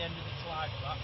the end of the slide back.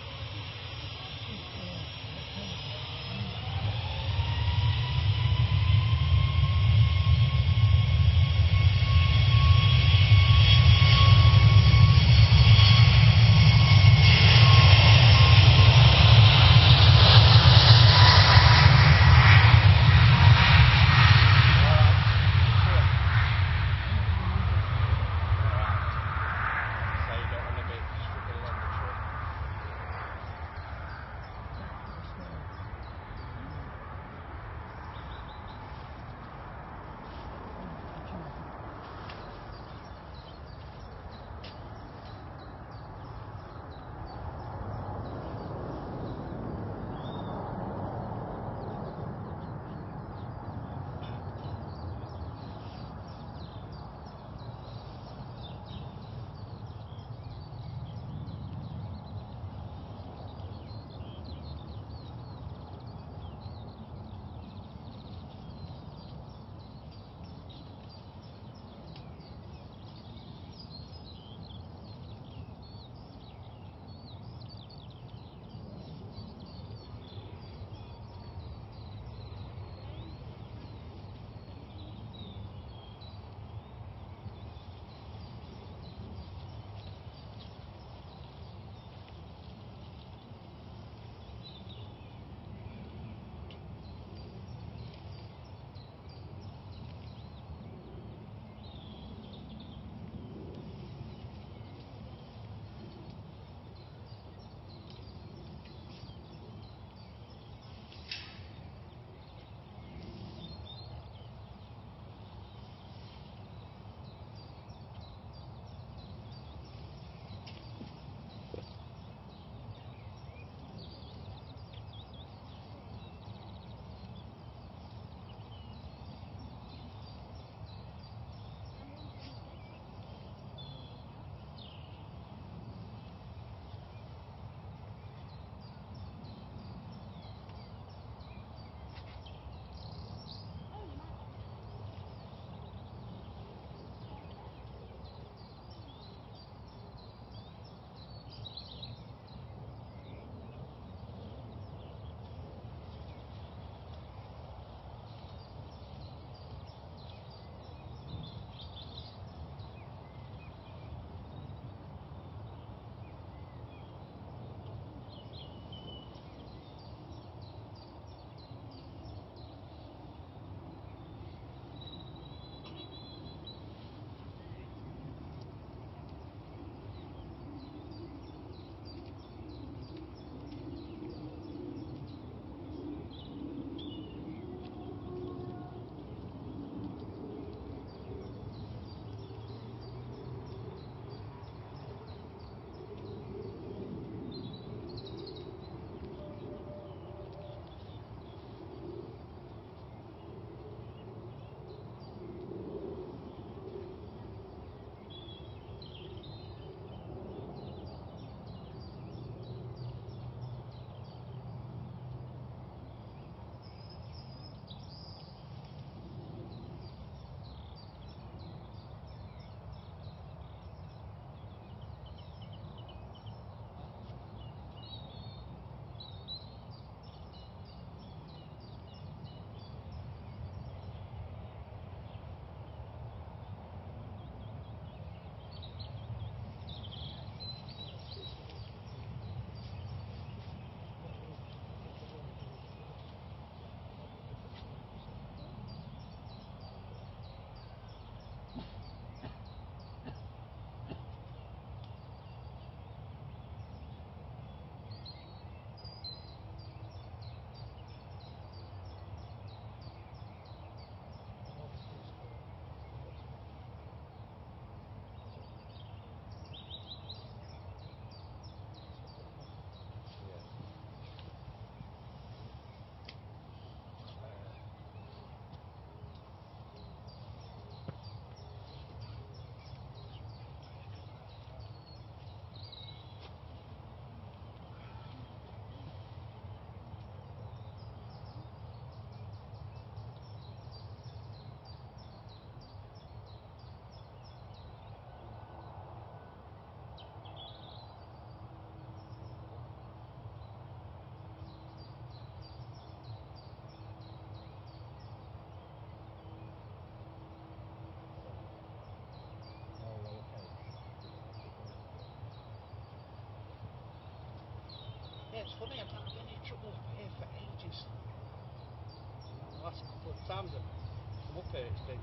It's funny, I've not had any trouble up here for ages. The last couple of times I've come up here, it's been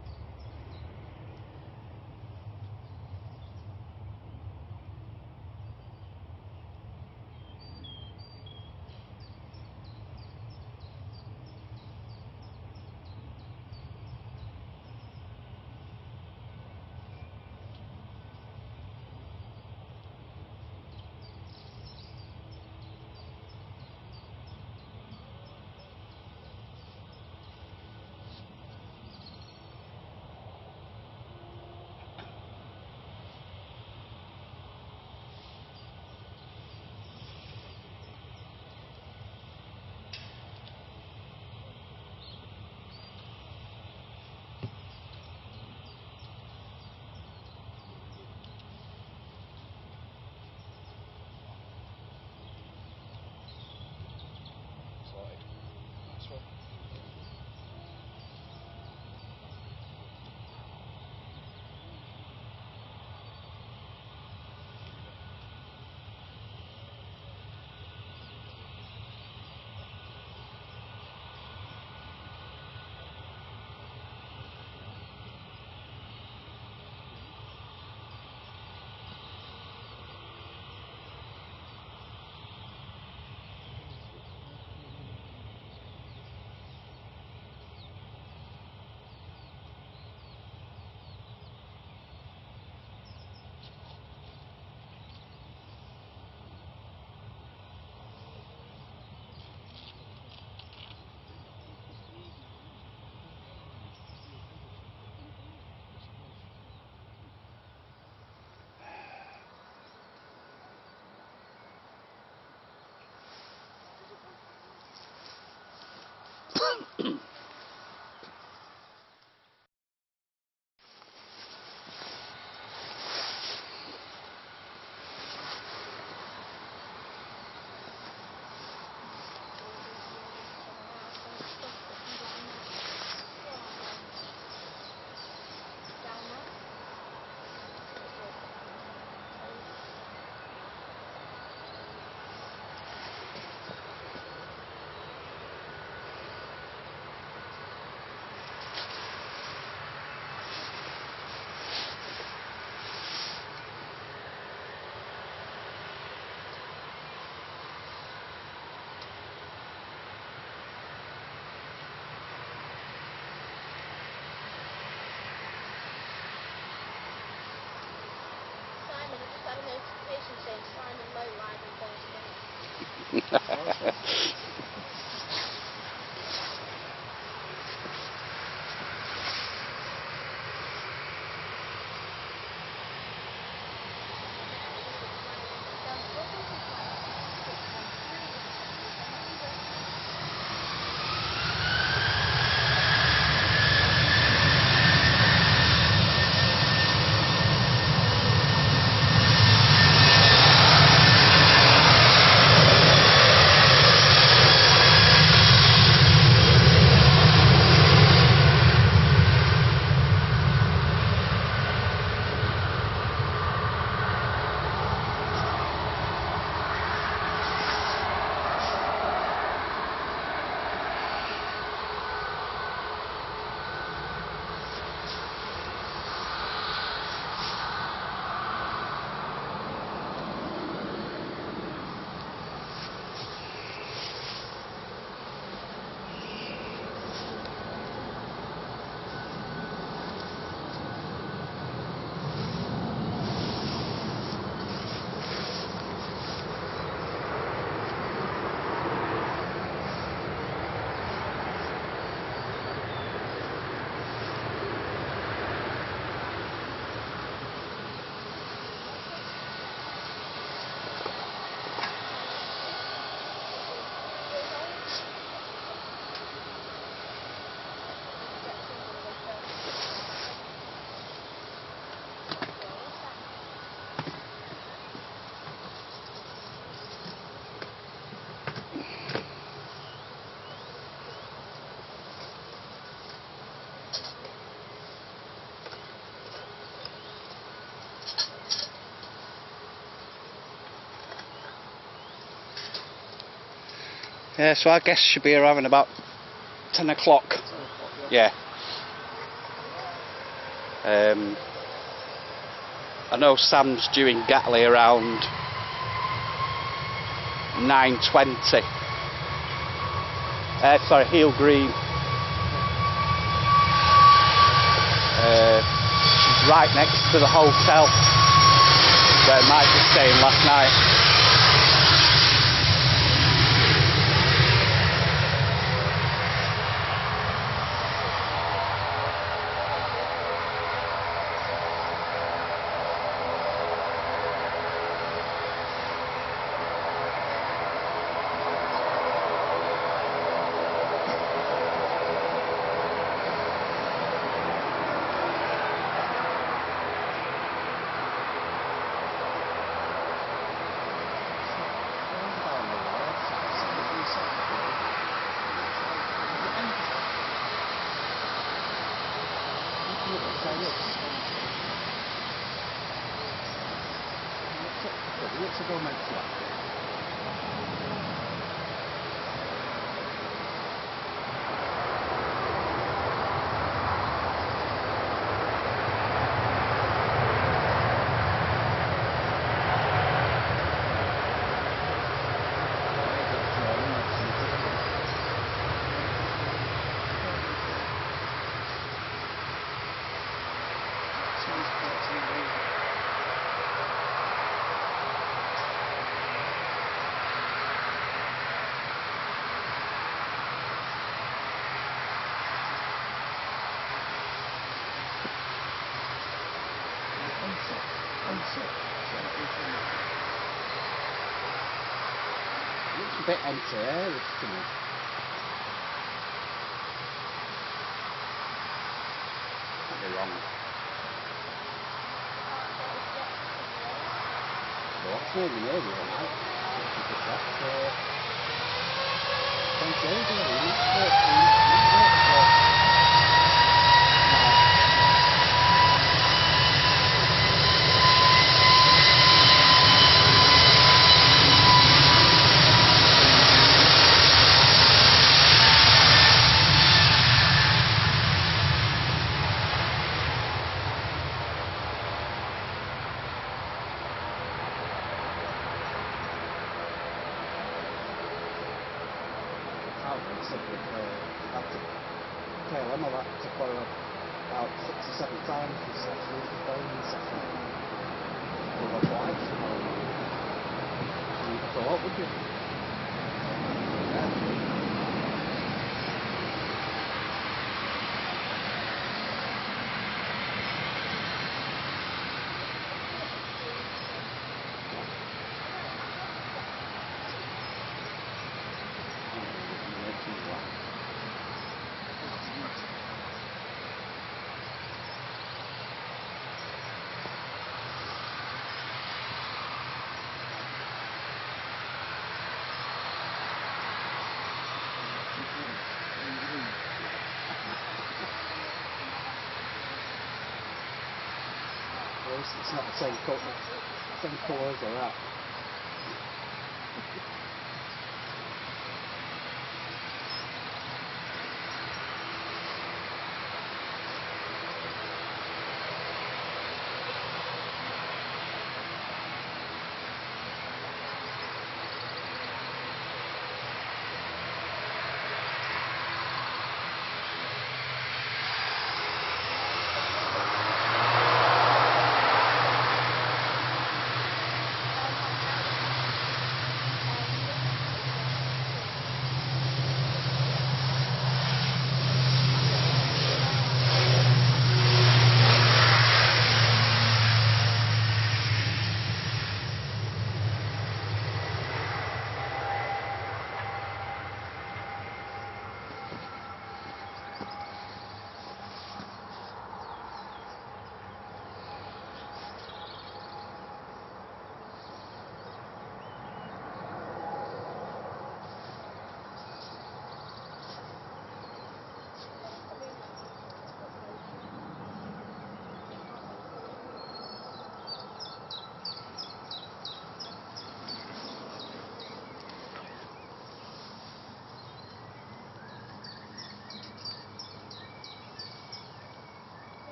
had a notification saying Simon Lowe live in 30 minutes. Yeah, so I guess should be around about 10 o'clock. 10 o'clock, yeah. Yeah. I know Sam's due in Gatley around 9:20. Sorry, Heel Green. She's right next to the hotel where Mike was staying last night. Looks a bit empty, eh? Could be wrong. What's maybe near the other night? KLM I've had to borrow about 6 or 7 times with sessions, the phone session. All my flights. You thought, would you? It's not the same colour as that.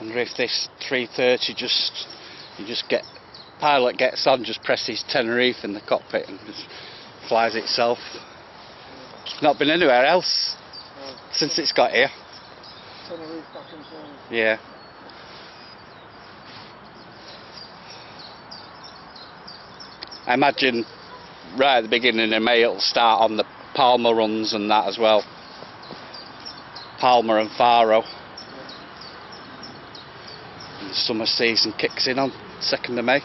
Wonder if this 330 you just get, pilot gets on, just presses Tenerife in the cockpit and just flies itself. Not been anywhere else since it's got here. Tenerife back and forth. Yeah. I imagine right at the beginning of May it'll start on the Palma runs and that as well. Palma and Faro. And the summer season kicks in on 2nd of May. Oh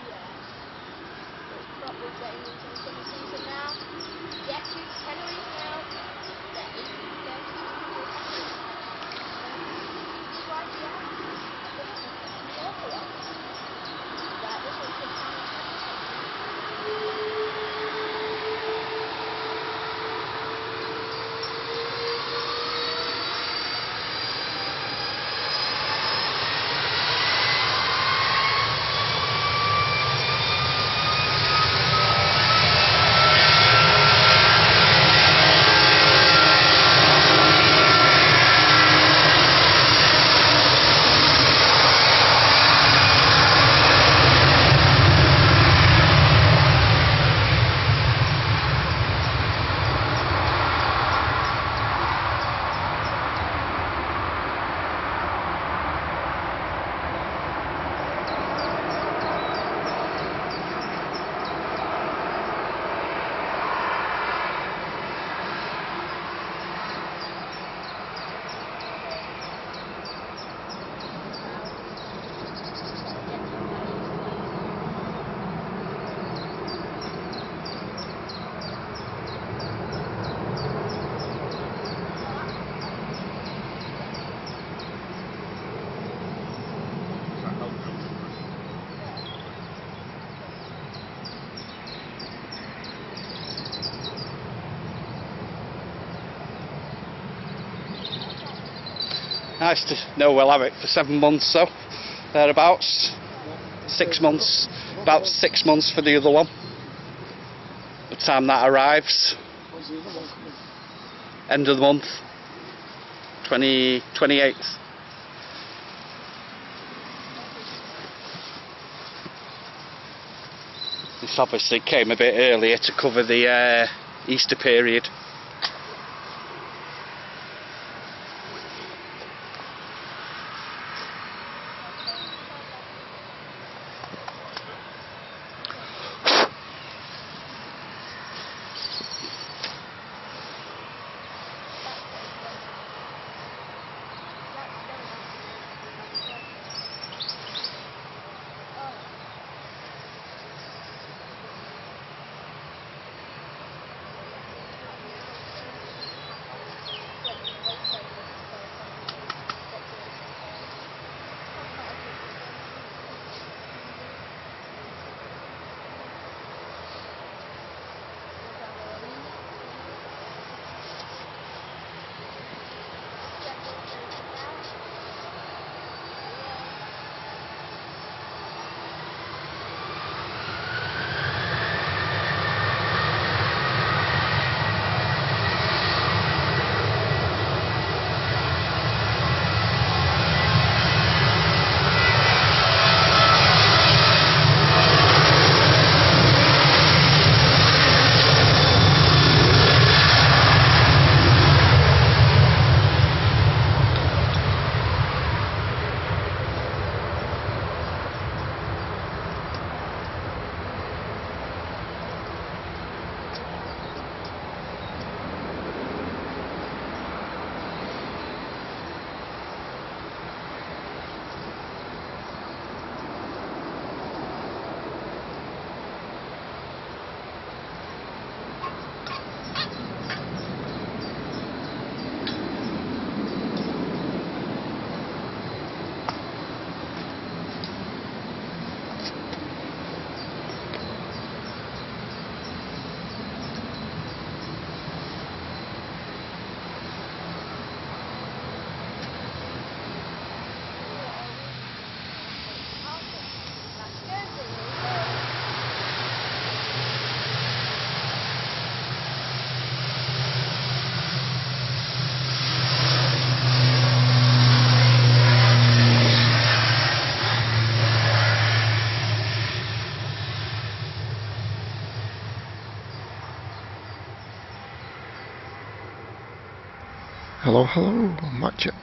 yeah. We're probably getting into the summer season now. Get to Tenerife now. The 1830. Right, yeah. An awful lot. Right, this one's just nice to know we'll have it for 7 months, so thereabouts. 6 months, about 6 months for the other one. By the time that arrives, When's the other one coming? end of the month, 28th. This obviously came a bit earlier to cover the Easter period. Hello, hello, mic check.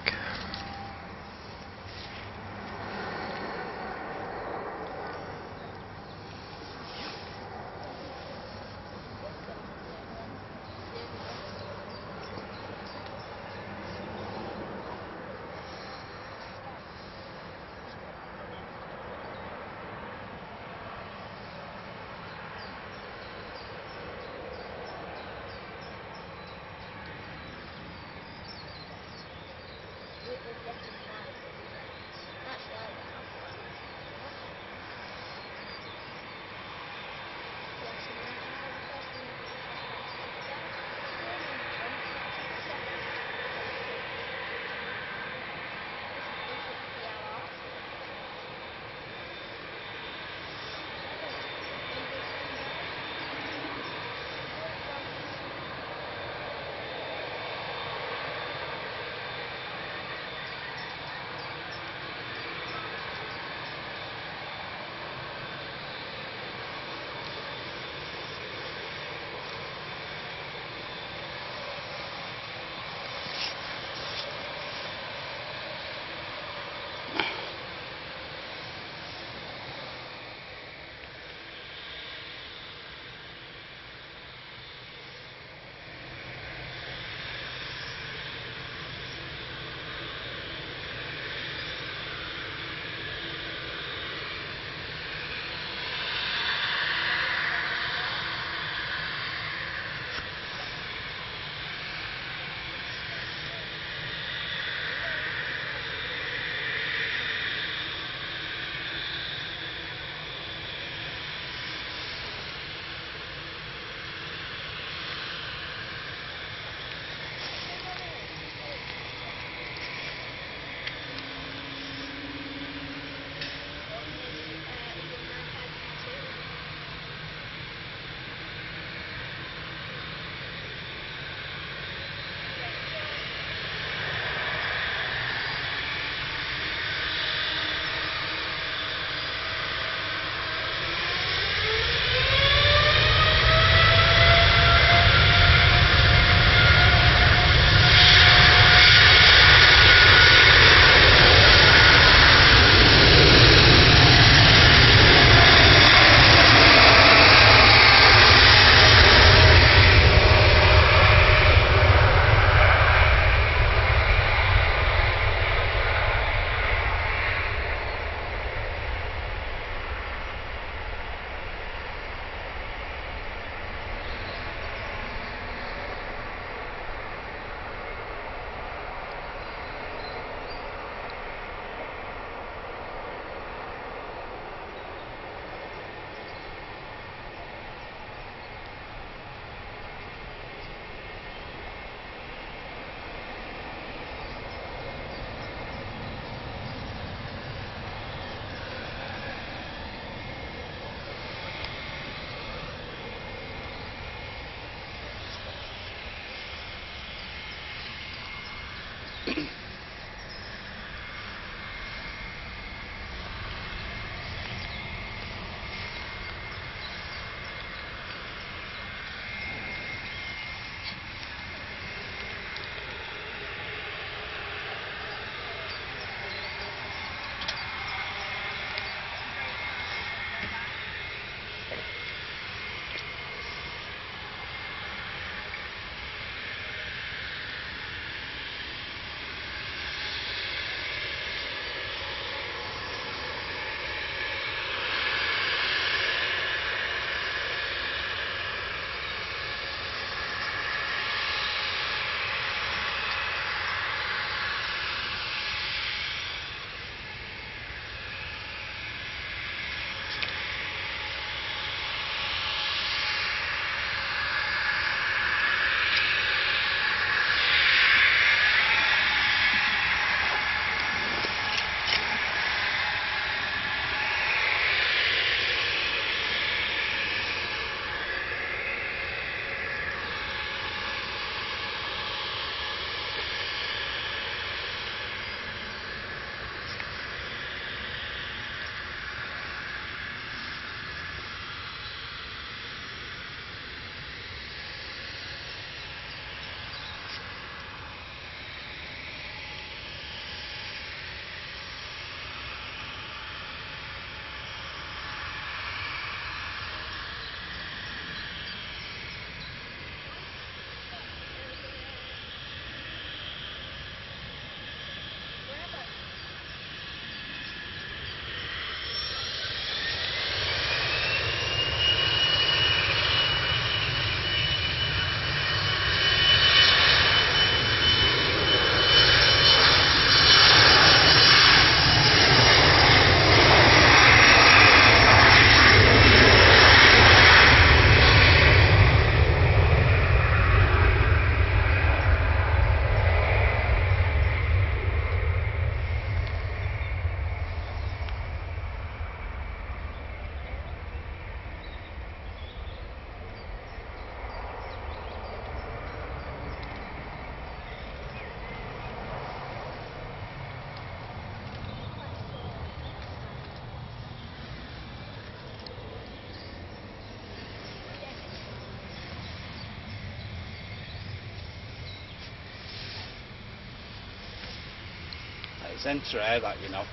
It's enter air that, you know.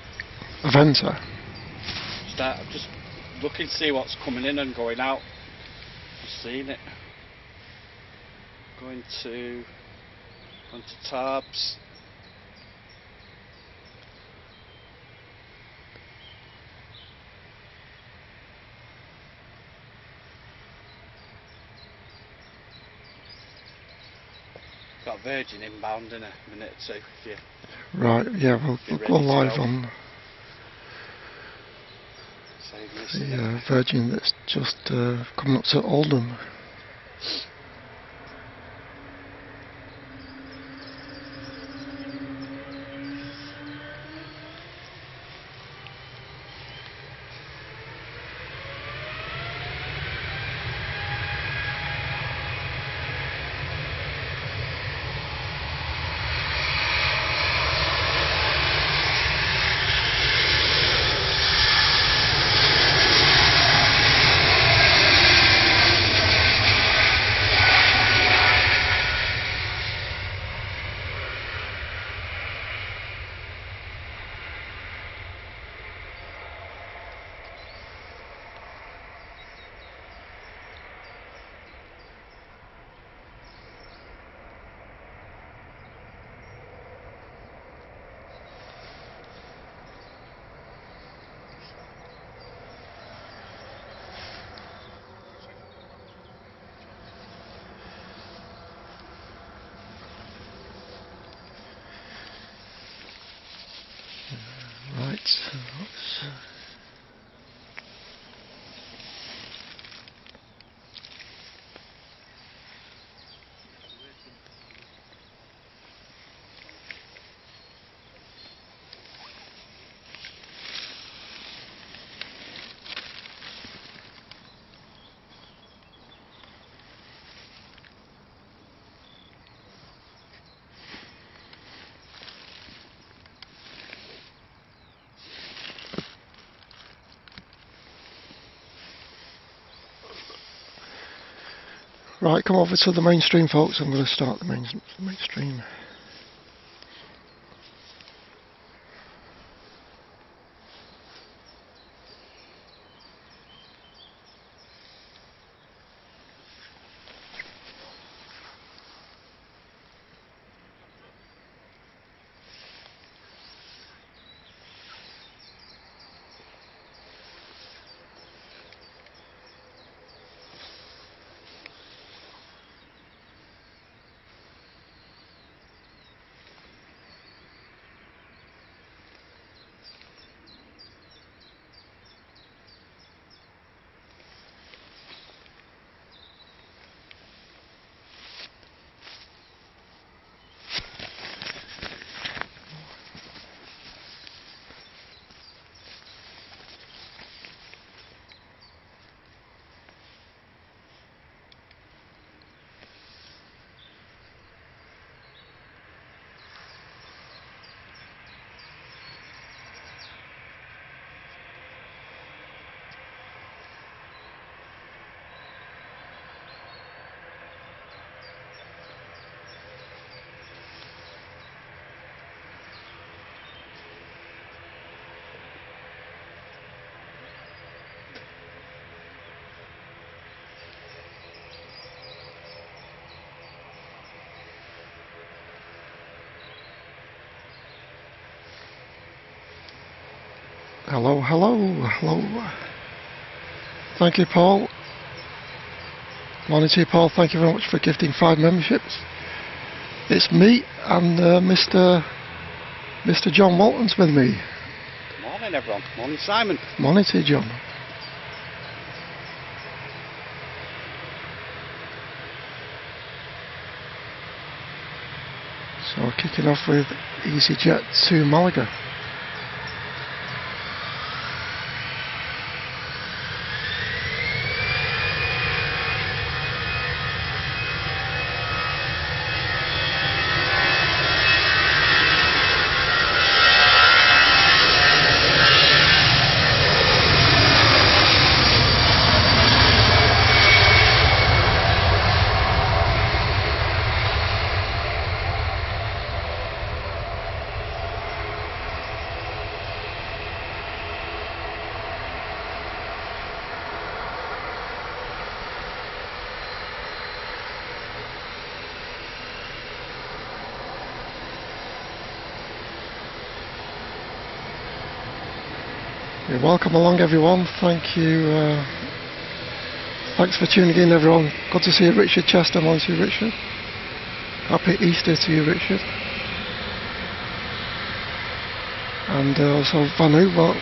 A venter. Just looking to see what's coming in and going out. Just seeing it. Going to tabs. Got Virgin inbound in a minute or two. If you Right, yeah, we'll go live on the Virgin that's just coming up to Oldham. Right, right, come over to the mainstream, folks. I'm going to start the mainstream. Hello, hello, hello. Thank you, Paul. Morning to you, Paul. Thank you very much for gifting 5 memberships. It's me and Mr. John Walton's with me. Morning, everyone. Morning, Simon. Morning to you, John. So we're kicking off with EasyJet to Malaga. Yeah, welcome along everyone, thank you, thanks for tuning in everyone. Good to see you, Richard Chester. Morning to you, Richard. Happy Easter to you, Richard. And also Vanu, well,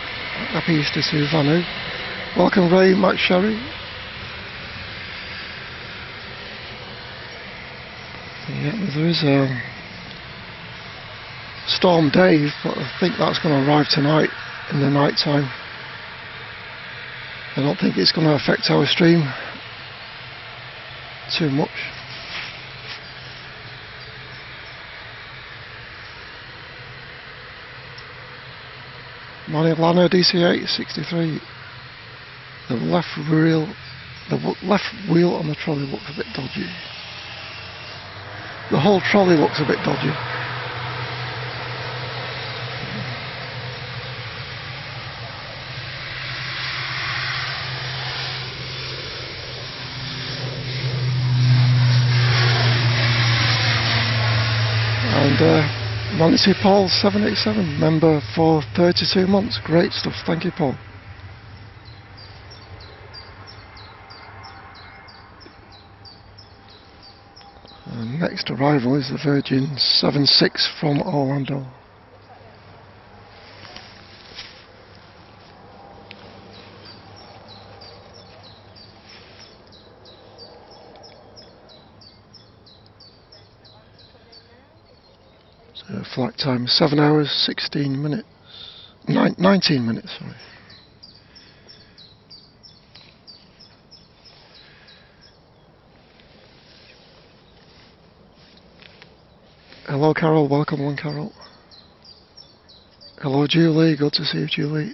happy Easter to you, Vanu. Welcome Ray, Matt Sherry. Yeah, there is a Storm Dave, but I think that's going to arrive tonight in the night time. I don't think it's going to affect our stream too much. Morning Lana DC8 63. The left wheel on the trolley looks a bit dodgy. The whole trolley looks a bit dodgy. And want to see Paul 787, member for 32 months. Great stuff, thank you Paul. Next arrival is the Virgin 76 from Orlando. So flight time 7 hours 16 minutes, 19 minutes, sorry. Hello Carol, welcome on Carol. Hello Julie, good to see you Julie.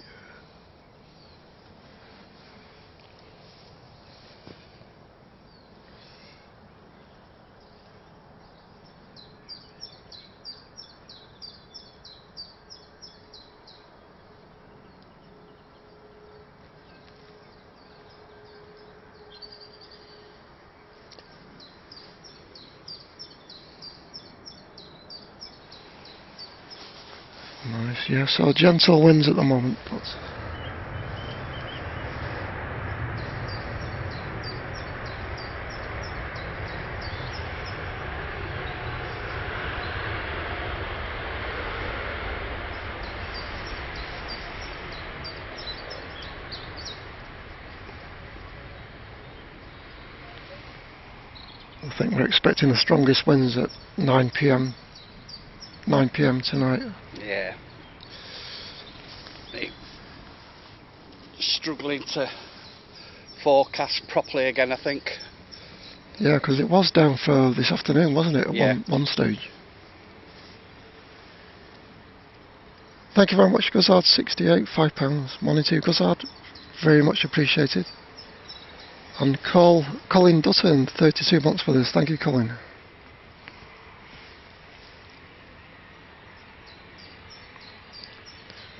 Nice, yeah, so gentle winds at the moment, but I think we're expecting the strongest winds at 9 p.m. tonight. Yeah. Struggling to forecast properly again, I think. Yeah, because it was down for this afternoon, wasn't it, at Yeah. one stage. Thank you very much, Guzzard 68, £5. Morning to you, Guzzard. Very much appreciated. And Colin Dutton, 32 months for this. Thank you, Colin.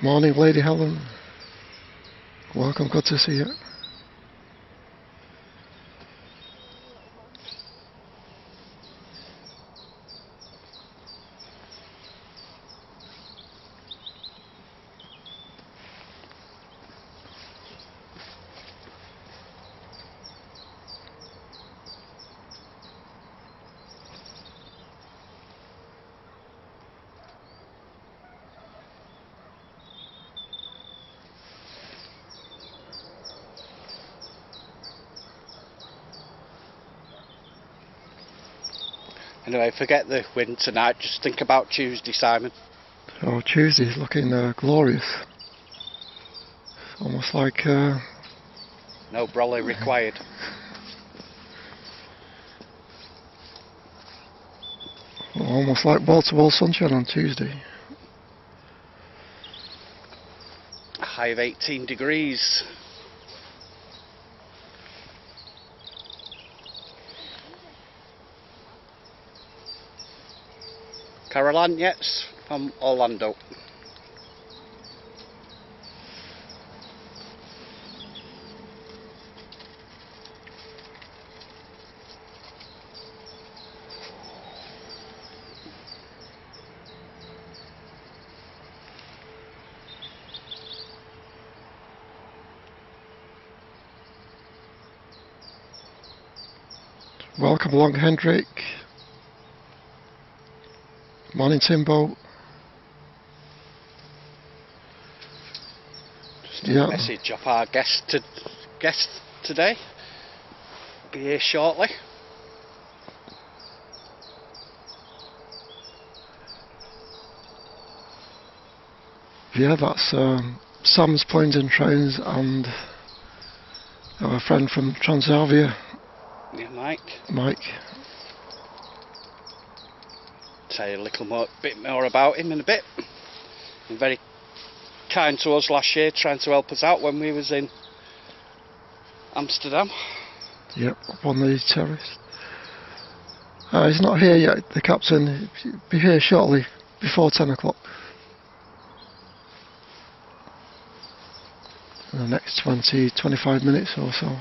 Morning, Lady Helen. Welcome, good to see you. Anyway, forget the wind tonight, just think about Tuesday, Simon. Oh, Tuesday's looking glorious. Almost like... No brolly required. almost like wall-to-wall sunshine on Tuesday. A high of 18 degrees. Caroline, yes, from Orlando. Welcome along, Hendrik. Morning, Timbo. Just a message of our guest today. Be here shortly. Yeah, that's Sam's Planes and Trains and our friend from Transavia. Yeah, Mike. Mike. Tell you a bit more about him in a bit. He's very kind to us last year, trying to help us out when we was in Amsterdam. Yep, up on the terrace. He's not here yet, the captain. He'll be here shortly, before 10 o'clock. In the next 20-25 minutes or so.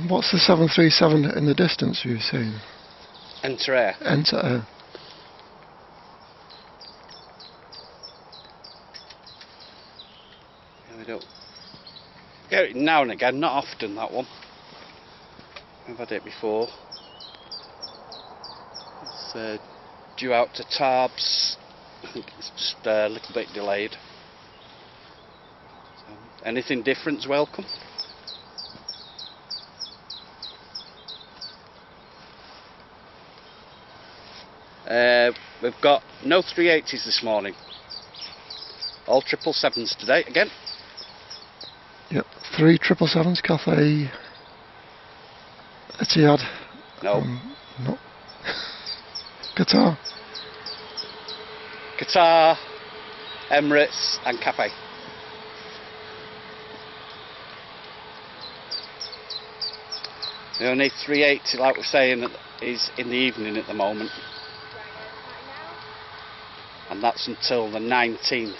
What's the 737 in the distance you were saying? Enter air. Enter air. Yeah, we don't get it now and again, not often that one. I've had it before. It's due out to Tarbes. I think it's just a little bit delayed. So, anything different's welcome. We've got no 380s this morning. All 777s today again. Yep, 3 777s, Cathay, Etihad. No. No. Qatar. Qatar, Emirates and Cathay. The only 380, like we're saying, is in the evening at the moment. And that's until the 19th.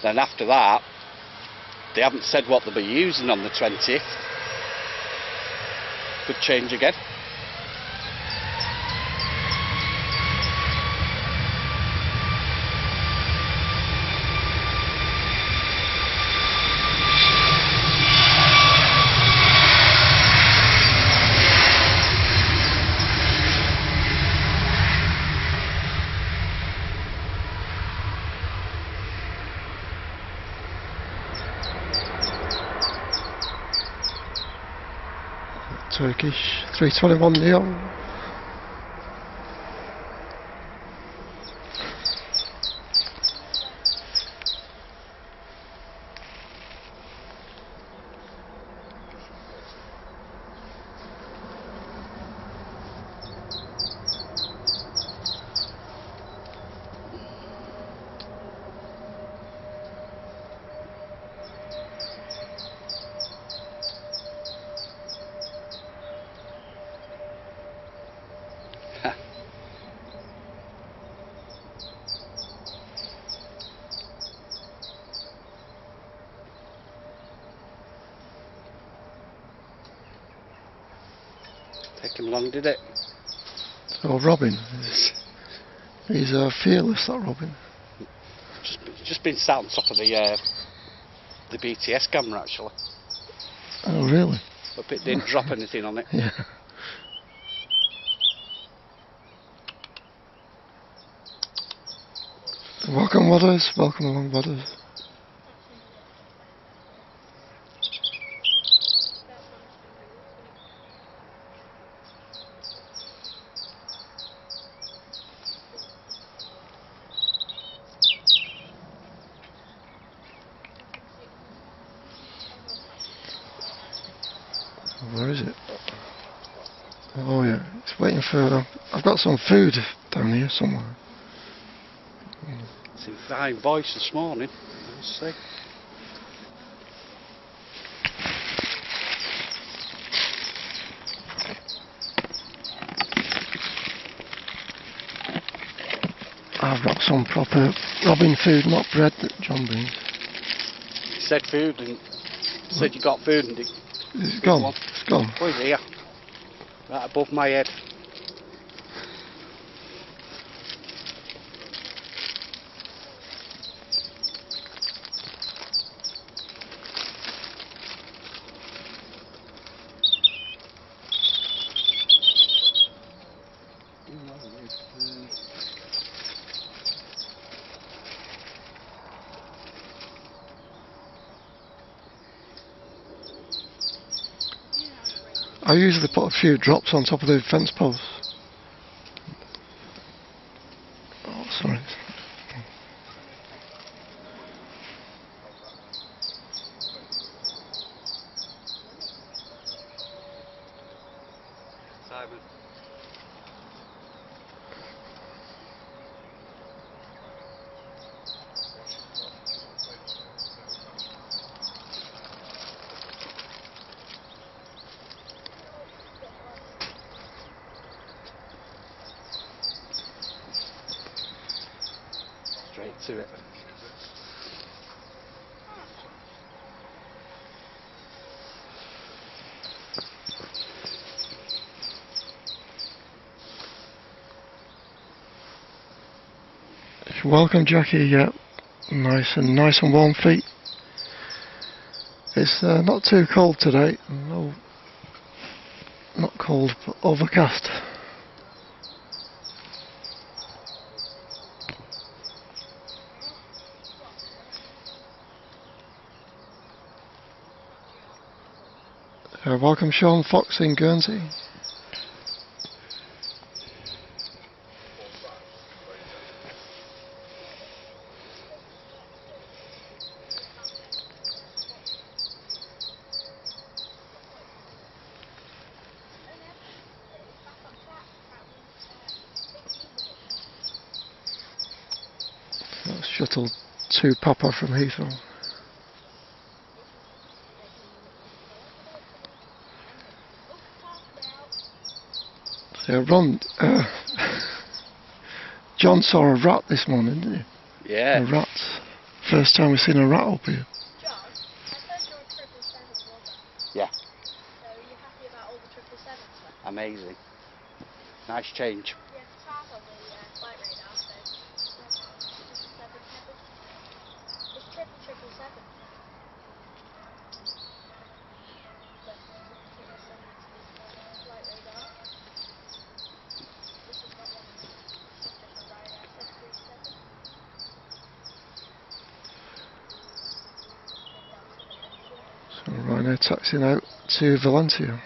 Then after that, they haven't said what they'll be using on the 20th. Could change again. Turkish 321 Neo. Take him long, did it? Oh, Robin. He's fearless, that Robin. Just been sat on top of the BTS camera actually. Oh, really? But it didn't drop anything on it. Yeah. Welcome, Wadders. Welcome along, Wadders. Where is it? Oh yeah, it's waiting for... I've got some food down here somewhere. It's in fine voice this morning, I must say. I've got some proper Robin food, not bread, that John brings. You said food and said you got food and It's gone. It's gone. Oh, it's here. Right above my head. I usually put a few drops on top of the fence posts. Oh, sorry. Simon. Straight to it. Welcome, Jackie. Yeah, nice and warm feet. It's not too cold today. No, not cold, but overcast. Welcome, Sean Fox in Guernsey. That's shuttle to Papa from Heathrow. Yeah, Ron, John saw a rat this morning, didn't he? Yeah. A rat. First time we've seen a rat up here. John, I heard you're a 777 lover. Yeah. So are you happy about all the 777s then? Amazing. Nice change. Yeah, Charles on the flight radar said 777 heaven. It's 777. But 777 is on flight radar. This is not one of them. This is different Ryanair 737. Head down to Valencia. So Ryanair taxiing out to Valencia.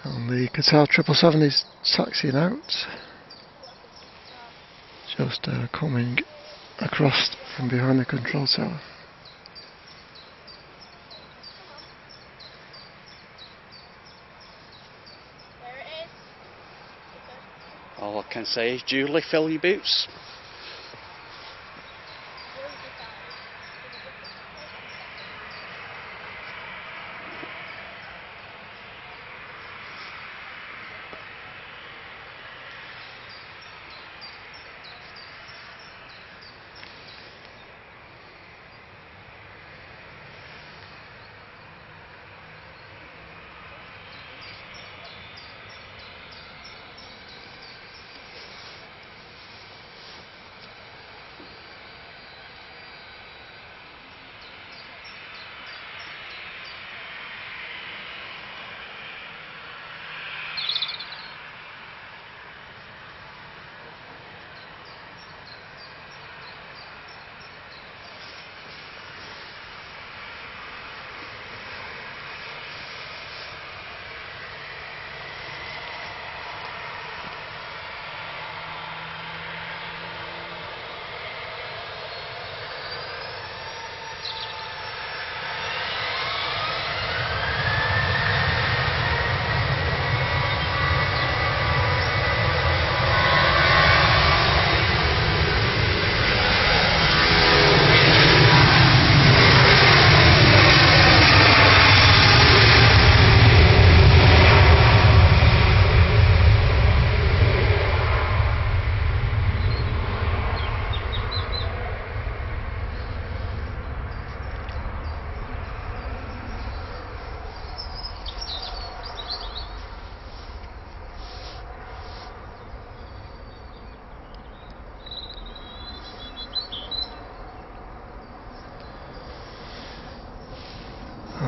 And the Qatar 777 is taxiing out. Just coming across from behind the control tower. There it is. All I can say is, Julie, fill your boots.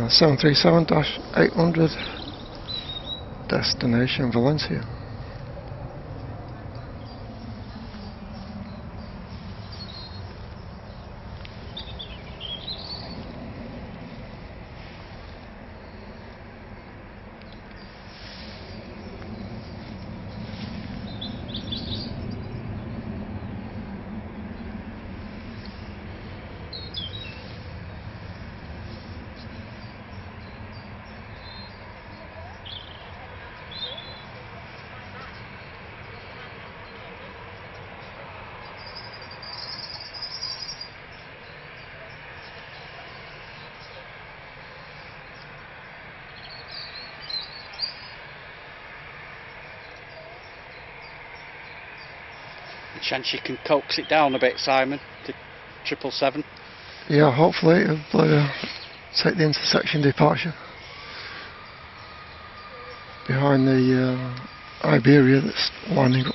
737-800, destination Valencia. Chance you can coax it down a bit, Simon, to 777. Yeah, hopefully it'll take the intersection departure behind the Iberia that's winding up.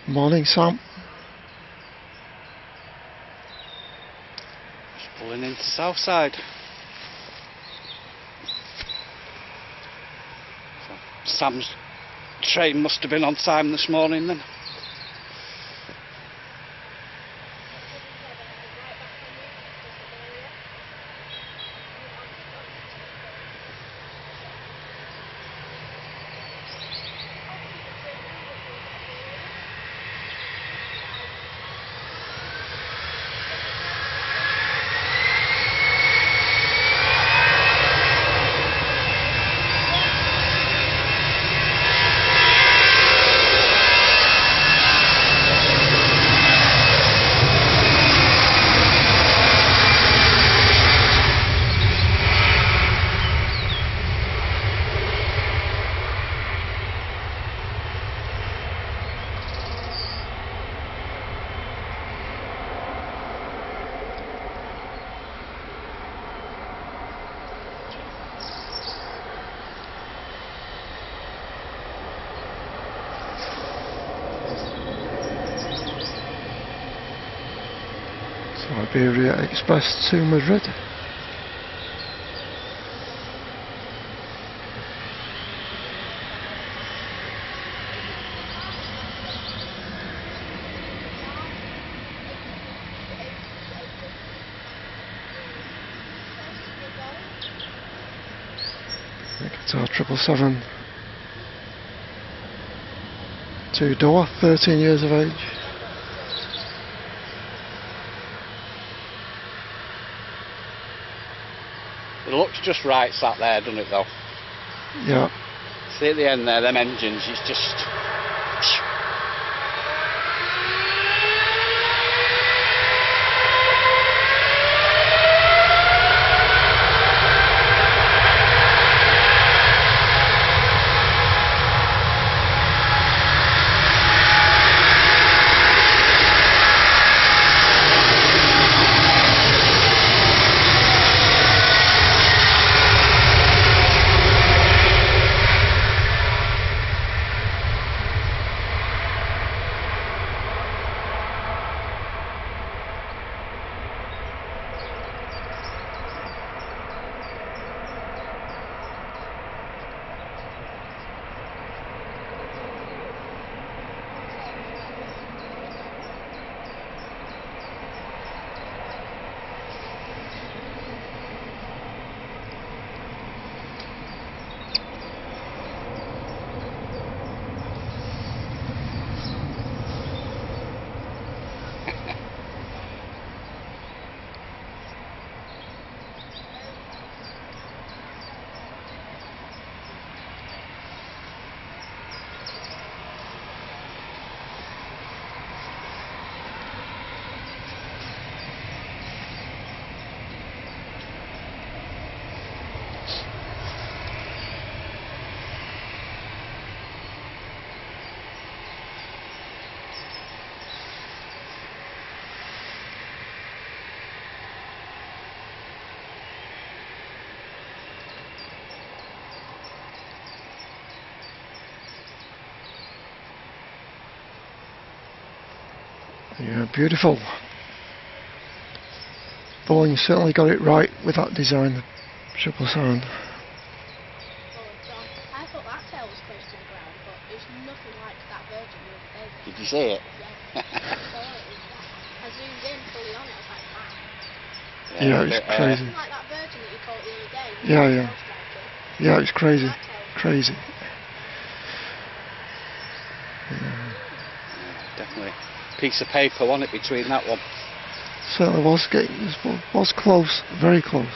Morning, Sam. Just pulling into Southside. Sam's train must have been on time this morning then. Iberia Express to Madrid. Qatar 777 to Doha, 13 years of age. It looks just right sat there, doesn't it though? Yeah. See at the end there, them engines, it's just... Yeah, beautiful. Boeing certainly got it right with that design, the triple sound. Oh, John, I thought that tail was close to the ground, but it's nothing like that Virgin the other day. Did you see it? Yeah. I zoomed in fully on it, I was like, wow. Yeah, it's crazy. Nothing like that Virgin that you caught the other day. Yeah. Yeah, it's crazy. That tail was Crazy. Definitely. Piece of paper, wasn't it, between that one? Certainly was close, very close.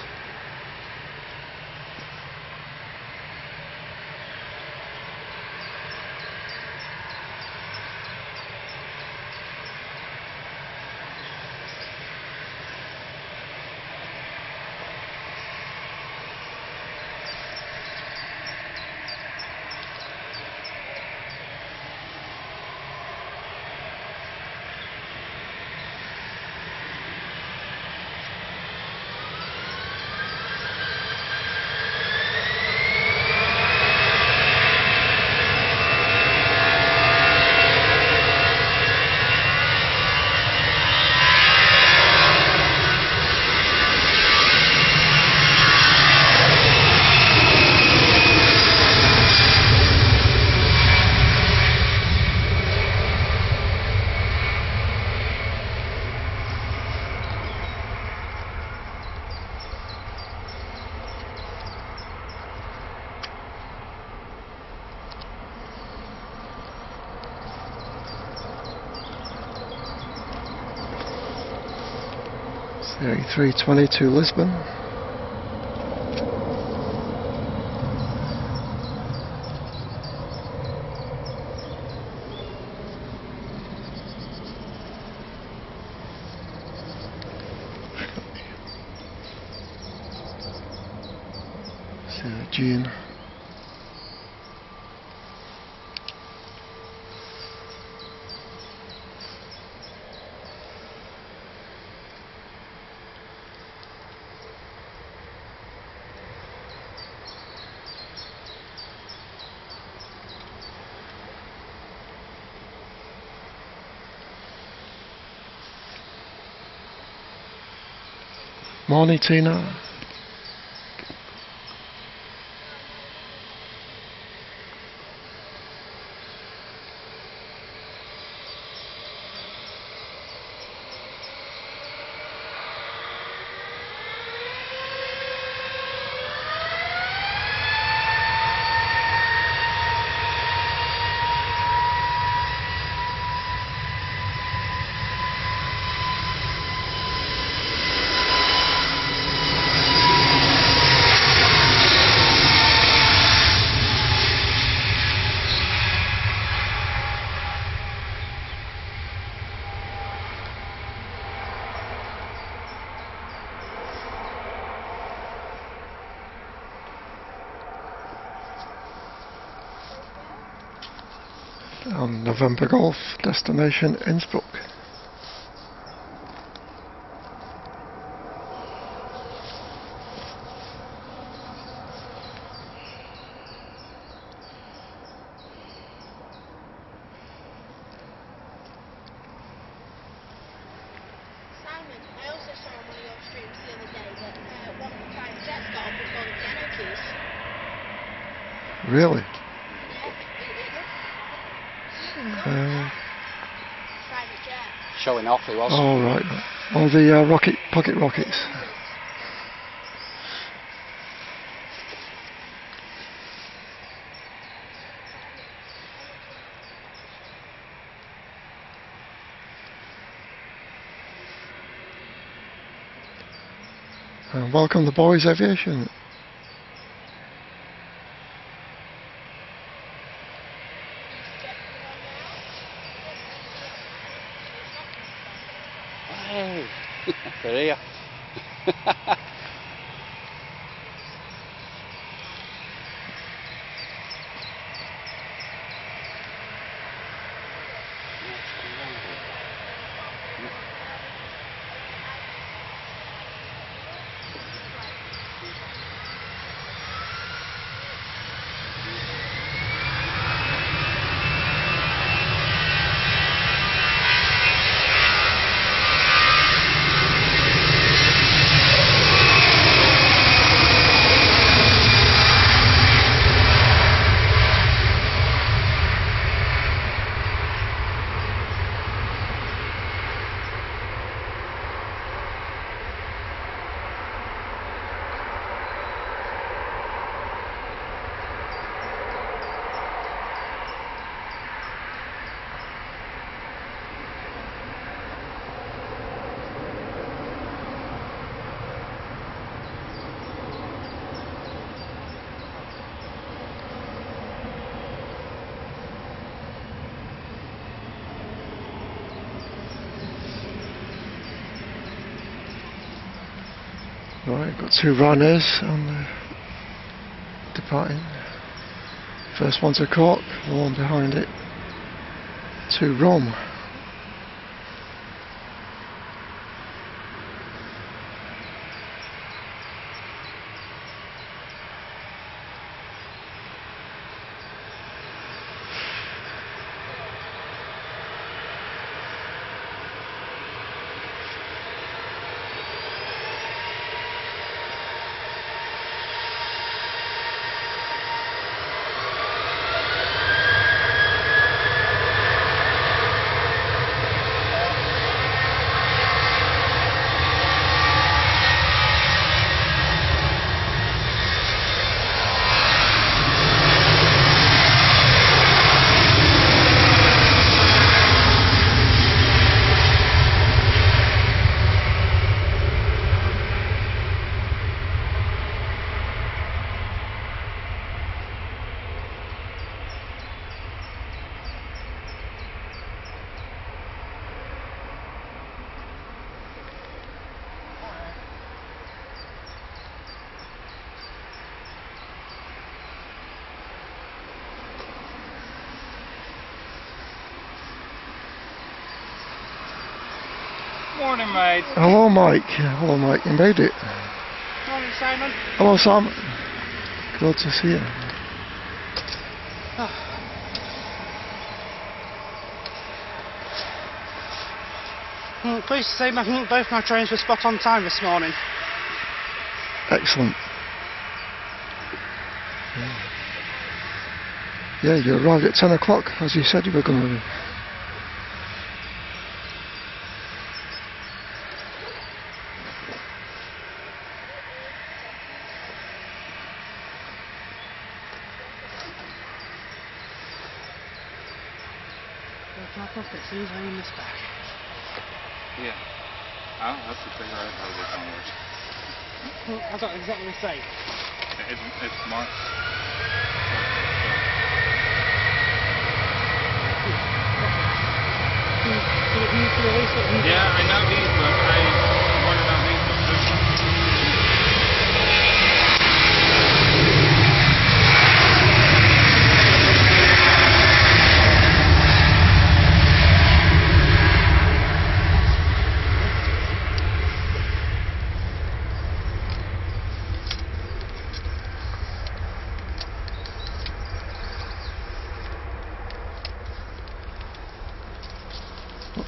A320 to Lisbon. June. Morning, Tina. On November Golf, destination Innsbruck. Simon, I also saw on one of your streams the other day that one of the private jets got up with all the piano keys. Really? Private jet. Showing off, he was. Oh, right. Oh, the pocket rockets. And welcome the boys, Aviation. Hey, they're here. Right, got two Ryanairs on the departing. First one's a cork, the one behind it to Rome. Morning, mate. Hello, Mike. Hello, Mike. You made it. Morning, Simon. Hello, Sam. Good to see you. Pleased to say both my trains were spot on time this morning. Excellent. Yeah, you arrived at 10 o'clock, as you said you were going to. It's easily in this back. Yeah. I'll have to figure out how this one works. I don't exactly the same. It's marked. Yeah, I know these, but I wanted on these.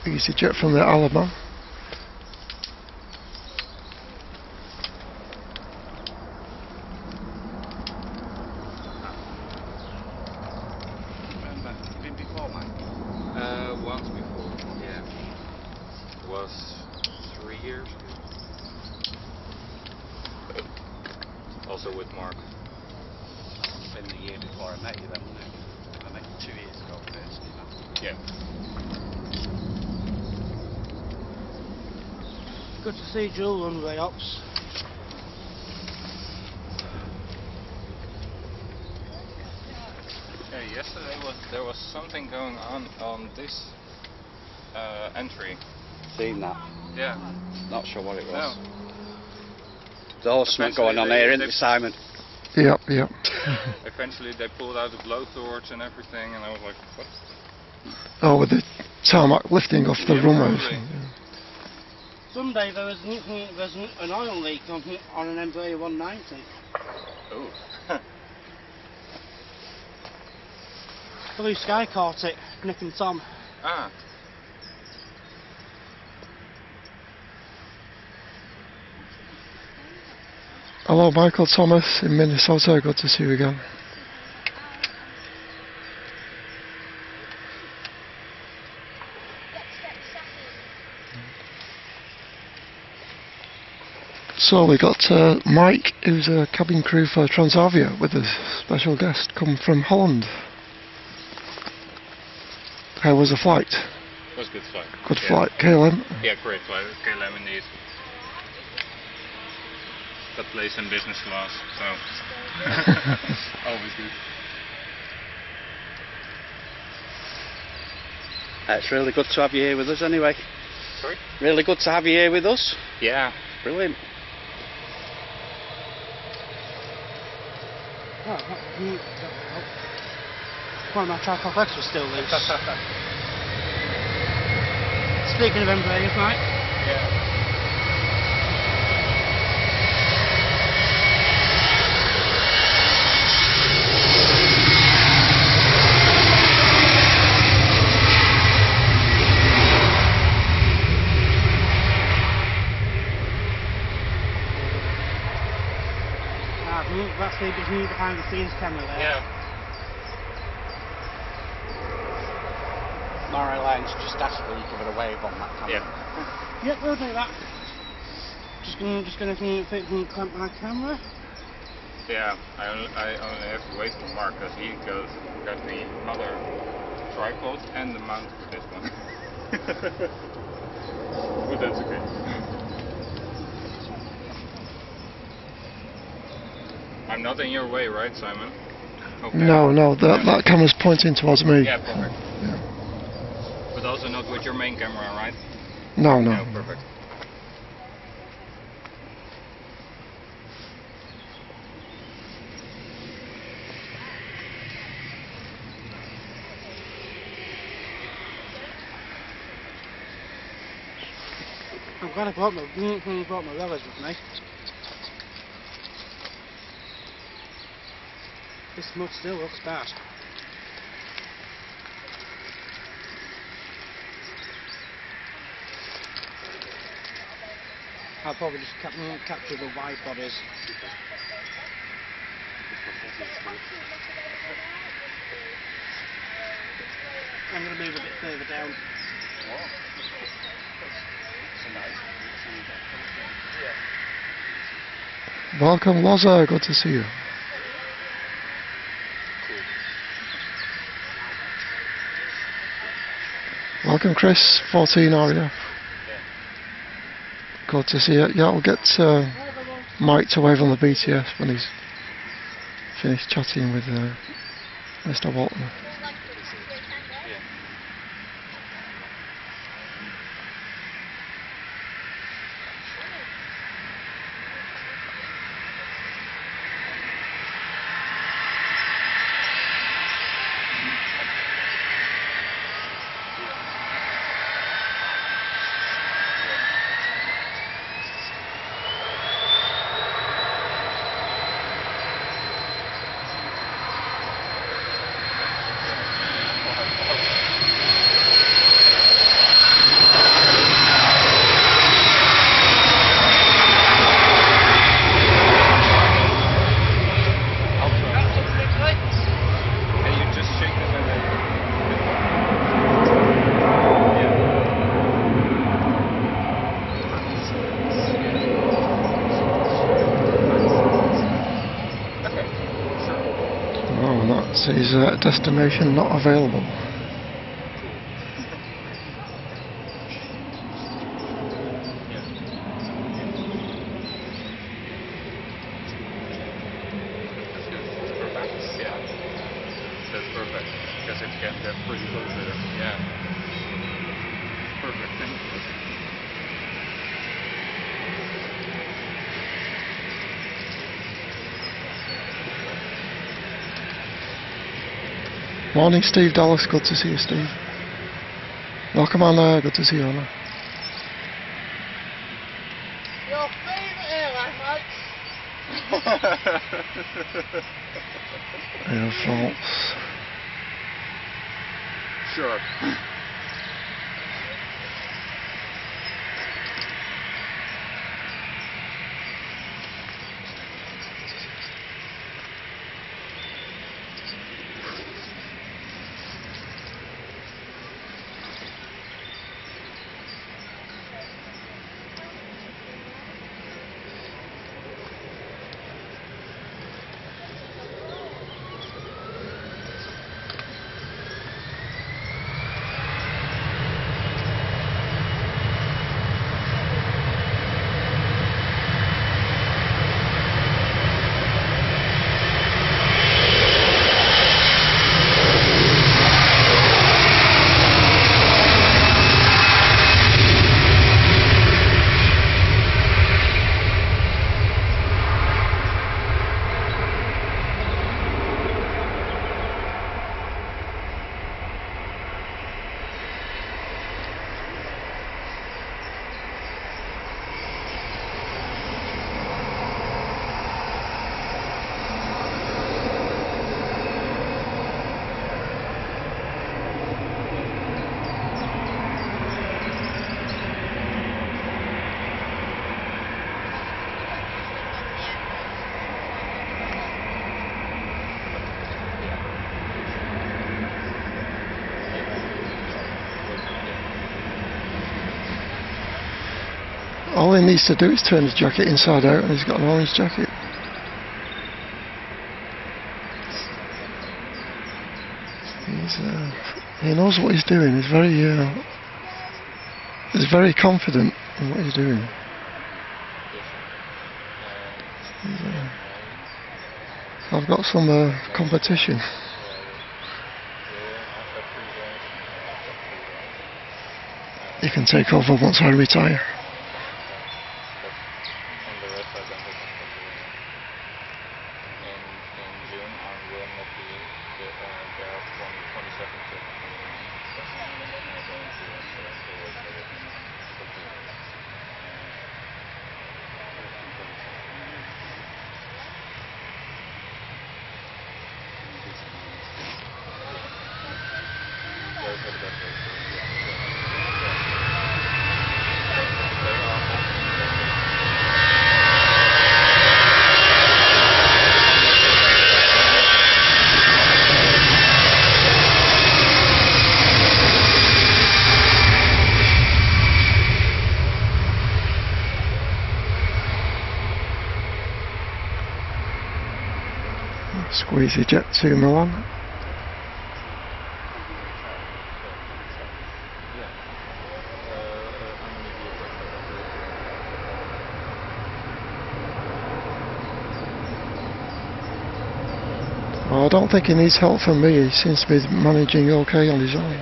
EasyJet from the Alabama. Been before, Mike? Once before, yeah. It was 3 years ago. Also with Mark. It's been the year before I met you then, wasn't it? I met you 2 years ago first, you know. Yeah. Good to see dual runway ops. Yeah, yesterday there was something going on this entry. Seen that? Yeah. Not sure what it was. No. There's also something going on here, isn't there, Simon? Yep, yep. Eventually they pulled out the blowtorch and everything, and I was like, what? Oh, with the tarmac lifting off the Yeah, runways. probably. Yeah. Sunday there was an oil leak on an Embraer 190. Oh. Blue Sky caught it, Nick and Tom. Ah. Hello, Michael Thomas in Minnesota. Good to see you again. So we got Mike, who's a cabin crew for Transavia, with a special guest come from Holland. How was the flight? It was a good flight. Good Yeah. flight, KLM. Yeah, great flight. KLM indeed. Got place in business class, so always good. It's really good to have you here with us anyway. Sorry? Really good to have you here with us. Yeah. Brilliant. Oh, one of my tripod legs was still loose. Speaking of embreagers, Mike. Yeah. That's the behind the scenes camera there. Yeah. Murray Lane's just asked for you to give it a wave on that camera. Yeah. Yep, we'll do that. Just gonna clamp my camera. Yeah, I only have to wait for Mark because he got the other tripod and the mount for this one. But that's okay. I'm not in your way, right, Simon? Okay. No, that camera's pointing towards me. Yeah, perfect. Yeah. But also not with your main camera, right? No. No, perfect. I'm glad I brought my rollers with me. This mud still looks bad. I'll probably just capture the wide bodies. I'm going to move a bit further down. Welcome, Loza. Good to see you. Welcome, Chris. 14 REF. Good to see you. Yeah, I'll get Mike to wave on the BTS when he's finished chatting with Mr. Walton. Says destination not available. That's perfect because it can get pretty close there. Yeah. Perfect. Thank you. Morning, Steve Dallas. Good to see you, Steve. Welcome, Anna. Good to see you, Anna. Your favourite airline, Mike? Air France. Sure. All he needs to do is turn his jacket inside out and he's got an orange jacket. He knows what he's doing. He's very confident in what he's doing. I've got some competition. You can take over once I retire. Squeezy Jet 2 Milan. Oh, I don't think he needs help from me. He seems to be managing okay on his own.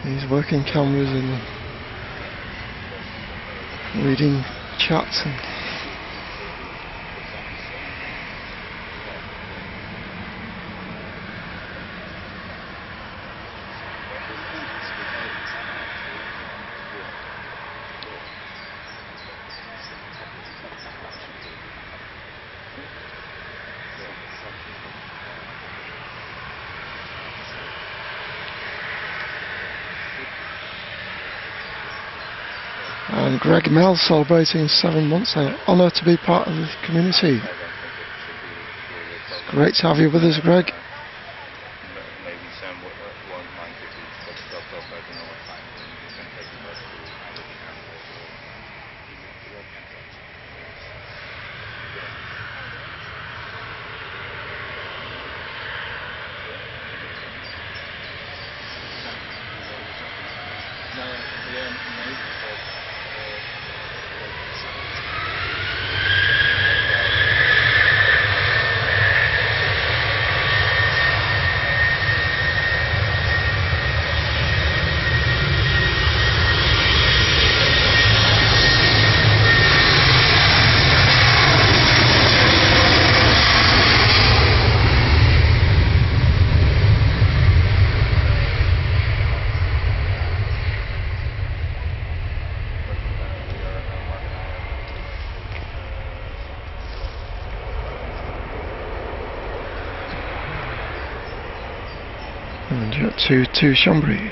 He's working cameras and reading chats and Greg Mel celebrating 7 months. An honour to be part of the community. It's great to have you with us, Greg. Maybe Sam won't mind if he gets dropped off at another time, and you can take him back to to Chambry.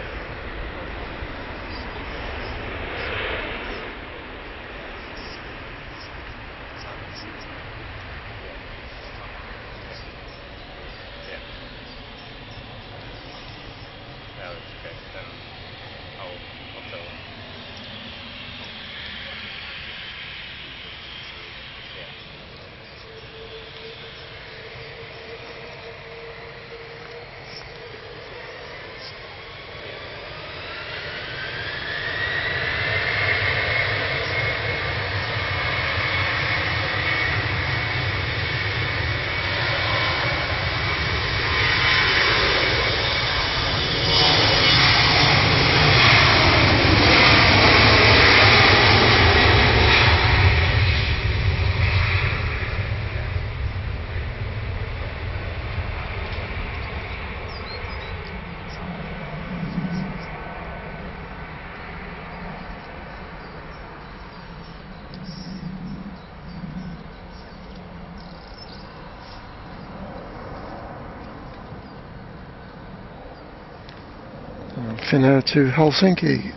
Finnair to Helsinki.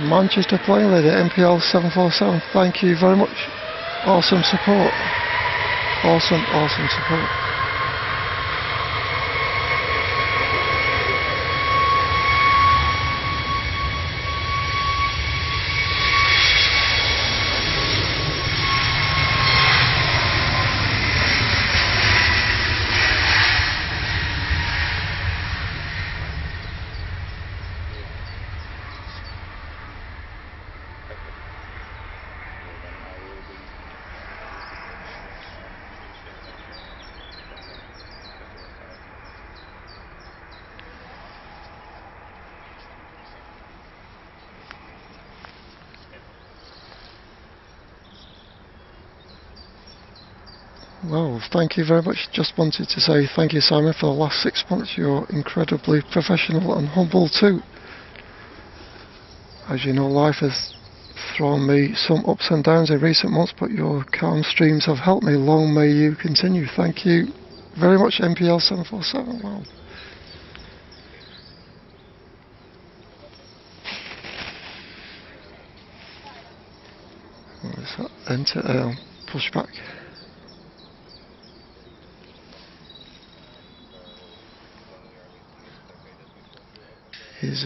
Manchester playing lady, MPL 747. Thank you very much. Awesome support. Awesome, awesome support. Well, thank you very much. Just wanted to say thank you, Simon, for the last 6 months. You're incredibly professional and humble too. As you know, life has thrown me some ups and downs in recent months, but your calm streams have helped me. Long may you continue. Thank you very much, MPL 747. Wow. What's that? Enter, push back. Is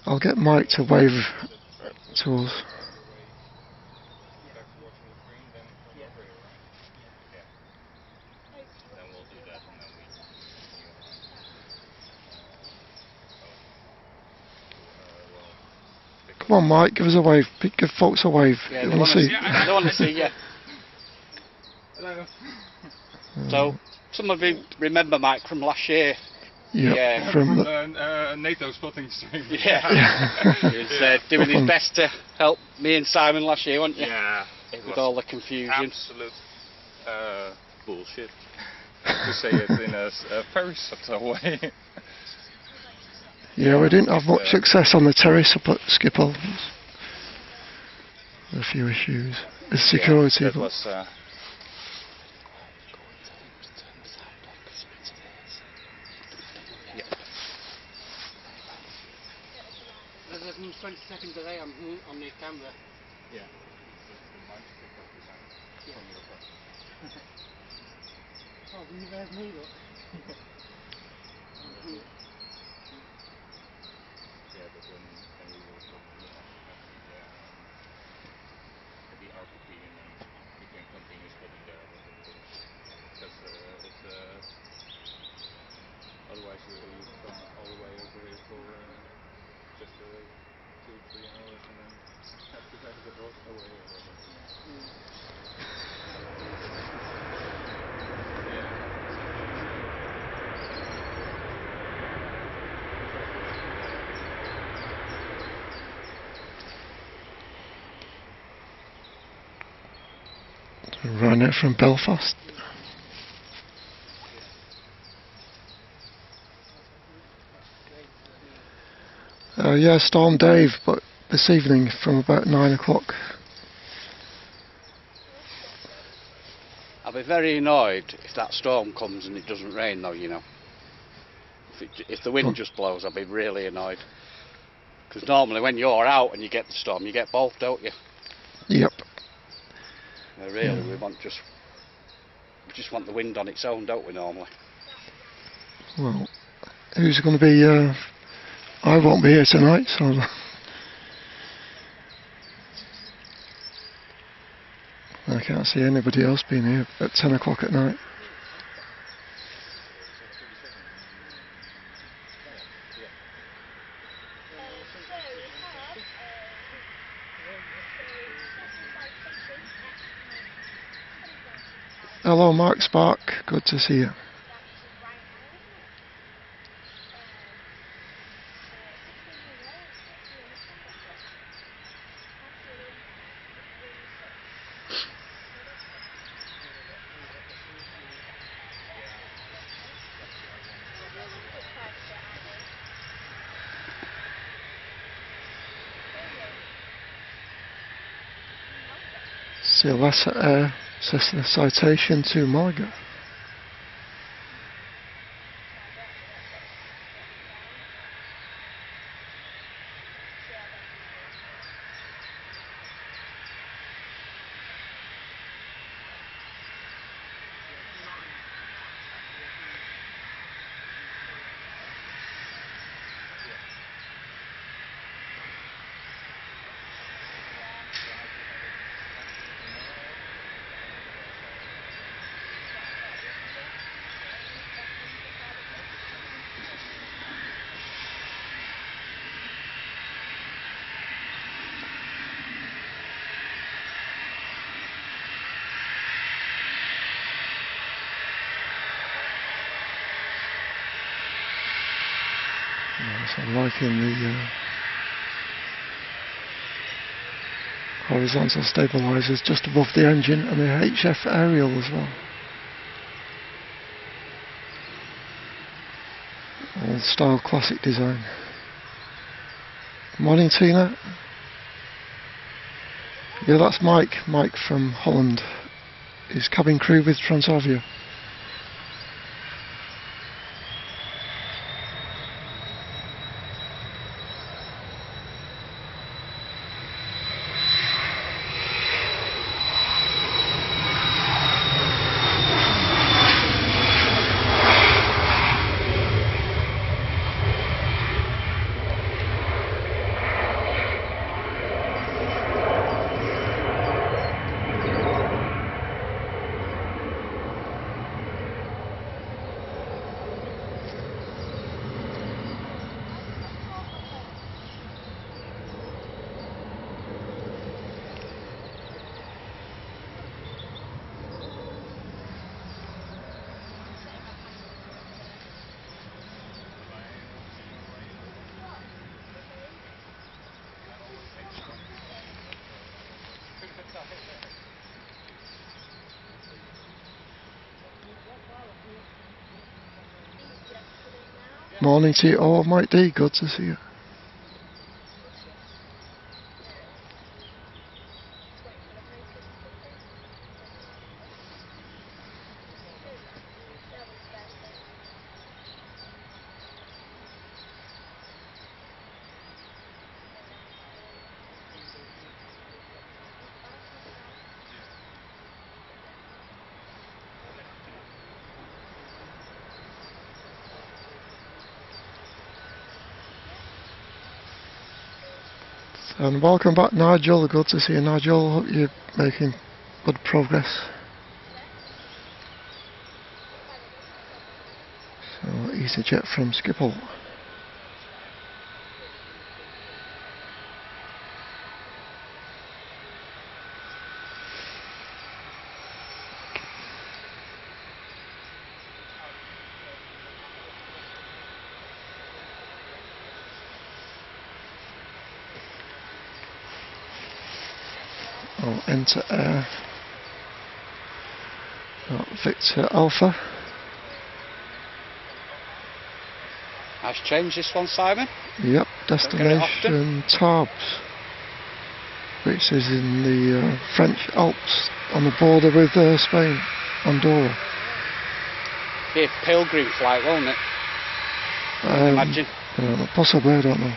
I'll get Mike to wave to us. Come on, Mike, give us a wave. Give folks a wave. Yeah, they want to see. They want to see you. So, some of you remember Mike from last year. Yep, Yeah, from NATO spotting stream. Yeah. He was doing his best to help me and Simon last year, wasn't you? Yeah. With all the confusion. Absolute bullshit. To say it in a very subtle way. Yeah, we didn't have much success on the terrace up at Schiphol. A few issues with security. Yeah, that was. There's a 20-second delay on the camera. Yeah. Oh, there's me, look. Yeah, but then we will probably have the RPP and then we can continue spotting there. Because it's otherwise you come all the way over here for just 2-3 hours and then have to drive the boat away or whatever. Ryanair from Belfast. Yeah, Storm Dave, but this evening from about 9 o'clock. I'll be very annoyed if that storm comes and it doesn't rain though, you know. If the wind just blows, I'll be really annoyed. Because normally when you're out and you get the storm, you get both, don't you? Yep. Really, we just want the wind on its own, don't we, normally? Well, who's going to be... I won't be here tonight, so... I can't see anybody else being here at 10 o'clock at night. Hello, Mark Spark. Good to see you. Silvassa Air Cessna Citation to Malaga. So I'm liking the horizontal stabilisers just above the engine, and the HF aerial as well. Old style classic design. Morning, Tina. Yeah, that's Mike from Holland. He's cabin crew with Transavia. Morning to you all, Mike D, good to see you. And welcome back, Nigel. Good to see you, Nigel. Hope you're making good progress. So, EasyJet from Schiphol. I'll enter air. Victor Alpha. Nice change this one, Simon. Yep, destination Tarbes, which is in the French Alps on the border with Spain, Andorra. Be a pilgrim flight, won't it? Imagine. Possibly, I don't know.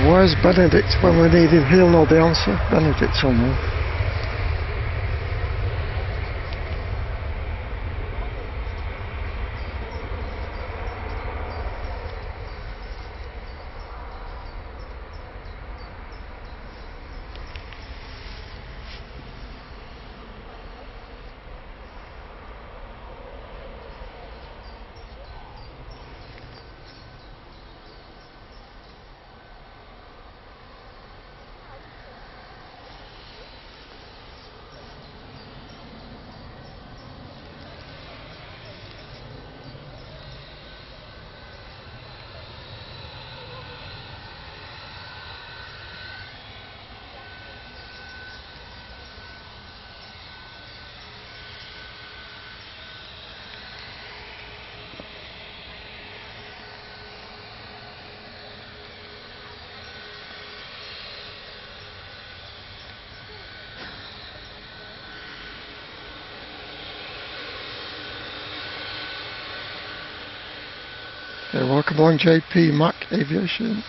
Where's Benedict when we need him? He'll know the answer. Benedict's on there. Okay, welcome along JP Mac Aviation.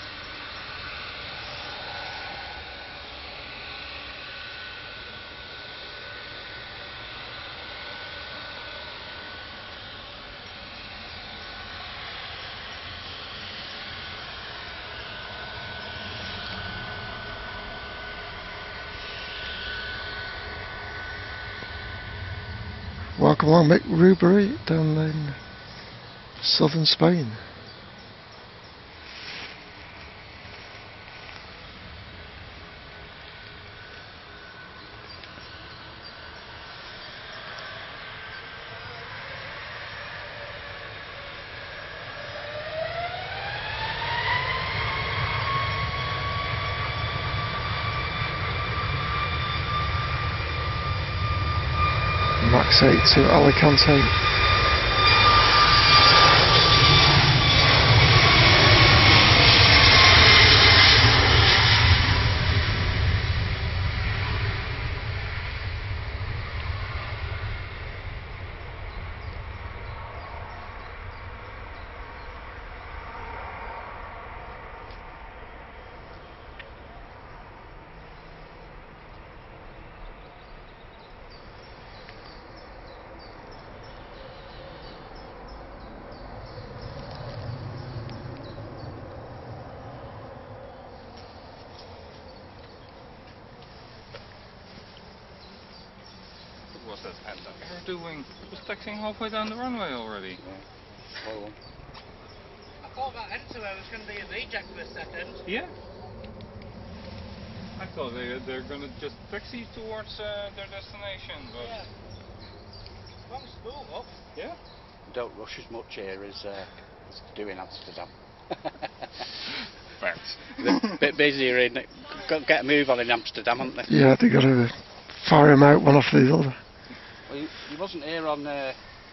Welcome along, Mick Rubery, down in southern Spain. Max 8 to Alicante. What was that air doing? It was taxiing halfway down the runway already. Yeah. Well, I thought that Enter was going to be a reject for a second. Yeah. I thought they're going to just taxi towards their destination, but Yeah. Long spool up. yeah. don't rush as much here as do in Amsterdam. Facts. They're a bit busier in it. Got to get a move on in Amsterdam, haven't they? Yeah, they got to fire them out one after the other. Well, you wasn't here on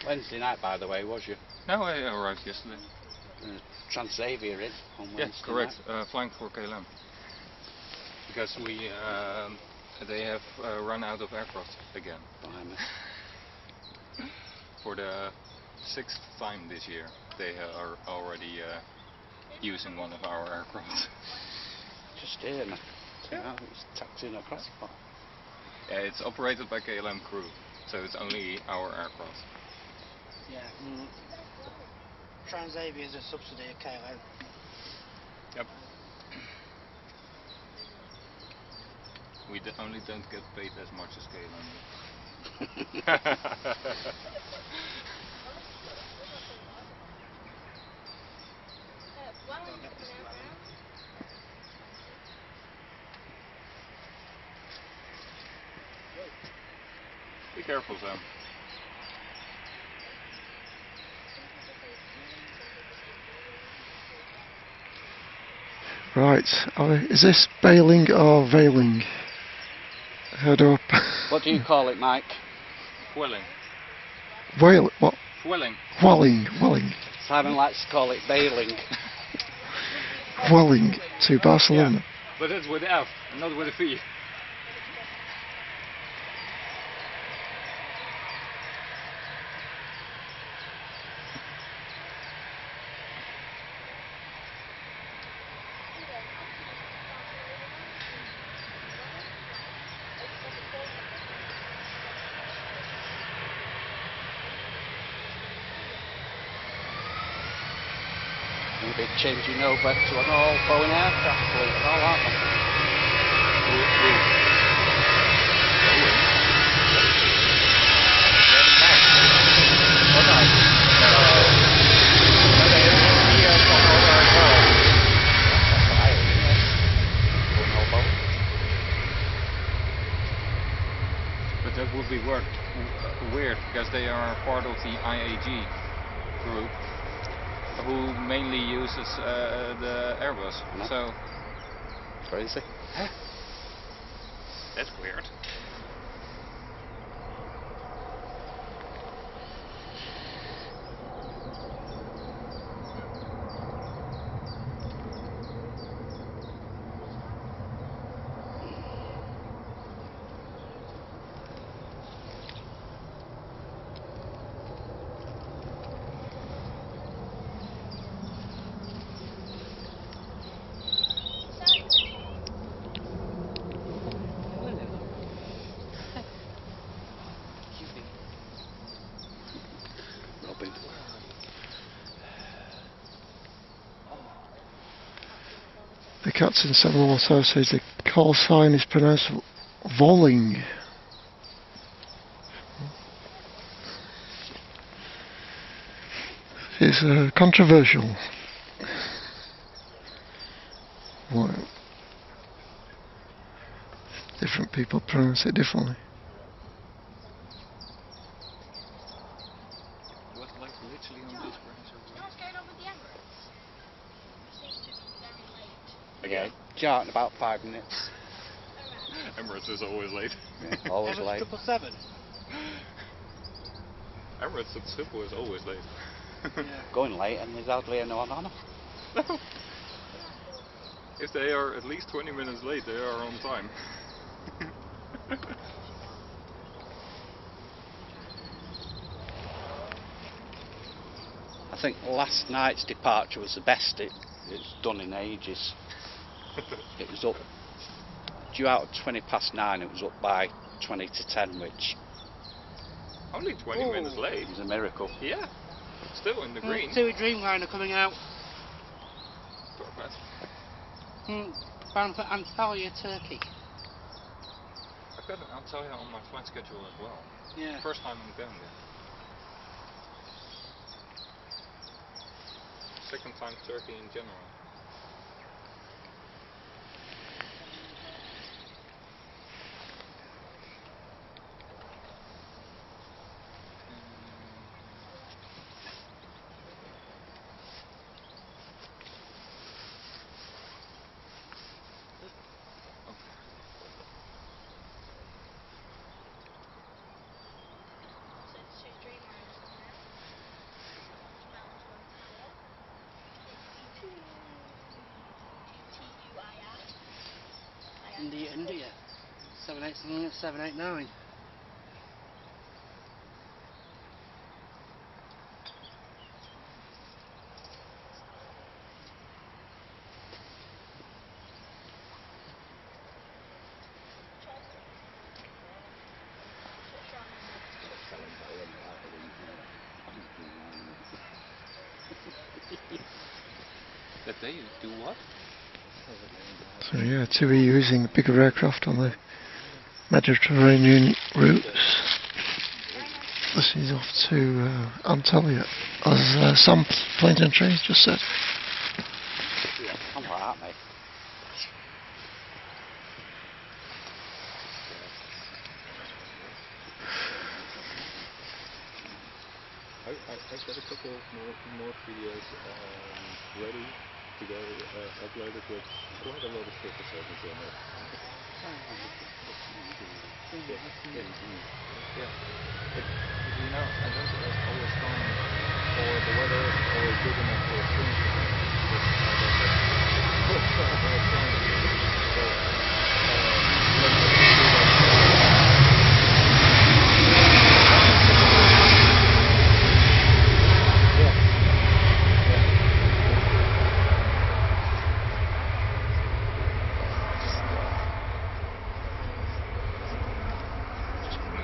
Wednesday night, by the way, was you? No, I arrived yesterday. Transavia in on Wednesday Yes, correct. night. Flying for KLM. Because they have run out of aircraft again. Blimey. For the 6th time this year, they are already using one of our aircraft. Just here, man. Yeah. It's taxiing across. Yeah, it's operated by KLM crew, so it's only our aircraft. Yeah. Transavia is a subsidy of KLM. Yep. We only don't get paid as much as KLM. Be careful, Sam. Right, is this bailing or veiling? Head up. What do you call it, Mike? Welling. Whale, what? Welling. Welling. Simon likes to call it bailing. Welling to Barcelona. Yeah, but it's with F, not with a V. Maybe changing over to an all Boeing aircraft fleet and all, aren't But that would be weird because they are part of the IAG group, who mainly uses the Airbus. No. So Crazy. that's weird. Robin. The Captain 717 says the call sign is pronounced Volling. is controversial. Well, different people pronounce it differently. What, like literally on this branch or You know what's going on with the Emirates? It seems to be very late. Yeah, chart in about 5 minutes. Emirates is always late. Yeah, always Emirates late. 777. Emirates at Schiphol is always late. Yeah. Going late and there's hardly anyone on them. If they are at least 20 minutes late, they are on time. I think last night's departure was the best it's done in ages. It was up, due out at 9:20, it was up by 20 to 10, which Only 20 minutes late. is a miracle. Yeah. Still in the green. TUI Dreamliner coming out. Perfect. Bound for Antalya, Turkey. I've got an Antalya on my flight schedule as well. Yeah. First time I'm going there. Second time Turkey in general. So TUI Dreamliner's coming out. It's bound to Antalya. TUII. India. 789. That they do what? So yeah, TUI using bigger aircraft on the Mediterranean routes. This is off to Antalya, as Sam Planes and Trains just said. I'm alright, mate. I've got a couple of more videos ready to go uploaded with quite a lot of filter settings in it. Yeah. You know, I don't always find for the weather is always good enough for stream.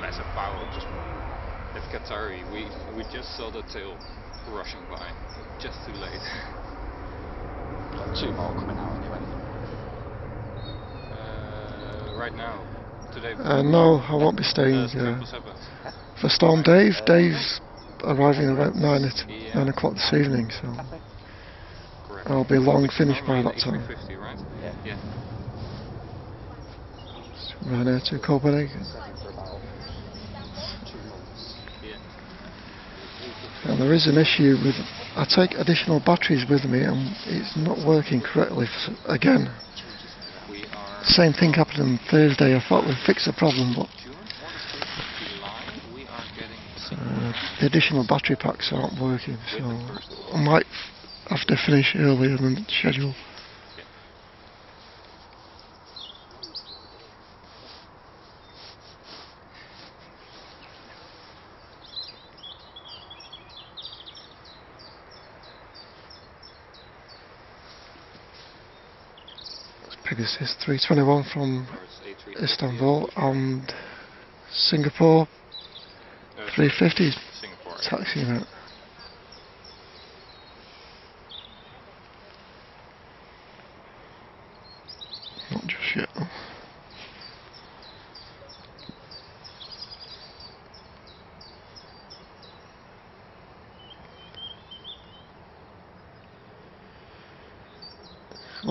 Massive power. At Qatari, we just saw the tail rushing by, just too late. Got 2 more coming out anyway. Right now, today. No, I won't be staying for Storm Dave. Dave's arriving about 9 o'clock this evening, so Correct. I'll be long finished by that time. A350, right? Yeah. Ryanair to Copenhagen. For about 2 months. Yeah. And there is an issue with, I take additional batteries with me and it's not working correctly again. We are. Same thing happened on Thursday. I thought we'd fix the problem, but June or the 1st of July, we are getting the additional battery packs aren't working, so I might have to finish earlier than scheduled. Pegasus 321 from Istanbul and Singapore 350 Singapore. taxiing out. Not just yet.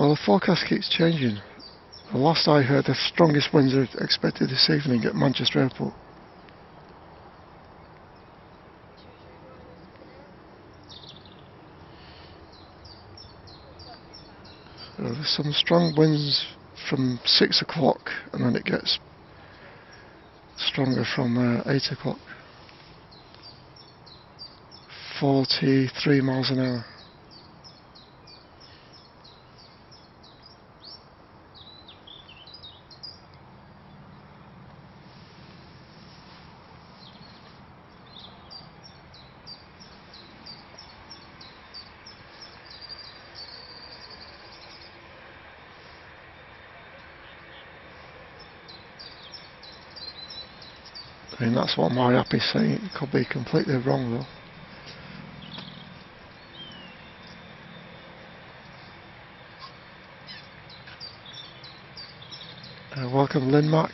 Well, the forecast keeps changing. The last I heard, the strongest winds are expected this evening at Manchester Airport. So there's some strong winds from 6 o'clock, and then it gets stronger from 8 o'clock. 43 miles an hour. I mean, that's what my app is saying. It could be completely wrong though. Welcome, Lynn Mac.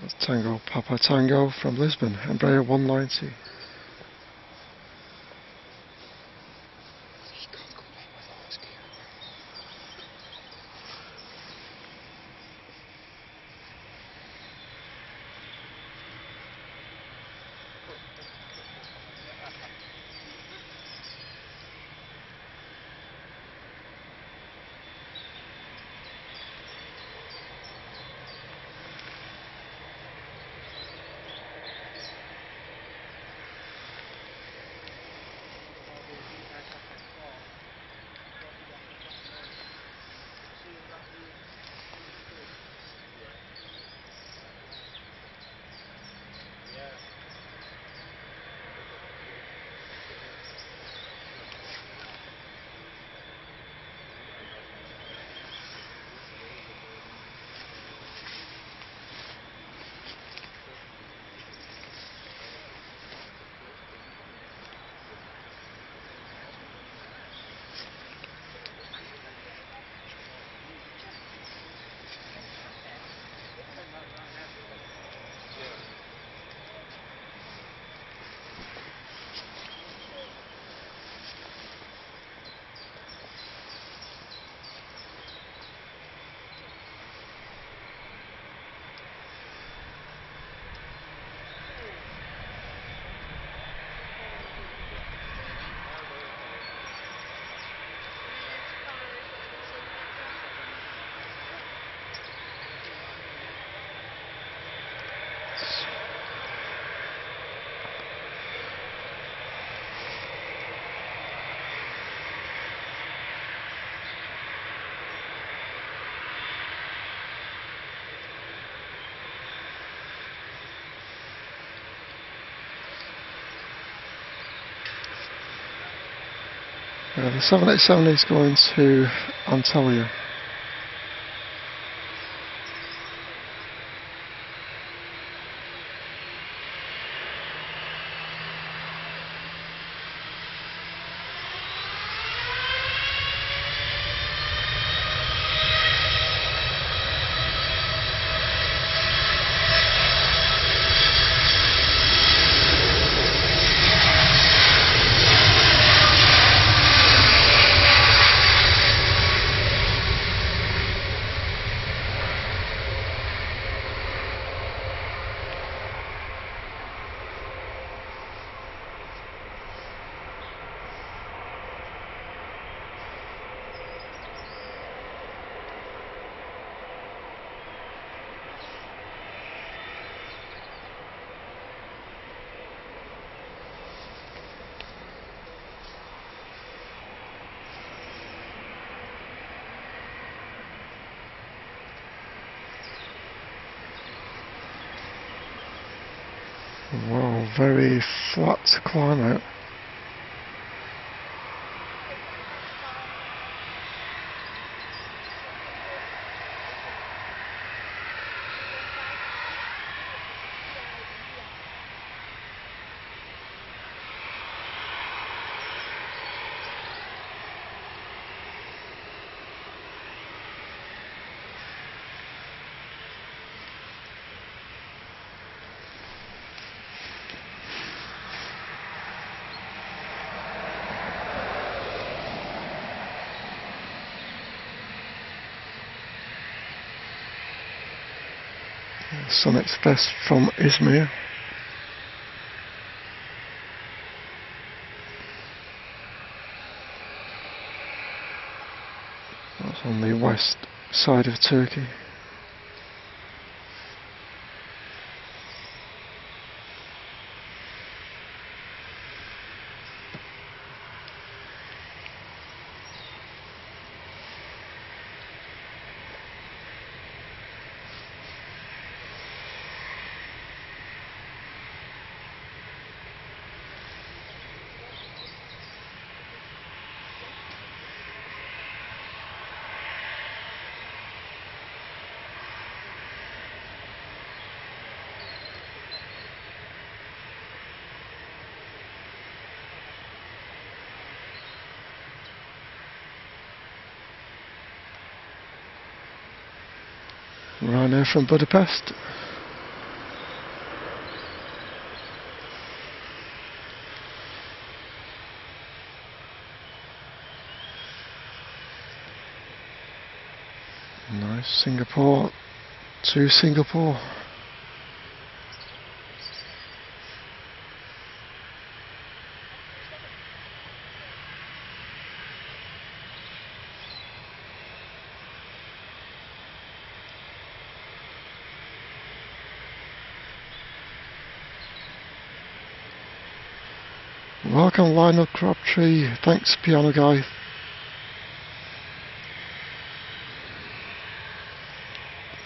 That's Tango Papa Tango from Lisbon, Embraer 190. The 787 is going to Antalya. very flat to climb out. Sun Express from Izmir. That's on the west side of Turkey. Right now from Budapest. Nice, Singapore to Singapore. Welcome Lionel Crabtree, thanks Piano Guy.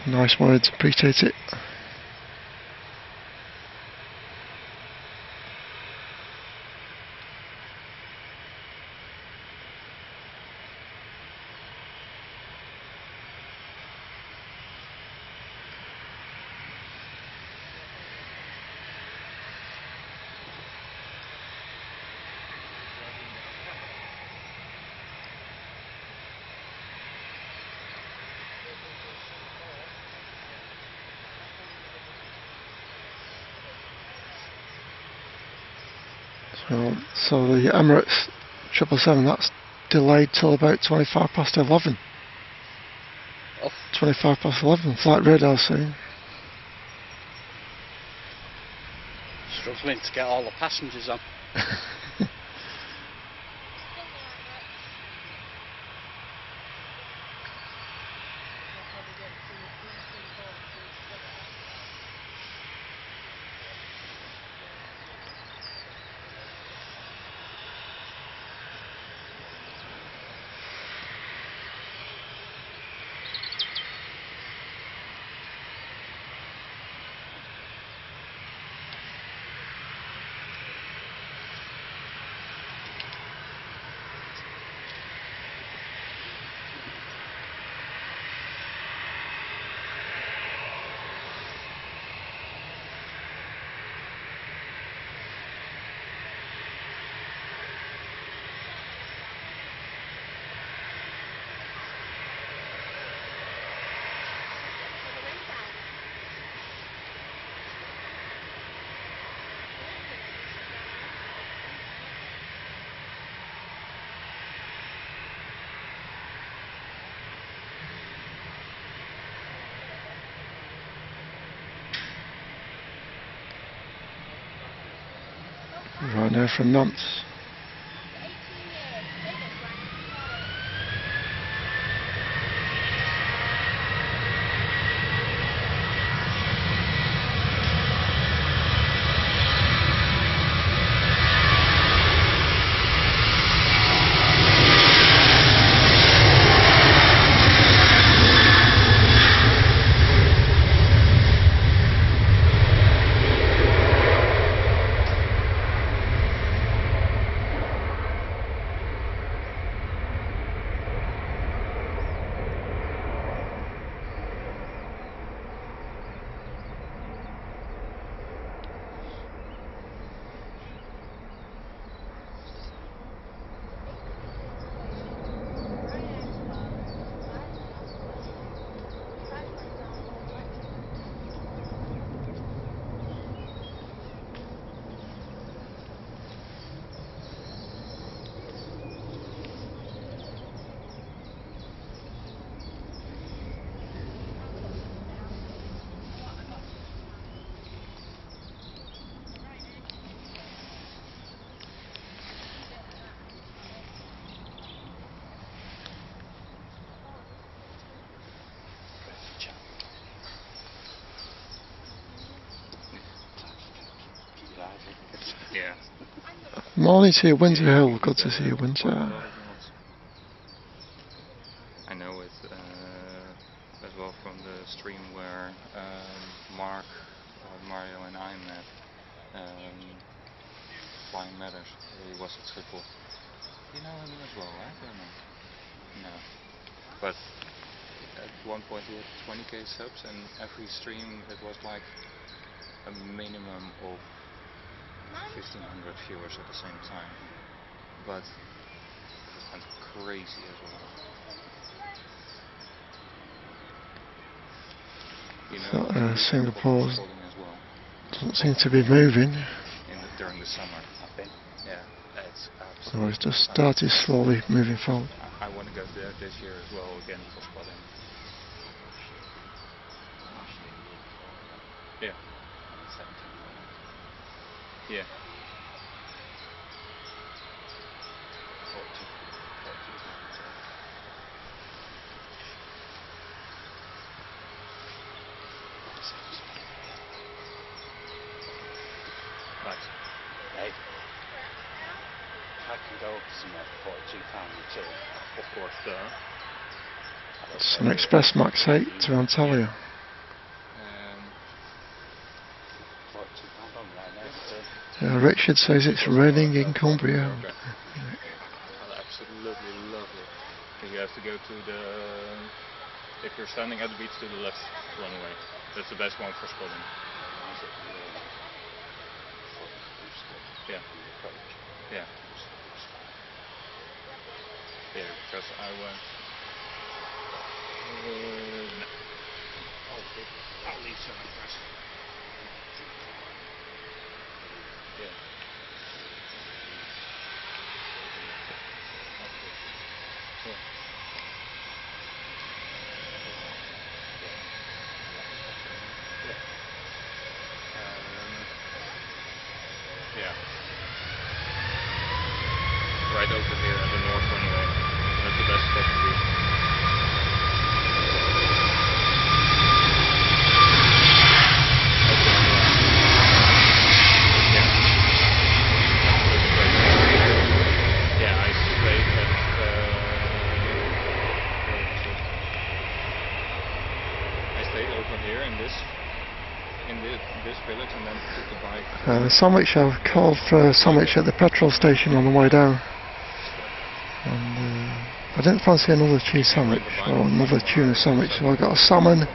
Nice words, appreciate it. So the Emirates 777, that's delayed till about 25 past 11. Oh. 25 past 11, flight radar saying. Struggling to get all the passengers on. Right now from Nantes. Morning to you, Winter Hill. Good to see you, Winter. I know it as well from the stream where Mark, Mario and I met. Flying Matters. He was at Schiphol. You know him as well, right? Or no? No. But at one point he had 20k subs, and every stream it was like a minimum of 1500 viewers at the same time. But it went crazy as well. You know, Singapore's as well. doesn't seem to be moving. During the summer, I think. Yeah, it's So it's just started slowly moving forward. I want to go there this year as well again for spotting. Yeah. Yeah. Right. Hey, I can go somewhere for £42 too. Of course, It's an Express Max 8 to Antalya. £42 on right now. Richard says it's raining in Cumbria. Okay. Absolutely lovely. You have to go to the, if you're standing at the beach, to the left runway. That's the best one for spotting. Yeah. Yeah. Yeah, because I went. No. I'll leave some first. Yeah. Yeah. Yeah. Right over here at the north runway. That's the best spot to be. Yeah, I stayed at I stayed over here in this village and then took the bike. Sandwich, I called for a sandwich at the petrol station on the way down. And I didn't fancy another cheese sandwich or another tuna sandwich, so I got a salmon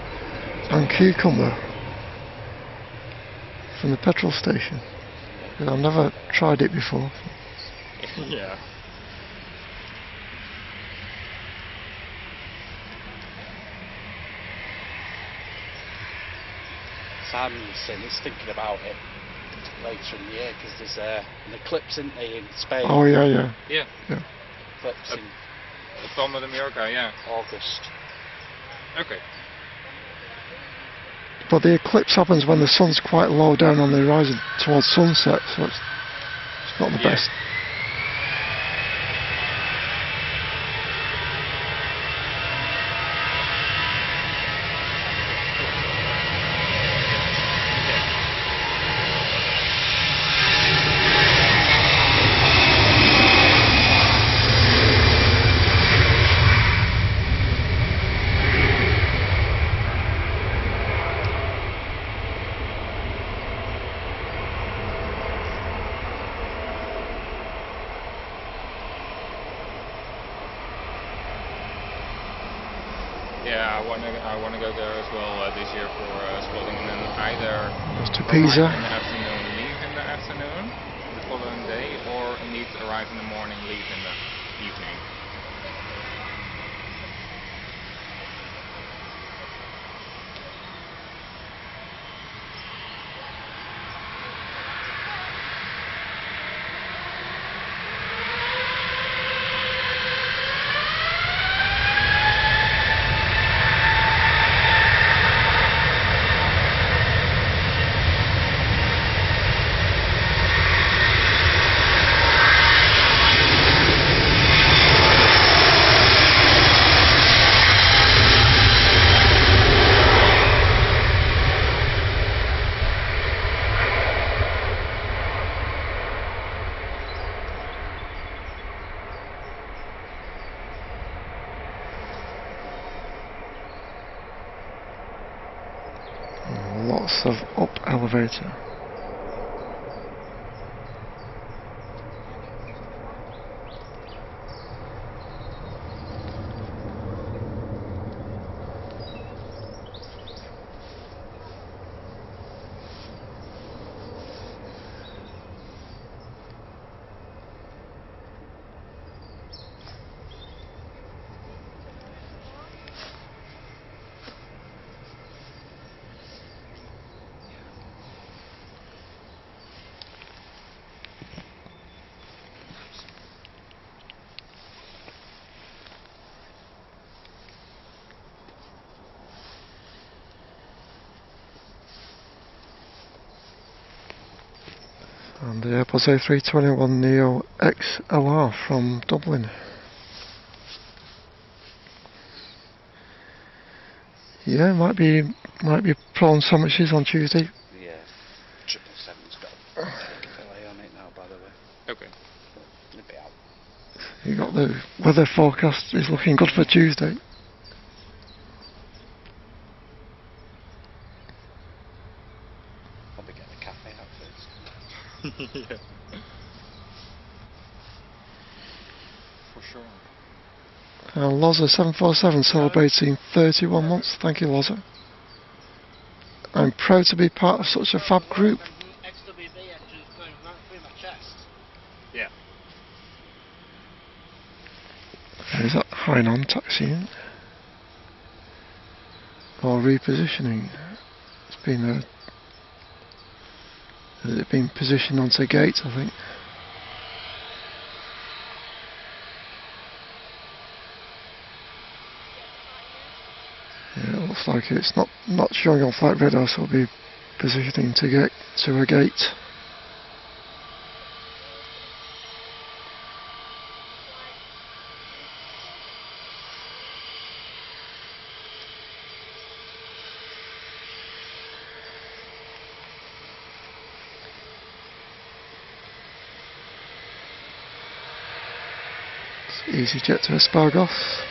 and cucumber from the petrol station. I've never tried it before. Yeah. Simon was saying he's thinking about it later in the year because there's an eclipse, isn't there, in Spain? Oh yeah, yeah. Yeah. Yeah. Eclipse in Palma de Mallorca, yeah. August. Okay. But the eclipse happens when the sun's quite low down on the horizon towards sunset, so it's not the best. Yeah, I want to go there as well this year for spotting, and then either Goes to Pisa. arrive in the afternoon, leave in the afternoon the following day, or need to arrive in the morning, leave in the evening. lots of up elevator. And the Airbus A321 Neo XLR from Dublin. Yeah, might be prawn sandwiches on Tuesday. Yeah. 777's got a fillet on it now, by the way. Okay. It'll be out. You got the weather forecast is looking good for Tuesday. Probably get the cafe out first. Yeah. For sure. Loza 747 celebrating 31 months. Thank you, Loza. I'm proud to be part of such a fab group. XWB engines going right through my chest. Yeah. Is that Hainan taxiing? Or repositioning? It's been has it been positioned onto gate, I think. Yeah, it looks like it's not showing on flight radar, so it'll be positioning to get to a gate. EasyJet to Espargos.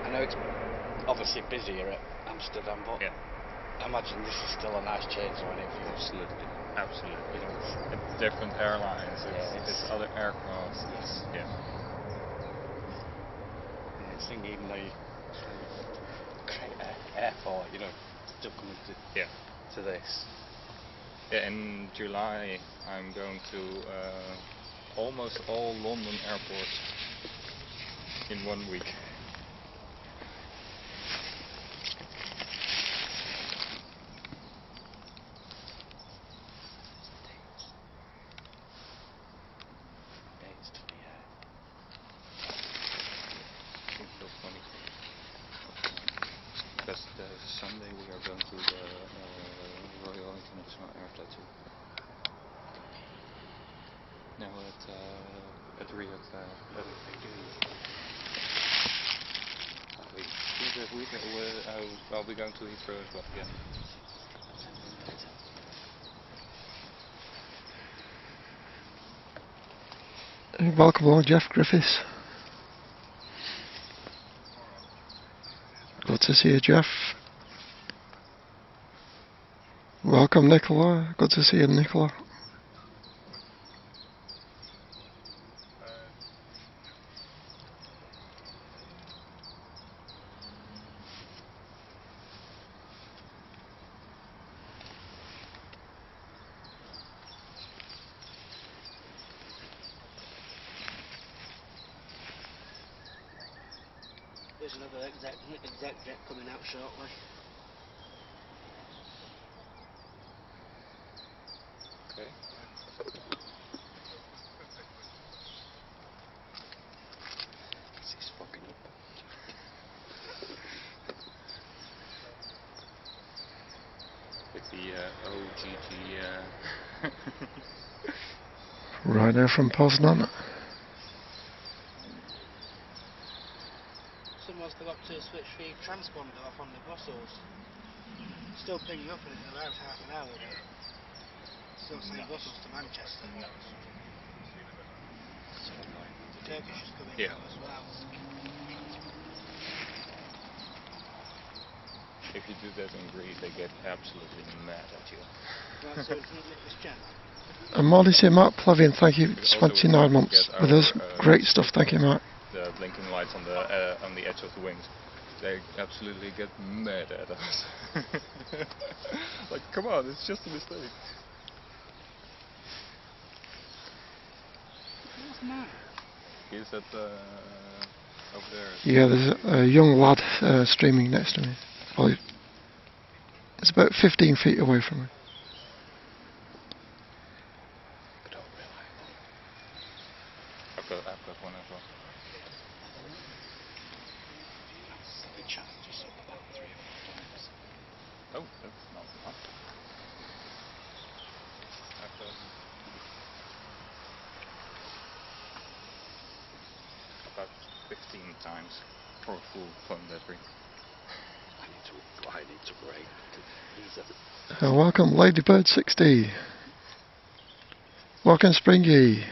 I know it's obviously busier at Amsterdam, but Yeah. I imagine this is still a nice change on it. Absolutely. Absolutely. You know, It's different airlines. Yeah, It's other aircraft. Yes. Yeah. I think even though you create an airport, you know, still coming Yeah. to this. Yeah. In July, I'm going to almost all London airports in 1 week. Dates to the Until 20. Because the Sunday we are going to the Royal International Air Tattoo. No, at Riyadh. I'll be going to Heathrow as well. Yeah. Welcome along, Jeff Griffiths. Good to see you, Jeff. Welcome, Nicola. Good to see you, Nicola. There's another exec jet coming out shortly. Okay. He's fucking up. With the the OGG. Right now from Poznan. Someone's got to switch the transponder off on the Brussels. Still pinging up in about half an hour ago. Still saying Brussels to Manchester. Turkish is coming Yeah. up as well. If you do that in Greece, they get absolutely mad at you. Right, so can you lick this channel? And Modesty Mark Plevian, thank you, Because also 29 months get with our, us. Great stuff, thank you, Mark. The blinking lights on the edge of the wings. They absolutely get mad at us. Like, come on, it's just a mistake. What's the matter? Is that over there? Yeah, there's a young lad streaming next to me. Well, it's about 15 feet away from me. I've got one as well. The chat just up about 3 or 4 times. Oh, that's not enough. I've got about 15 times for a full phone battery. I need to break to use it. Welcome, Ladybird 60. Welcome, Springy.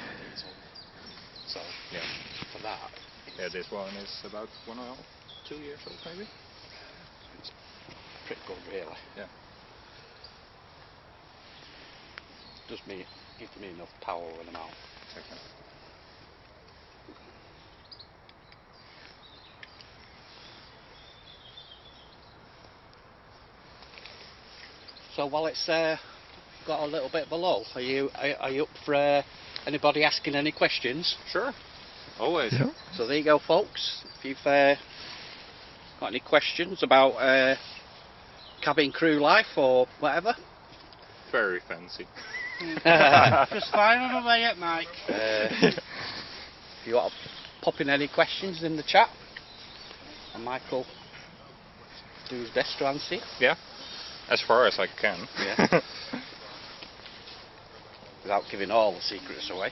So, Yeah. for that, Yeah, this one is about 1.5, 2 years old maybe. it's pretty good, really. Yeah. Gives me enough power when I'm out. Exactly. So while it's got a little bit below, are you up for anybody asking any questions? Sure. Always. Yeah. So there you go, folks. If you've got any questions about cabin crew life or whatever, Very fancy. Just fine on the way up, Mike. if you want to pop in any questions in the chat, and Michael do his best to answer it. Yeah. As far as I can. Yeah. Without giving all the secrets away.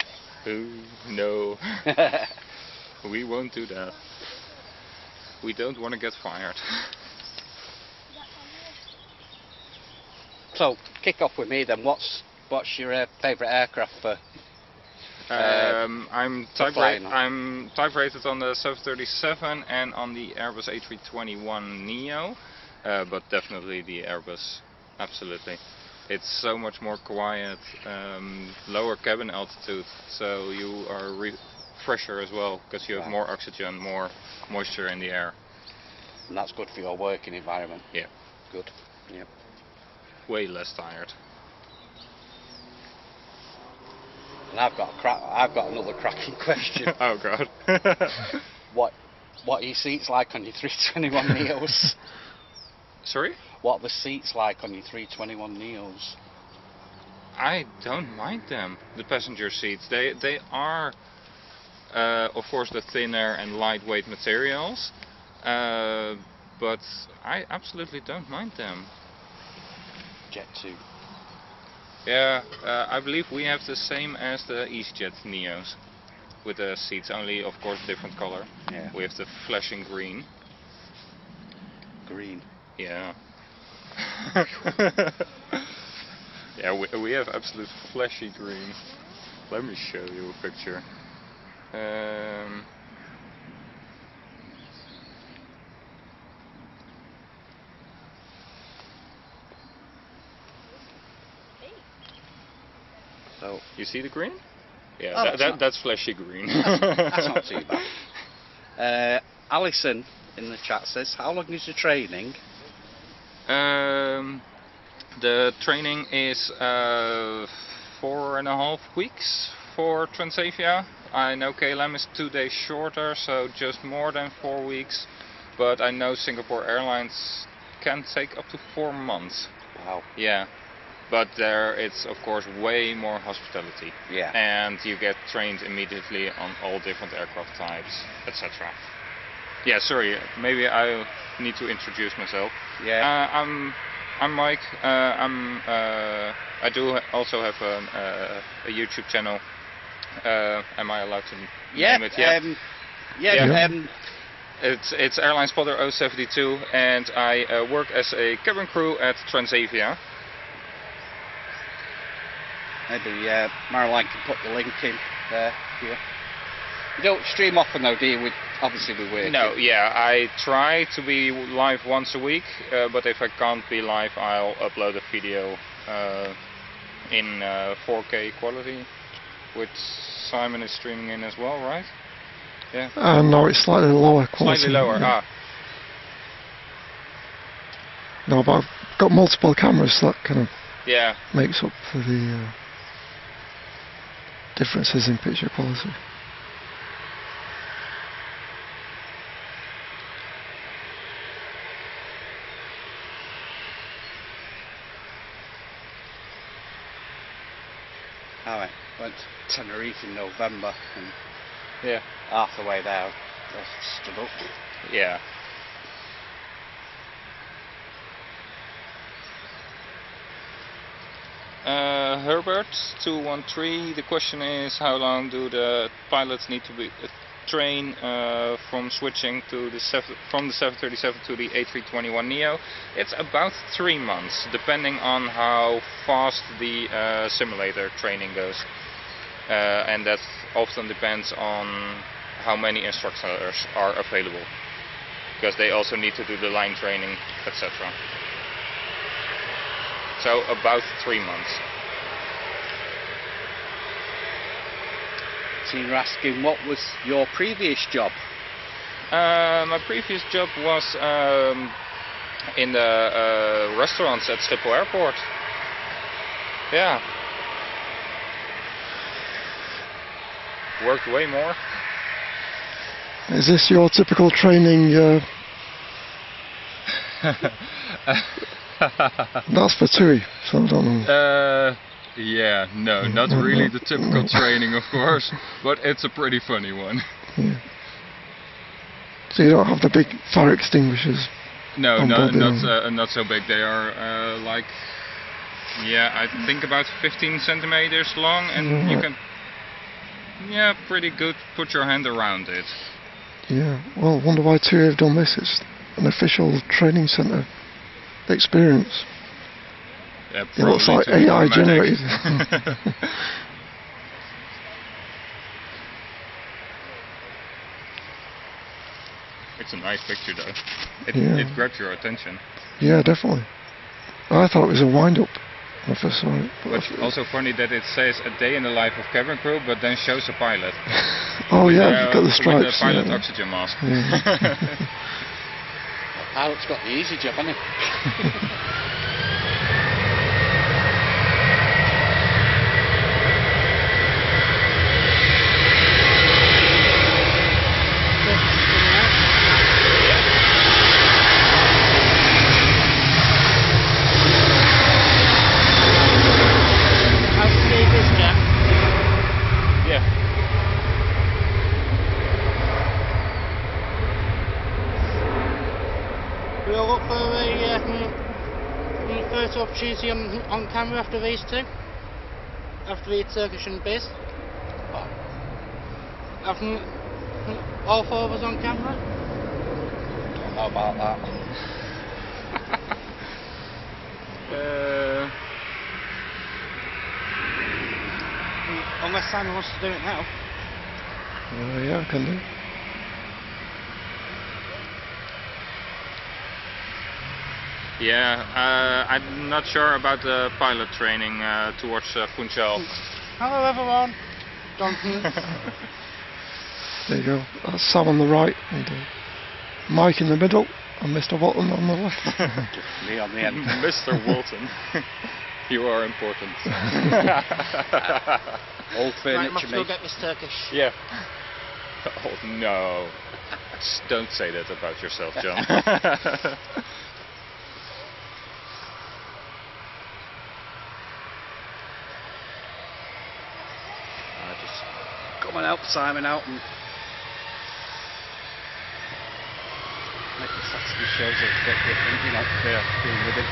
Ooh, no. We won't do that. We don't want to get fired. So kick off with me then. What's your favourite aircraft for? I'm for flying on? I'm type rated on the 737 and on the Airbus A321neo, but definitely the Airbus, absolutely. It's so much more quiet, lower cabin altitude, so you are fresher as well because you have more oxygen, more moisture in the air. And that's good for your working environment. Yeah. Good. Yep. Way less tired. And I've got another cracking question. Oh god. What are your seats like on your 321 Neos? Sorry? What are the seats like on your 321 Neos? I don't mind them. The passenger seats. They are, of course, the thinner and lightweight materials, but I absolutely don't mind them. Jet 2. Yeah, I believe we have the same as the EasyJet Neos, with the seats, only of course different color. Yeah. We have the flashing green. Green. Yeah. Yeah, we have absolute flashy green. Let me show you a picture. So You see the green? Yeah, Oh, that's flashy green. that's not too bad. Alison in the chat says, how long is the training? The training is 4.5 weeks for Transavia. I know KLM is 2 days shorter, so just more than 4 weeks. But I know Singapore Airlines can take up to 4 months. Wow. Yeah. But there it's of course way more hospitality. Yeah. And you get trained immediately on all different aircraft types, etc. Yeah, sorry, maybe I need to introduce myself. Yeah. I'm I'm Mike. I do also have a YouTube channel. Am I allowed to name it? It's Airline Spotter 072, and I work as a cabin crew at Transavia. Maybe Marilyn can put the link in there here. You don't stream often though, do you? Obviously we work. No, yeah, I try to be live once a week, but if I can't be live, I'll upload a video in 4K quality, which Simon is streaming in as well, right? Yeah. No, it's slightly lower quality. Slightly lower, yeah. No, but I've got multiple cameras, so that kind of makes up for the differences in picture quality. I went to Tenerife in November, and yeah, half the way there I stood up. Yeah. Herbert 213. The question is, how long do the pilots need to be train from switching to from the 737 to the A321neo? It's about 3 months, depending on how fast the simulator training goes, and that often depends on how many instructors are available, because they also need to do the line training, etc. So about 3 months. So you're asking, what was your previous job? My previous job was in the restaurants at Schiphol Airport. Yeah. Worked way more. Is this your typical training? That's for TUI, so I don't know. Yeah, no, not really the typical training, of course, but it's a pretty funny one. Yeah. So you don't have the big fire extinguishers? No, not so big. They are like, I think about 15 centimeters long, and you can, pretty good put your hand around it. Yeah, well, wonder why TUI have done this. It's an official training centre experience. Yeah, it looks like AI generated. It's a nice picture though. It grabs your attention. Yeah, definitely. I thought it was a wind-up when I first saw it. But also funny that it says a day in the life of cabin crew, but then shows a pilot. Oh yeah, got the stripes. With the pilot oxygen mask. Yeah. The pilot's got the easy job, hasn't he? We'll look for a first opportunity on camera after these two, after the Turkish and Biz. Having all four of us on camera. Don't know about that. Unless Simon wants to do it now. Yeah, I can do. Yeah, I'm not sure about the pilot training towards Funchal. Hello everyone. There you go. That's Sam on the right, and Mike in the middle, and Mr. Walton on the left. Me on the end. Mr. Walton, you are important. Old furniture, must go get this Turkish. Yeah. Oh no. Don't say that about yourself, John. Help Simon out and make the Saturday shows a bit different, being with him.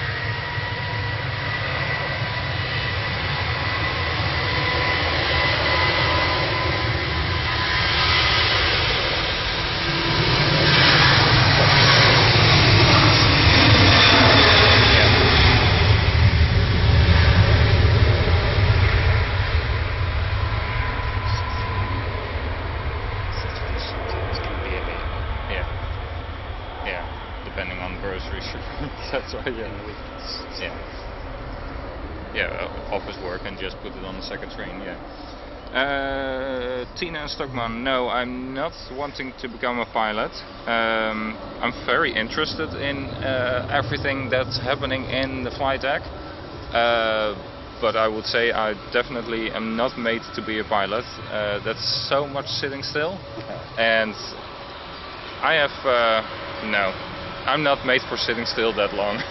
depending on groceries. That's why, office work and just put it on the second screen. Tina and Stockman, no, I'm not wanting to become a pilot. I'm very interested in everything that's happening in the flight deck, but I would say I definitely am not made to be a pilot. That's so much sitting still, and I have no, I'm not made for sitting still that long.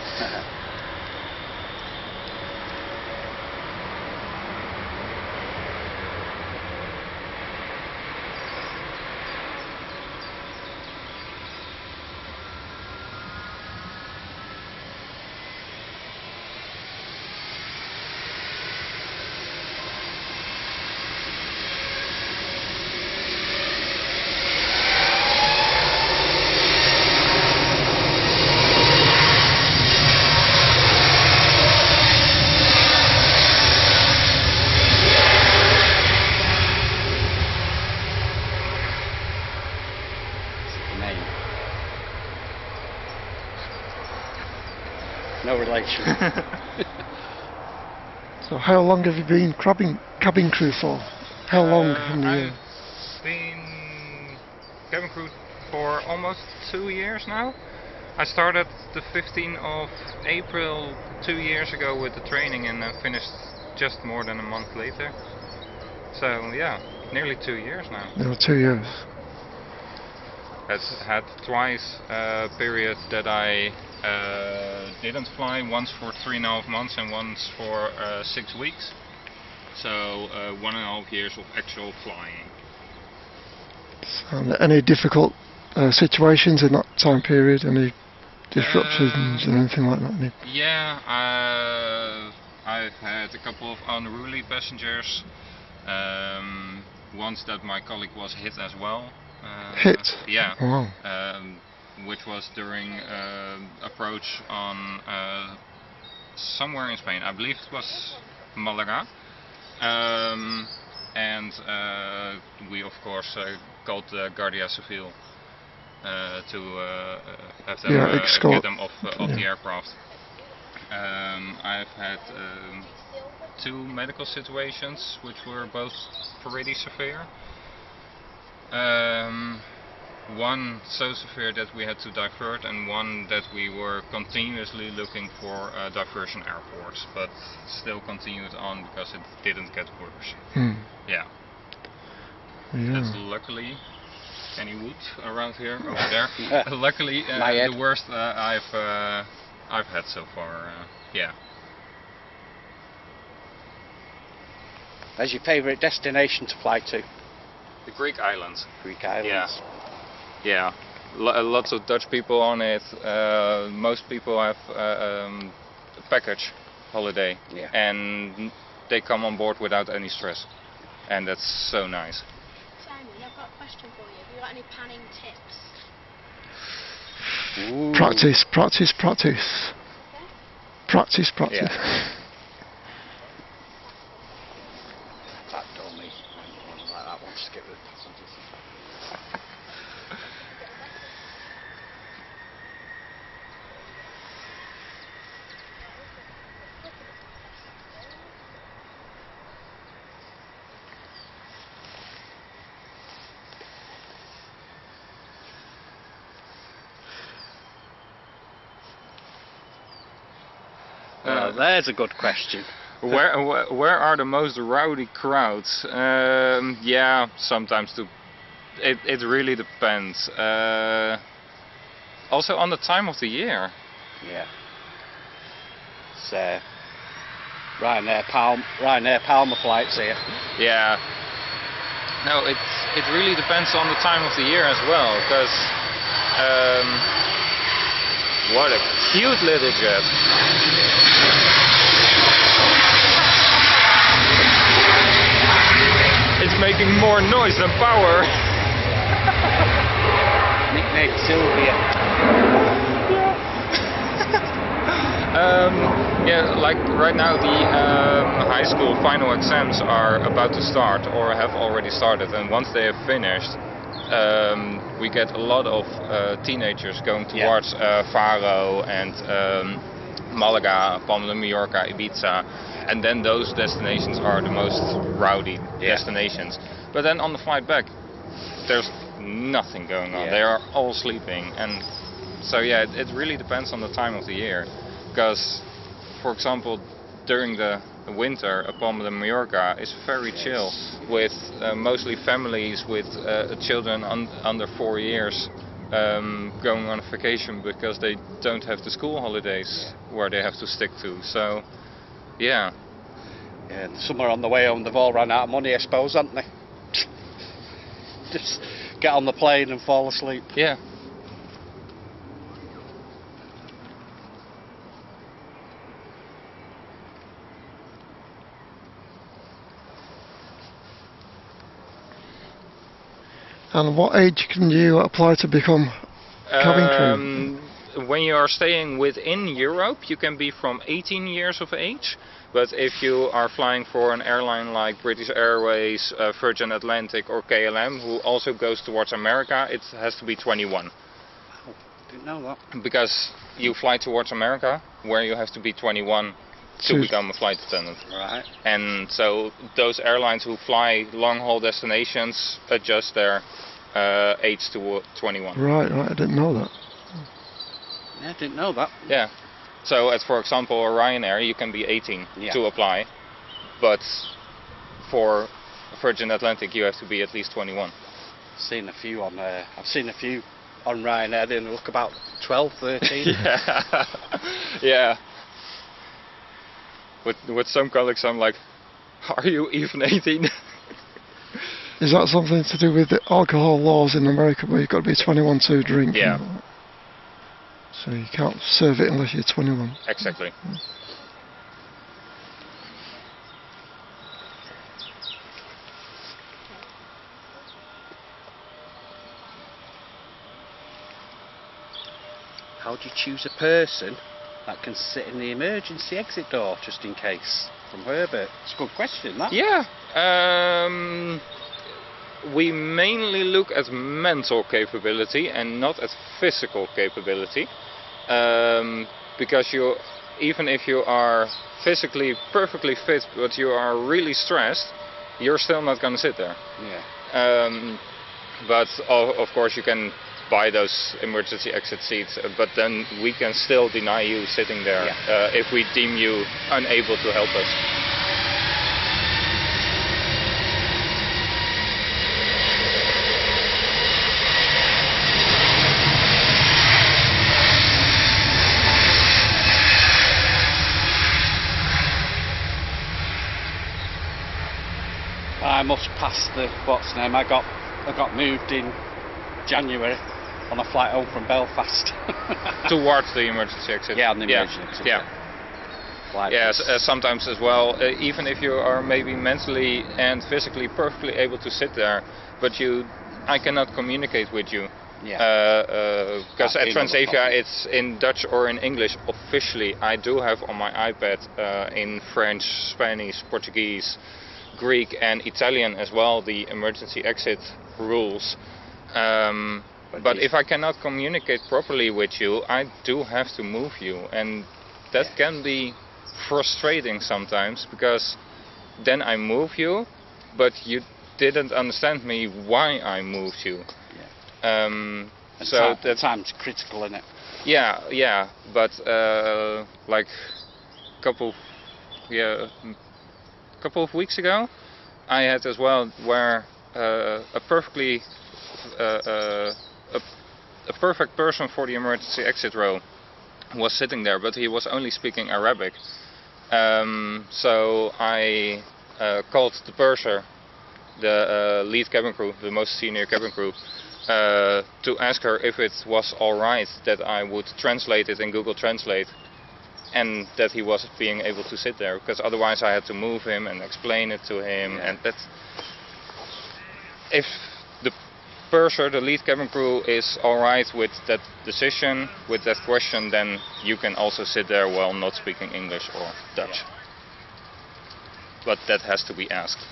No relation. So how long have you been cabin crew for? How long in the year? I've been cabin crew for almost 2 years now. I started the 15th of April 2 years ago with the training and finished just more than a month later. So yeah, nearly 2 years now. No, 2 years. I've had twice a period that I didn't fly, once for 3.5 months and once for 6 weeks. So 1.5 years of actual flying. Any difficult situations in that time period? Any disruptions or anything like that? Yeah, I've had a couple of unruly passengers. Once that my colleague was hit as well. Hit? Yeah. Wow. Which was during approach on somewhere in Spain. I believe it was Malaga. And we of course called the Guardia Civil to have them get them off the aircraft. I've had 2 medical situations which were both pretty severe. One so severe that we had to divert, and one that we were continuously looking for diversion airports, but still continued on because it didn't get worse. Yeah. That's luckily any wood around here, over there. Luckily, the worst I've had so far. Yeah. Where's your favourite destination to fly to? The Greek islands. Greek islands. Yeah. Lots of Dutch people on it. Most people have a package holiday, and they come on board without any stress, and that's so nice. Simon, I've got a question for you. Have you got any panning tips? Ooh. Practice. Practice. Yeah. That dummy. Like that one, skip the passengers. There's a good question. Where are the most rowdy crowds? Yeah, sometimes it really depends. Also on the time of the year. Yeah. It's Ryanair Palma flights here. Yeah. No, it really depends on the time of the year as well, because what a cute little jet. It's making more noise than power. Nicknamed Sylvia. Yeah, like right now the high school final exams are about to start or have already started, and once they have finished, we get a lot of teenagers going towards Faro and Malaga, Palma de Mallorca, Ibiza, and then those destinations are the most rowdy destinations. But then on the flight back, there's nothing going on. They are all sleeping, and so yeah, it really depends on the time of the year. Because, for example, during the winter, Palma de Mallorca is very chill, with mostly families with children under 4 years going on a vacation because they don't have the school holidays where they have to stick to. So, yeah. And somewhere on the way home, they've all run out of money, I suppose, haven't they? Just get on the plane and fall asleep. Yeah. And what age can you apply to become cabin crew? When you are staying within Europe, you can be from 18 years of age. But if you are flying for an airline like British Airways, Virgin Atlantic or KLM, who also goes towards America, it has to be 21. Oh, didn't know that. Because you fly towards America, where you have to be 21 to become a flight attendant. Right. And so those airlines who fly long-haul destinations adjust their age to 21. Right, I didn't know that. Yeah, I didn't know that. Yeah. So, as for example, Ryanair, you can be 18 to apply, but for Virgin Atlantic, you have to be at least 21. I've seen a few on Ryanair. They look about 12, 13. Yeah. With some colleagues, I'm like, are you even 18? Is that something to do with the alcohol laws in America, where you've got to be 21 to drink? Yeah. So you can't serve it unless you're 21. Exactly. How do you choose a person that can sit in the emergency exit door just in case? From Herbert. It's a good question, that. Yeah. We mainly look at mental capability and not at physical capability. Because even if you are physically perfectly fit but you are really stressed, you're still not going to sit there. Yeah. But of course you can buy those emergency exit seats, but then we can still deny you sitting there if we deem you unable to help us. I must pass the what's name. I got moved in January on a flight home from Belfast. Towards the emergency exit. Yeah, on the emergency exit. Yeah. Sometimes as well. Even if you are maybe mentally and physically perfectly able to sit there, but I cannot communicate with you. Yeah. Because at Transavia it's in Dutch or in English officially. I do have on my iPad in French, Spanish, Portuguese, Greek and Italian as well the emergency exit rules. But if I cannot communicate properly with you, I do have to move you, and that can be frustrating sometimes, because then I move you, but you didn't understand me why I moved you. So the time's critical, isn't it? Yeah, but like couple of weeks ago, I had as well where a perfect person for the emergency exit row was sitting there, but he was only speaking Arabic. So I called the purser, the lead cabin crew, the most senior cabin crew, to ask her if it was alright that I would translate it in Google Translate, and that he was being able to sit there, because otherwise I had to move him and explain it to him. And that's, if the purser, the lead cabin crew, is alright with that decision, with that question, then you can also sit there while not speaking English or Dutch. But that has to be asked.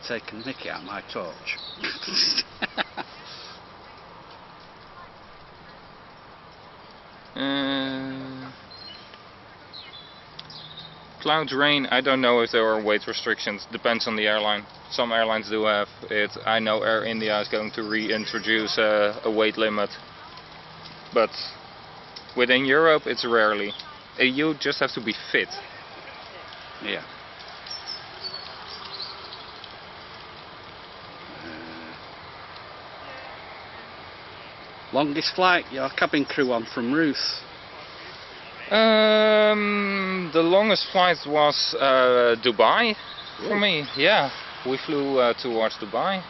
taking the mickey out of my torch. Clouds, rain, I don't know if there are weight restrictions, depends on the airline. Some airlines do have it. I know Air India is going to reintroduce a weight limit. But within Europe it's rarely. You just have to be fit. Yeah. Longest flight your cabin crew on from Ruth? The longest flight was Dubai for me. Yeah, we flew towards Dubai,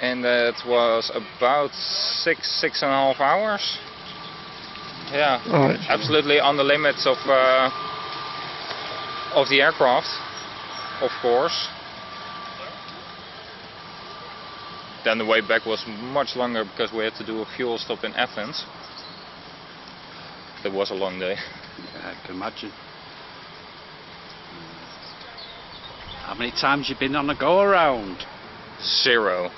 and it was about 6.5 hours. Yeah, Right. absolutely on the limits of the aircraft, of course. Then the way back was much longer because we had to do a fuel stop in Athens. It was a long day. Yeah, I can imagine. How many times you been on a go around? 0.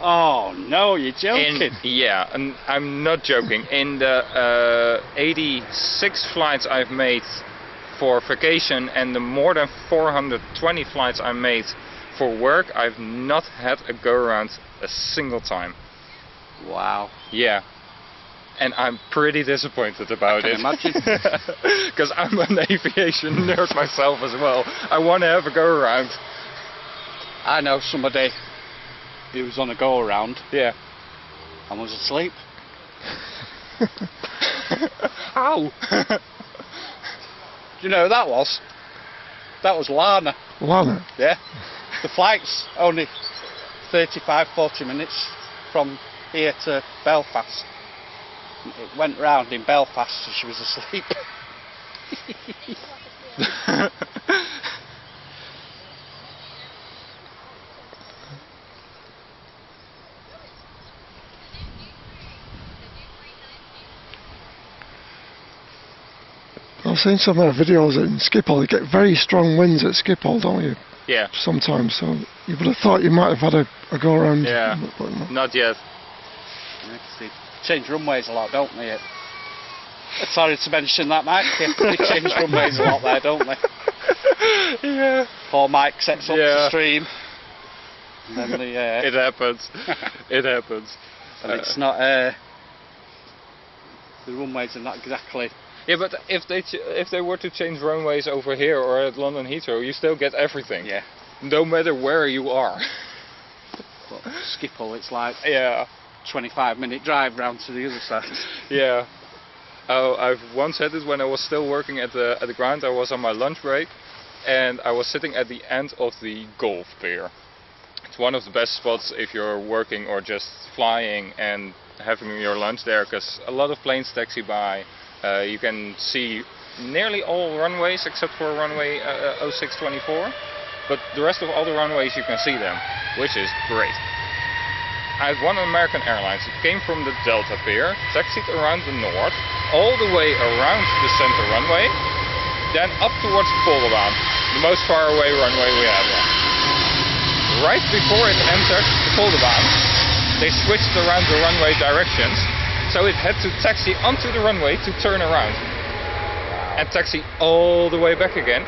Oh no, you're joking. Yeah, and I'm not joking. In the 86 flights I've made for vacation and the more than 420 flights I made for work, I've not had a go around a single time. Wow. Yeah. And I'm pretty disappointed about it. I can imagine. Because I'm an aviation nerd myself as well. I want to have a go around. I know somebody who was on a go around Yeah. and was asleep. How? Do you know who that was? That was Lana. Lana. Yeah. The flight's only 35-40 minutes from here to Belfast. It went round in Belfast and she was asleep. I've seen some videos in Schiphol. You get very strong winds at Schiphol, don't you? Yeah. Sometimes, so you would have thought you might have had a go around. Yeah. But no. Not yet. They change runways a lot, don't they? Sorry to mention that, Mike. They change runways a lot there, don't they? Yeah. Poor Mike sets up Yeah. the stream. And then the, It happens. It happens. and it's not. The runways are not exactly. Yeah, but if they were to change runways over here or at London Heathrow, you still get everything. Yeah. No matter where you are. But Schiphol, it's like Yeah. 25-minute drive round to the other side. Yeah. Oh, I've once had it when I was still working at the ground. I was on my lunch break, and I was sitting at the end of the golf pier. It's one of the best spots if you're working or just flying and having your lunch there, because a lot of planes taxi by. You can see nearly all runways except for runway 0624, but the rest of all the runways you can see them, which is great. I had one American Airlines. It came from the Delta Pier, taxied around the north, all the way around the center runway, then up towards the Polderbaan, the most far away runway we have left. Right before it entered the Polderbaan, they switched around the runway directions, so it had to taxi onto the runway to turn around. And taxi all the way back again,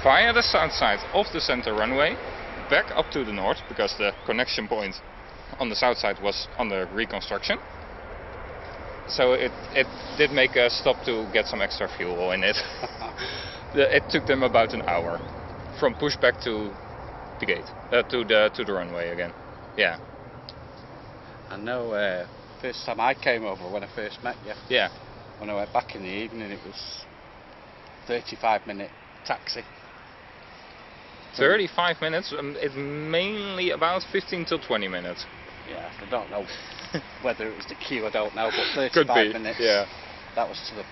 via the south side of the center runway, back up to the north, because the connection point on the south side was under reconstruction. So it did make a stop to get some extra fuel in it. It took them about an hour from pushback to the gate, to the runway again. Yeah. I know. First time I came over, when I first met you. Yeah. When I went back in the evening, it was 35-minute taxi. 35 minutes. It's mainly about 15 till 20 minutes. Yeah, I don't know whether it was the queue, I don't know, but 35 Could be. minutes. Yeah. That was to the.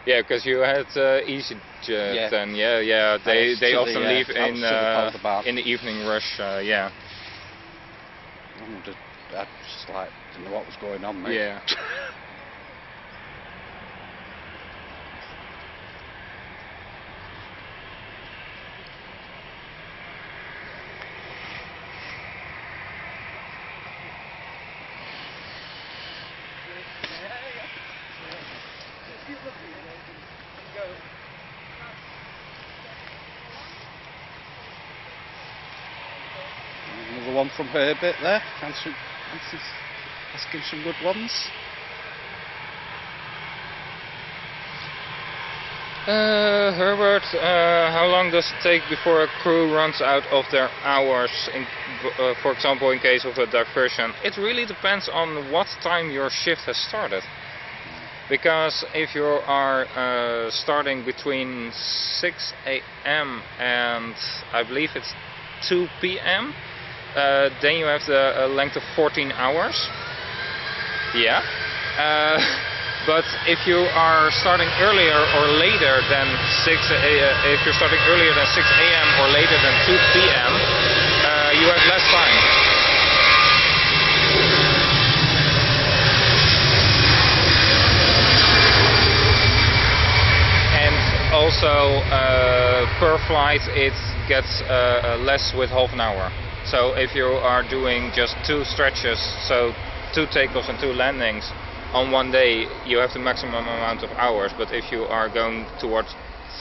Yeah, because you had EasyJet Yeah. then. Yeah. They to often the, leave that was to the Polderbaan. in the evening rush. Yeah. I just like didn't know what was going on, mate. Yeah. one from Herbert there. Answering, asking some good ones. Herbert, how long does it take before a crew runs out of their hours, for example in case of a diversion? It really depends on what time your shift has started. Because if you are starting between 6 AM and I believe it's 2 PM, then you have the length of 14 hours. Yeah. But if you are starting earlier or later than 6 if you're starting earlier than 6 AM or later than 2 PM, you have less time. And also per flight it gets less with half an hour. So if you are doing just 2 stretches, so 2 takeoffs and 2 landings on one day, you have the maximum amount of hours. But if you are going towards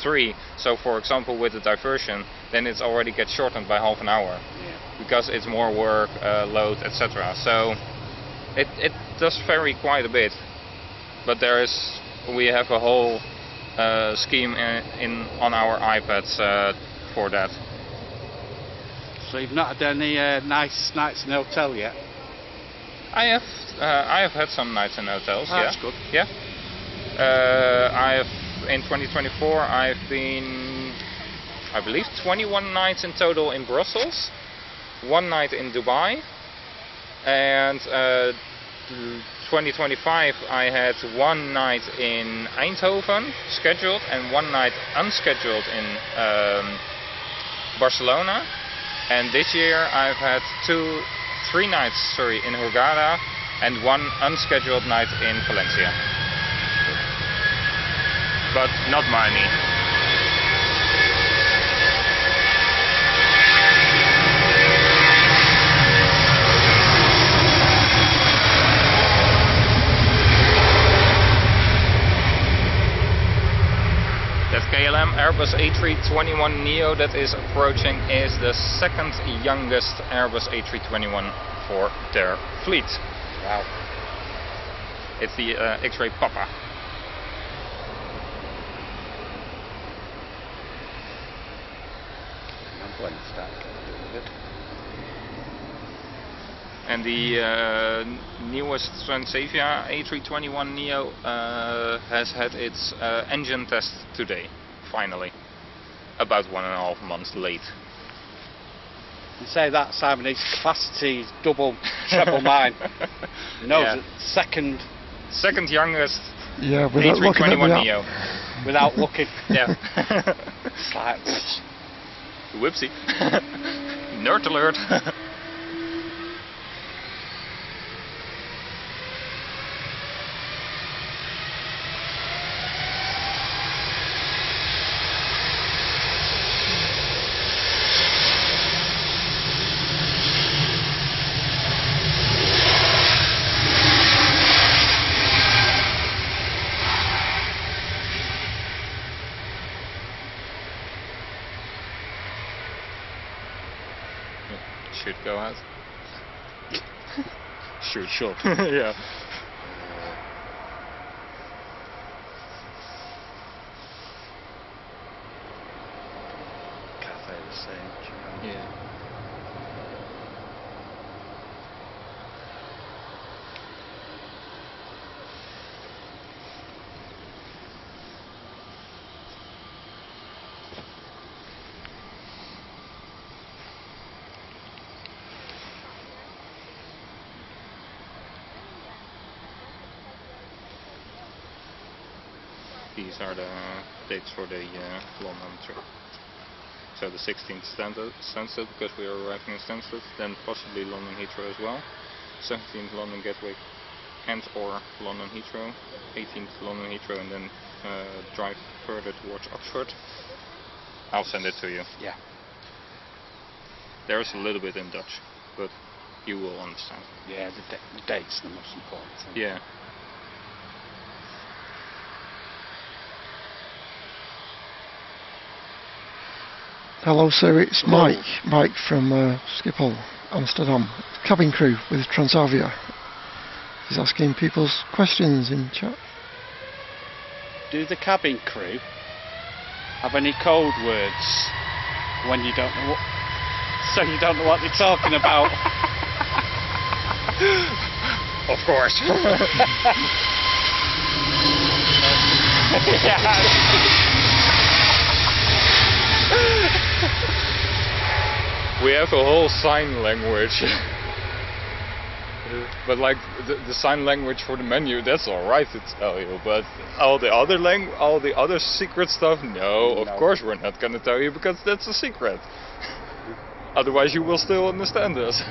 3, so for example with the diversion, then it already gets shortened by half an hour. Yeah. Because it's more work, load, etc. So it does vary quite a bit. But we have a whole scheme on our iPads for that. So you've not had any nice nights in a hotel yet? I have had some nights in hotels. Oh, yeah, that's good. Yeah. In 2024 I've been, I believe, 21 nights in total in Brussels, 1 night in Dubai, and 2025 I had 1 night in Eindhoven scheduled and 1 night unscheduled in Barcelona, and this year I've had 3 nights in Hurghada and 1 unscheduled night in Valencia. But not Miami. That KLM Airbus A321neo that is approaching is the 2nd youngest Airbus A321 for their fleet. Wow. It's the X-ray Papa. And the newest Transavia A321neo has had its engine test today, finally. About 1.5 months late. You say that, Simon, his capacity is double, treble mine. No, Yeah. Second youngest without looking at A321neo. Without looking. Yeah. It's like, Whoopsie. Nerd alert. Should go out. should. Yeah. Cafe the same. Yeah. These are the dates for the London trip. So the 16th Stansted, because we are arriving in Stansted, then possibly London Heathrow as well. 17th London Gatwick and or London Heathrow. 18th London Heathrow, and then drive further towards Oxford. I'll send it to you. Yeah. There is a little bit in Dutch, but you will understand. Yeah, the date's the most important thing. Yeah. Hello, sir. It's Hello. Mike from Schiphol. Amsterdam, cabin crew with Transavia. He's asking people's questions in chat. Do the cabin crew have any code words when you don't know what, so you don't know what they're talking about? Of course. We have a whole sign language. But like the sign language for the menu, that's alright to tell you. But all the other secret stuff, no, of course we're not gonna tell you because that's a secret. Otherwise you will still understand us.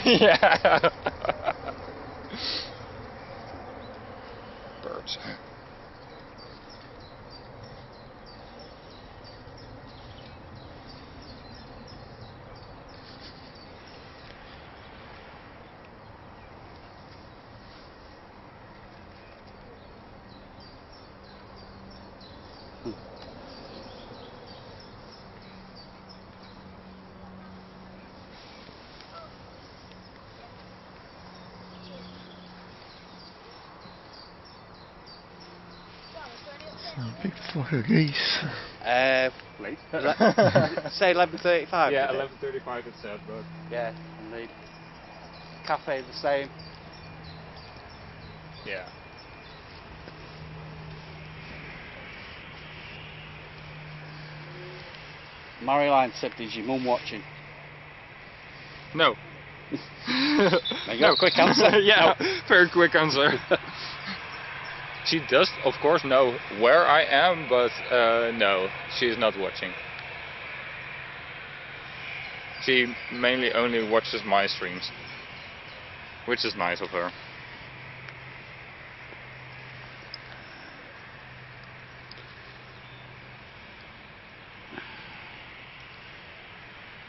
Yeah. Birds. Big flock of geese. Late. Say 11:35. Yeah, 11:35 it said, but yeah, and the cafe the same. yeah. Marilyn said, "Is your mum watching?" No. There you go, quick answer. Yeah, very quick answer. She does, of course, know where I am, but no, she's not watching. She mainly only watches my streams, which is nice of her.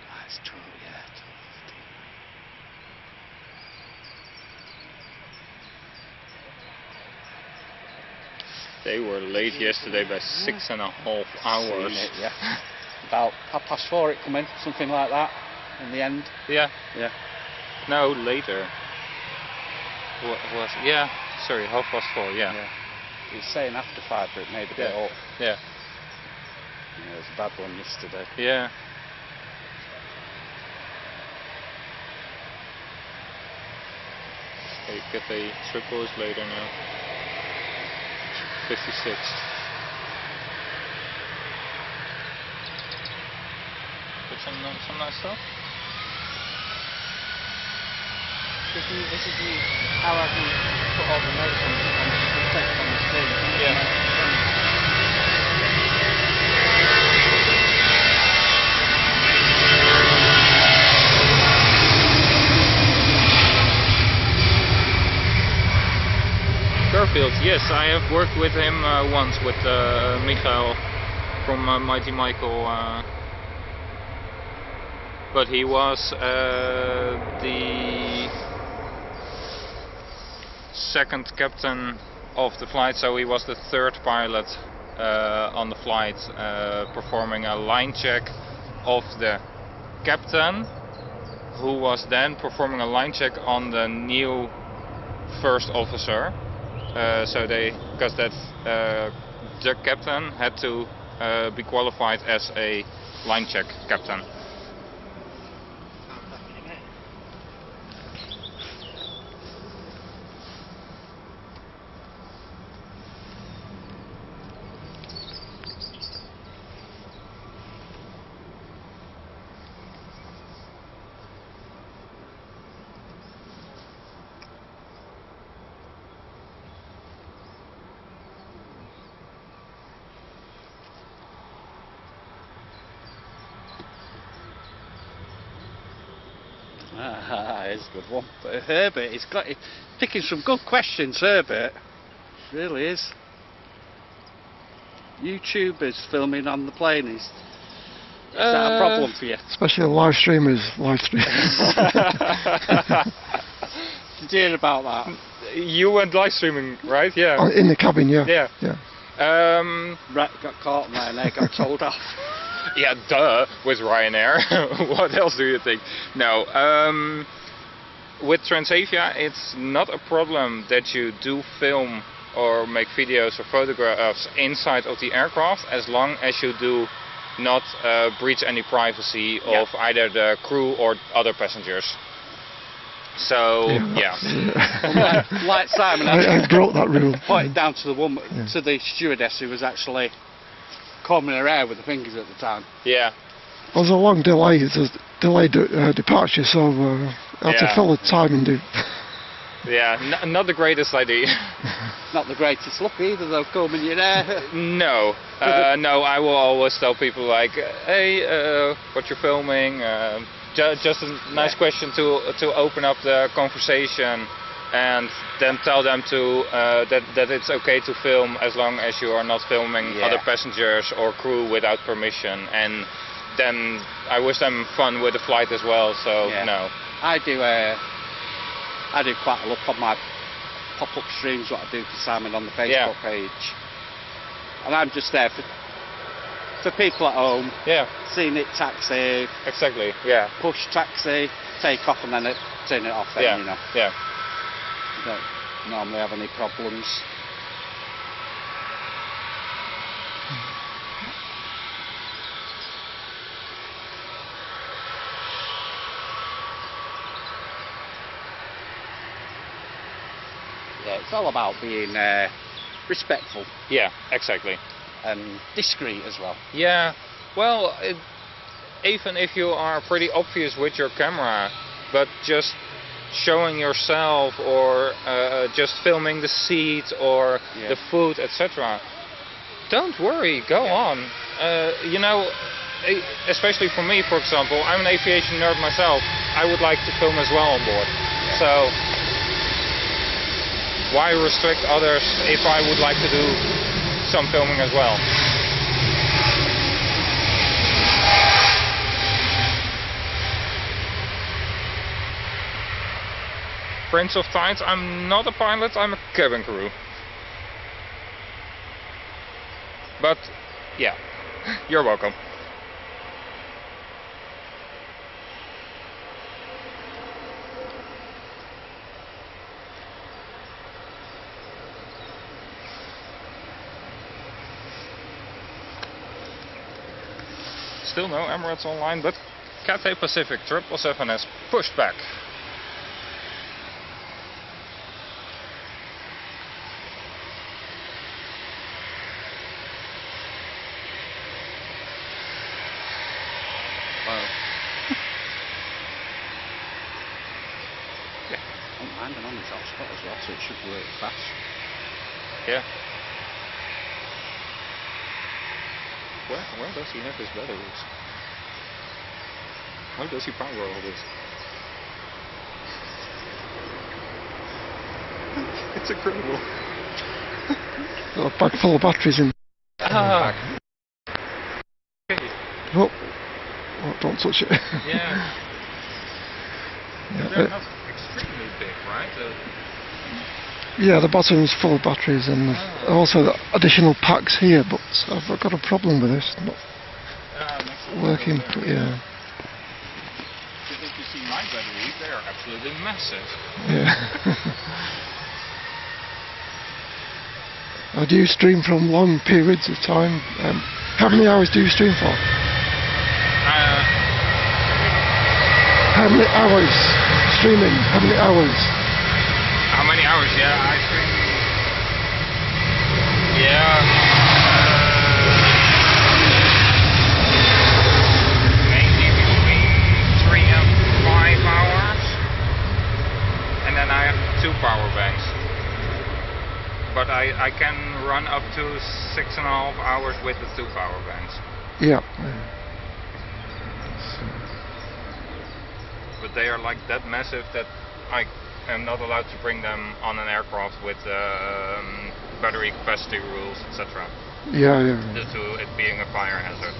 That's true, yeah. They were late yesterday by 6.5 hours. Seen it, yeah. About 4:30 it come in, something like that, in the end. Yeah. Yeah. No, later. What was? Yeah. Sorry, 4:30. Yeah. Yeah. He was saying after 5, but it made a bit Yeah. up. Yeah. Yeah, it was a bad one yesterday. Yeah. Okay, Cafe Triple is later now. 56. But some nice stuff. This is how I can put all the notes on the text on the screen. Yeah. Garfield, yes, I have worked with him once with Michael from Mighty Michael, but he was the second captain of the flight, so he was the third pilot on the flight, performing a line check of the captain, who was then performing a line check on the new first officer. Because the captain had to be qualified as a line check captain. It's a good one. But Herbert, he's picking some good questions, Herbert. Really is. YouTubers filming on the plane is that a problem for you? Especially live streamers. Did you hear about that? You went live streaming, right? Yeah. Oh, in the cabin, yeah. Yeah. Yeah. Right, got caught and they got told off. Yeah, duh, with Ryanair. What else do you think? No, with Transavia it's not a problem that you do film or make videos or photographs inside of the aircraft, as long as you do not breach any privacy of either the crew or other passengers. So yeah. Like Simon, I broke that rule. pointed down to the woman, to the stewardess who was actually combing her hair with the fingers at the time. Yeah. There was a long delay. It was delayed departure, so I had to fill the time and do. Yeah, not the greatest idea. Not the greatest look either, though, combing your hair. No, no. I will always tell people like, hey, what you're filming. Just a nice question to open up the conversation, and then tell them to that it's okay to film as long as you are not filming other passengers or crew without permission. And then I wish them fun with the flight as well. So no. I do quite a lot on my pop-up streams, what I do for Simon on the Facebook page, and I'm just there for people at home. Yeah. Seeing it taxi. Exactly. Yeah. Push taxi, take off, and then turn it off. Then, you know. Yeah. Don't normally have any problems. Yeah, it's all about being respectful. Yeah, exactly. And discreet as well. Yeah, well, even if you are pretty obvious with your camera, but just showing yourself or just filming the seat or the food, etc. Don't worry, go on. You know, especially for me, for example, I'm an aviation nerd myself. I would like to film as well on board. So why restrict others if I would like to do some filming as well? Prince of Tides, I'm not a pilot, I'm a cabin crew. But yeah, you're welcome. Still no Emirates online, but Cathay Pacific 777 has pushed back. Wow. I'm landing on this hotspot as well, so it should work fast. Yeah. Where does he have his batteries? How does he power all this? It's incredible. Got a bag full of batteries in. Ah. Okay. Oh, don't touch it. Yeah. They're not extremely big, right? Yeah, the bottom's full of batteries, and also the additional packs here, but I've got a problem with this, not working. Yeah. If you see my batteries, they are absolutely massive. Yeah. Do you stream from long periods of time? How many hours do you stream for? How many hours streaming? How many hours? How many hours? Yeah, I stream. Mainly between 3 and 5 hours, and then I have 2 power banks. But I can run up to 6.5 hours with the 2 power banks. Yeah. But they are like that massive that I am not allowed to bring them on an aircraft with battery capacity rules, etc. Yeah. Due to it being a fire hazard.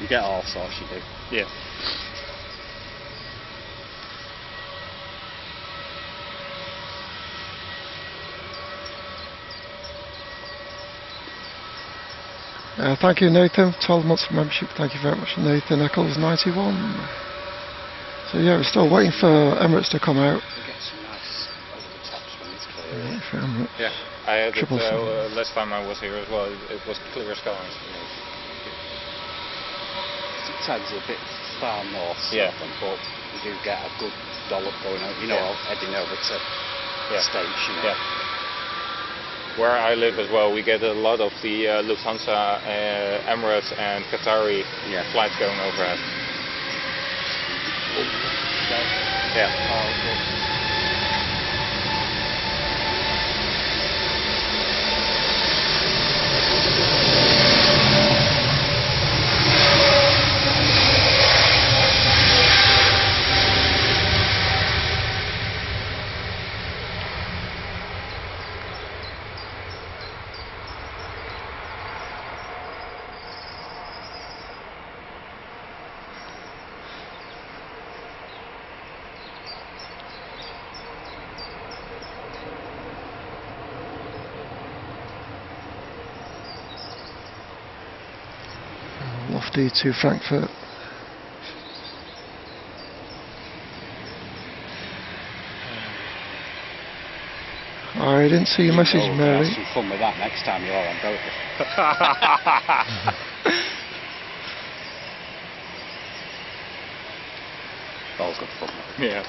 You get all sorts, you do. Yeah. Thank you, Nathan. 12 months of membership. Thank you very much, Nathan. Eccles 91. So yeah, we're still waiting for Emirates to come out. We get some nice over the tops when it's clear. Waiting for Emirates. Yeah, I had it 777. last time I was here as well. It was clear skies. Sometimes a bit far north, Yeah. but we do get a good dollop going out. You know, Yeah. heading over to Yeah. States. You know. Yeah. Where I live as well, we get a lot of the Lufthansa, Emirates and Qatari flights going overhead. Yeah. Oh, good. Lofty to Frankfurt. I didn't see your message, We'll Mary. have some fun with that next time you're on, don't you? All good fun. Yes.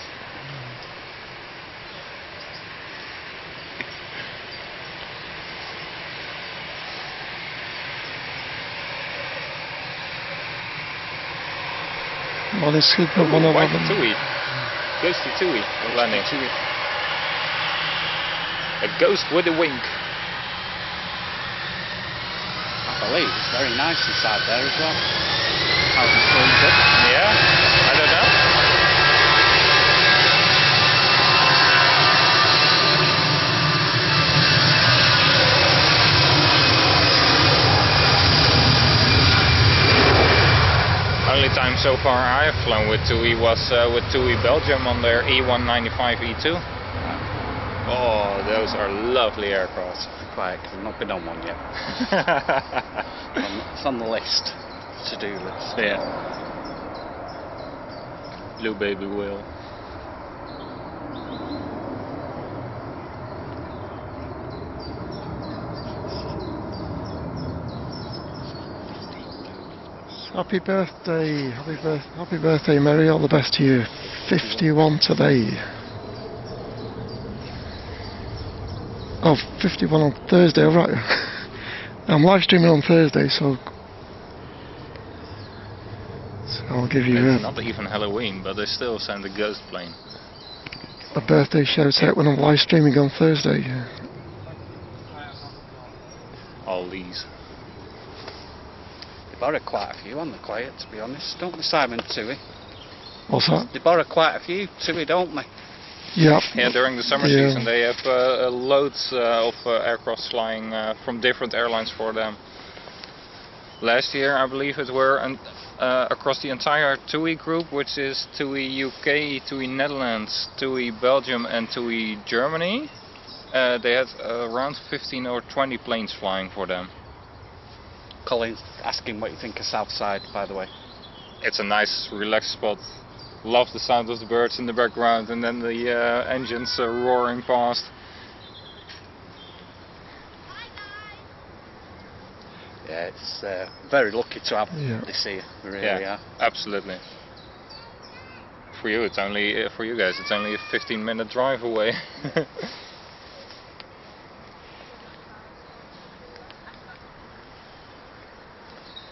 Morning, Sigma White 111. Tui. Ghosty Tui landing. A ghost with a wink. I believe it's very nice inside there as well. How's it going? Good. Yeah, I don't know. Only time so far I have flown with TUI was with TUI Belgium on their E195 E2. Oh, those are lovely aircraft. Quiet, 'cause I've not been on one yet. It's on the list, to-do list. Yeah. Blue baby whale. Happy birthday, happy birthday, Mary. All the best to you. 51 today. Oh, 51 on Thursday, alright. I'm live streaming on Thursday, so I'll give you It's not even Halloween, but they still send a ghost plane. a birthday shout out when I'm live streaming on Thursday. All these. They borrow quite a few on the quiet, to be honest, don't they, Simon? TUI? What's that? They borrow quite a few TUI, don't they? Yeah. Yeah, during the summer Yeah. season they have loads of aircraft flying from different airlines for them. Last year I believe it were across the entire TUI group, which is TUI UK, TUI Netherlands, TUI Belgium and TUI Germany. They had around 15 or 20 planes flying for them. Colin's asking what you think of Southside, by the way. It's a nice relaxed spot. Love the sound of the birds in the background and then the engines roaring past. Yeah, it's very lucky to have this here. We really are. Absolutely. For you, it's only for you guys. It's only a 15-minute drive away.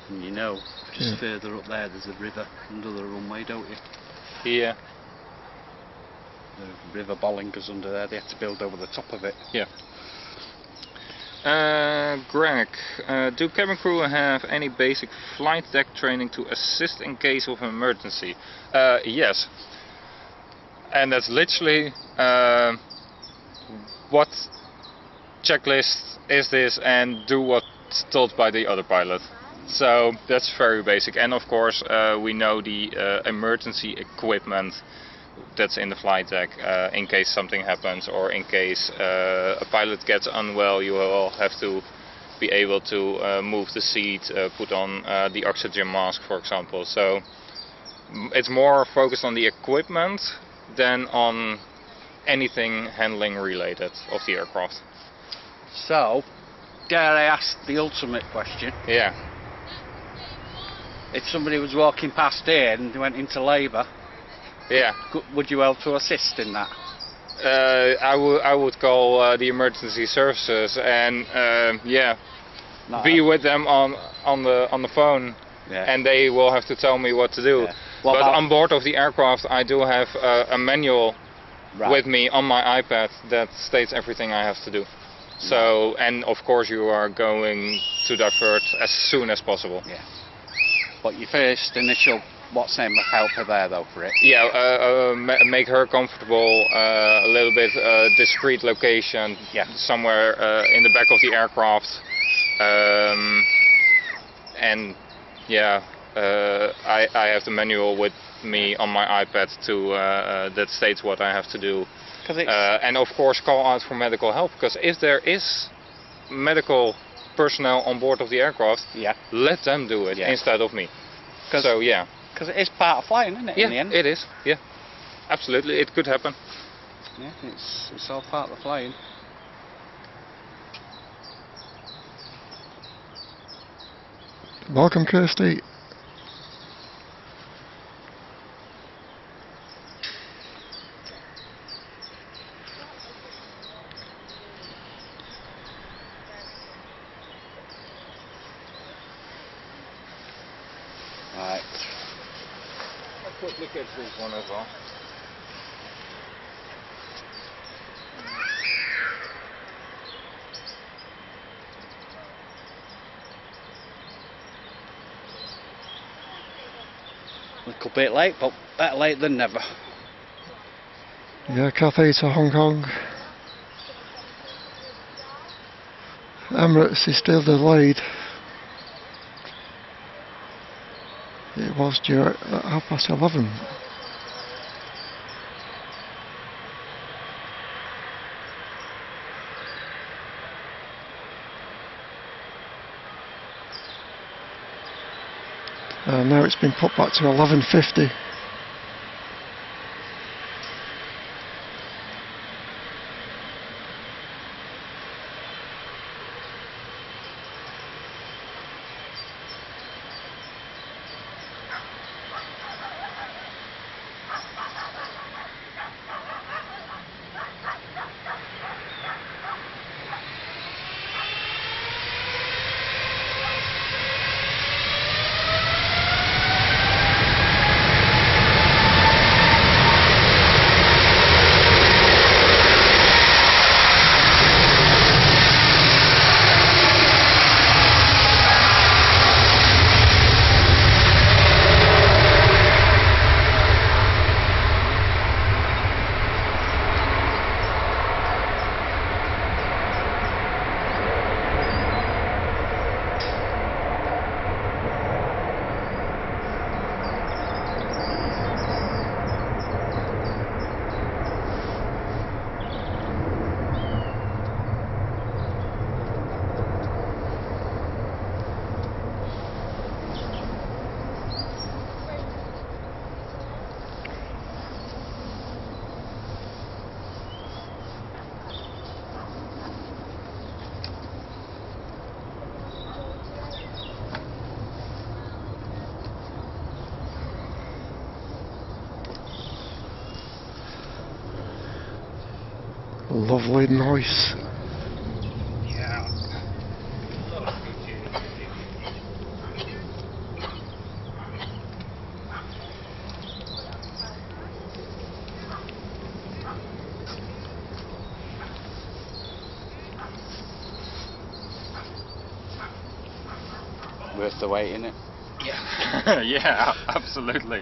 And you know, just further up there, there's a river under the runway, don't you? Yeah. The river Bolling goes under there. They have to build over the top of it. Yeah. Greg, do cabin crew have any basic flight deck training to assist in case of an emergency? Yes. And that's literally what checklist is this, and do what's told by the other pilot. So that's very basic. And of course we know the emergency equipment that's in the flight deck in case something happens, or in case a pilot gets unwell. You will have to be able to move the seat, put on the oxygen mask, for example. So it's more focused on the equipment than on anything handling related of the aircraft. So, dare I ask the ultimate question? Yeah. If somebody was walking past here and went into labour, Yeah. would you be able to assist in that? I would call the emergency services and be with them on the phone, and they will have to tell me what to do. Yeah. But on board of the aircraft I do have a manual with me on my iPad that states everything I have to do. So, and of course you are going to divert as soon as possible. Yeah. But your first initial, what's name of helper there though for it? Yeah, make her comfortable, a little bit discreet location, somewhere in the back of the aircraft, and yeah, I have the manual with me on my iPad to that states what I have to do, and of course call out for medical help, because if there is medical personnel on board of the aircraft, let them do it instead of me. So yeah. Because it is part of flying, isn't it, in the end? It is, yeah. Absolutely, it could happen. Yeah, it's all part of the flying. Welcome, Kirsty. Right. A quick look at this one as well. A little bit late, but better late than never. Yeah, Cathay to Hong Kong. Emirates is still delayed. It was due at 11:30. Now it's been put back to 11:50. Lovely noise. Worth the wait, innit? Yeah. Yeah, absolutely.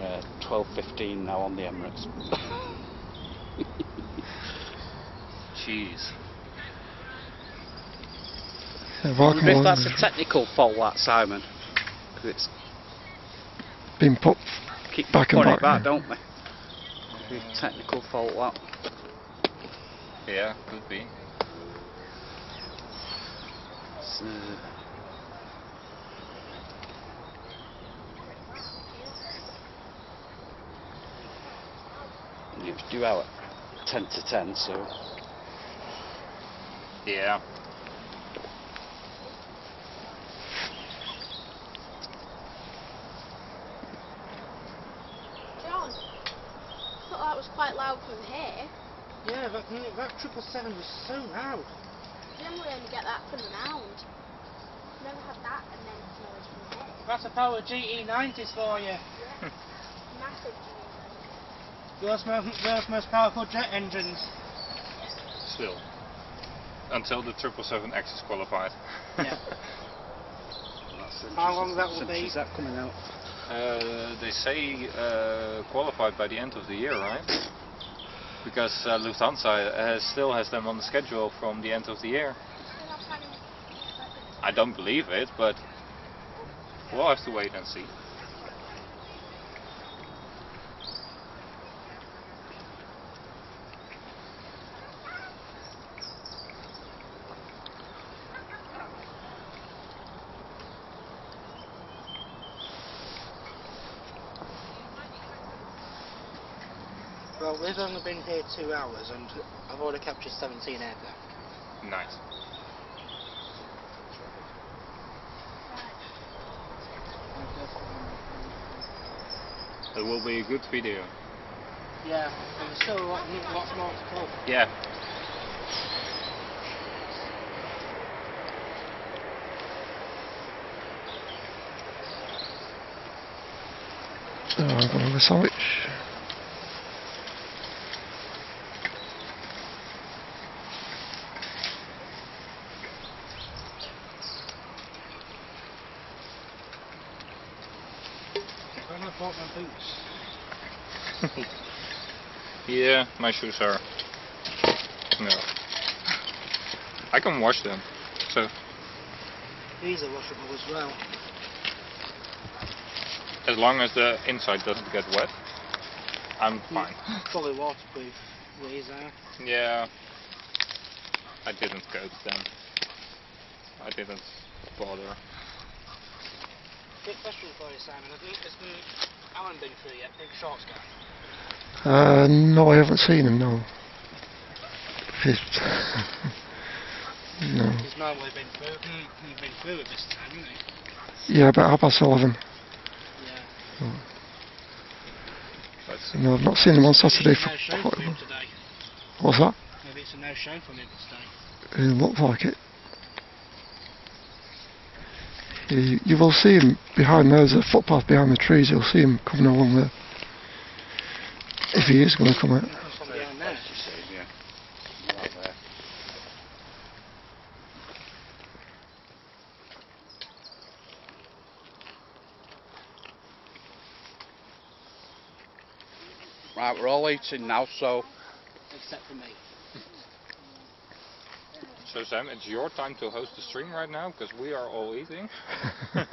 Yeah, 12:15 now on the Emirates. Jeez. Yeah, I welcome wonder if along. that's a technical fault, that, Simon. 'Cause it's Been put keep back and putting back. it back, don't they? Could be a technical fault, that. Yeah, could be. It's, it's due out at 10 to 10, so Yeah. John, I thought that was quite loud from here. Yeah, that 777 was so loud. Generally only get that from the mound. Never had that immense noise from here. That's a power GE90s for you. Yeah. Massive GE90. World's most powerful jet engines. Still. Until the 777X is qualified. Yeah. that's How long that will be? Is that coming out? They say qualified by the end of the year, right? Because Lufthansa still has them on the schedule from the end of the year. They're not planning. I don't believe it, but we'll have to wait and see. Well, we've only been here 2 hours and I've already captured 17 aircraft. Nice. It will be a good video. Yeah, and there's still lots more to come. Yeah. So I'm going to have a sandwich. I bought my boots. Yeah, my shoes are... No. I can wash them, so... These are washable as well. As long as the inside doesn't get wet, I'm fine. Fully waterproof, these are. Yeah. I didn't go to them. I didn't bother. Quick question for you, Simon. Has Alan been through yet? Big shorts guy? No, I haven't seen him, no. No. He's normally been through. He's been through it this time, hasn't he? Yeah, about 11:30. Yeah. No, I've not seen him on Saturday for No show quite for a him while. today. What's that? Maybe it's a no show for him today. It looked like it. You will see him behind there's a footpath behind the trees, you'll see him coming along there. If he is going to come out. Comes from behind there. Yeah. Right there. Right, we're all eating now, so Except for me. So Sam, it's your time to host the stream right now, because we are all eating. I've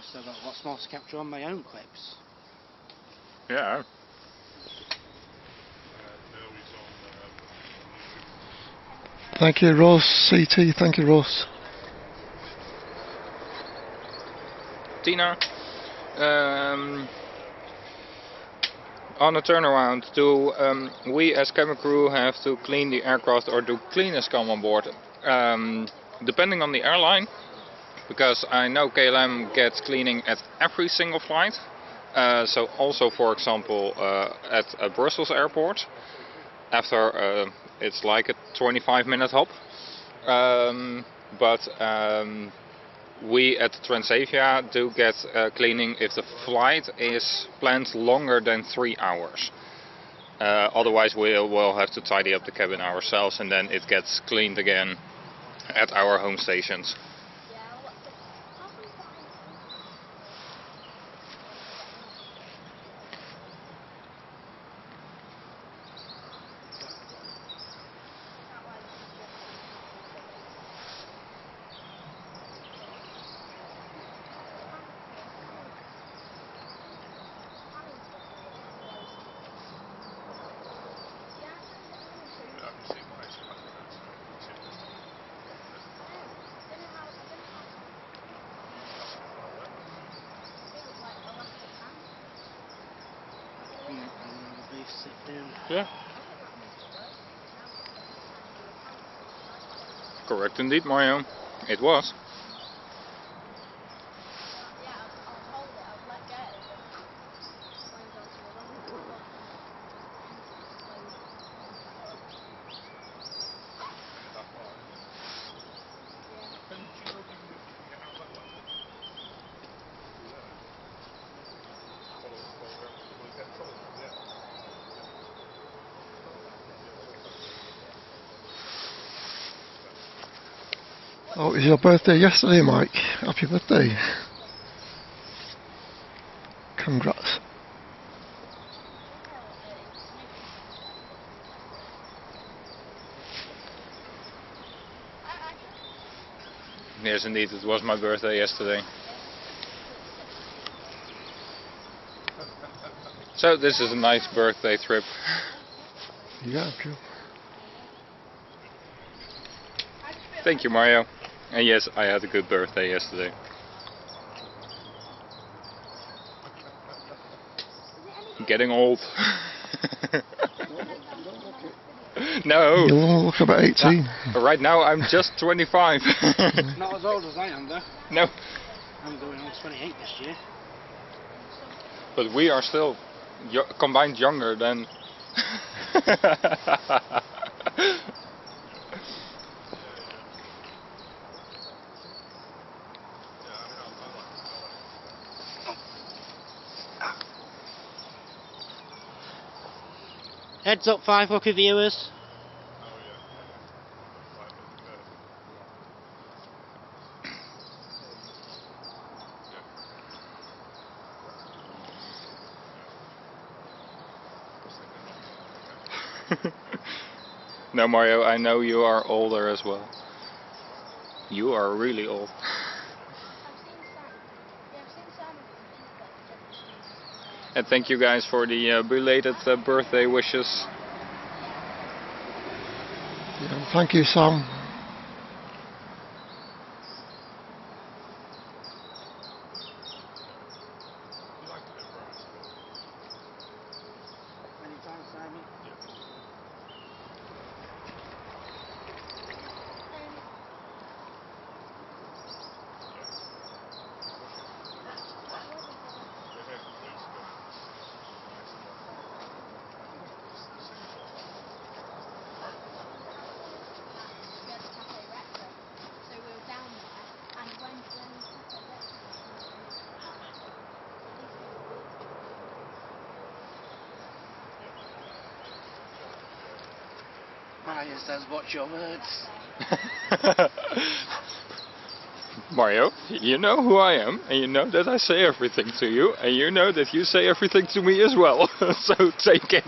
still got lots more to capture on my own clips. Yeah. Thank you, Ross. CT, thank you, Ross. Tina, on a turnaround, do we as cabin crew have to clean the aircraft, or do cleaners come on board? Depending on the airline, because I know KLM gets cleaning at every single flight, So also, for example, at a Brussels airport, after it's like a 25-minute hop, but we at Transavia do get cleaning if the flight is planned longer than 3 hours. Otherwise we will have to tidy up the cabin ourselves, and then it gets cleaned again at our home stations. Yeah. Correct indeed, Mario. It was. Oh, it was your birthday yesterday, Mike. Happy birthday. Congrats. Yes, indeed, it was my birthday yesterday. So this is a nice birthday trip. Yeah, true. Thank you, Mario. And yes, I had a good birthday yesterday. Getting old. No. You look about 18. Right now I'm just 25. Not as old as I am though. No. I'm going on 28 this year. But we are still combined younger than... Heads up, 5 lucky viewers. No, Mario, I know you are older as well. You are really old. And thank you guys for the belated birthday wishes. Yeah, thank you, Sam. Anytime, Simon. Mario says, watch your words. Mario, you know who I am, and you know that I say everything to you, and you know that you say everything to me as well. So take it.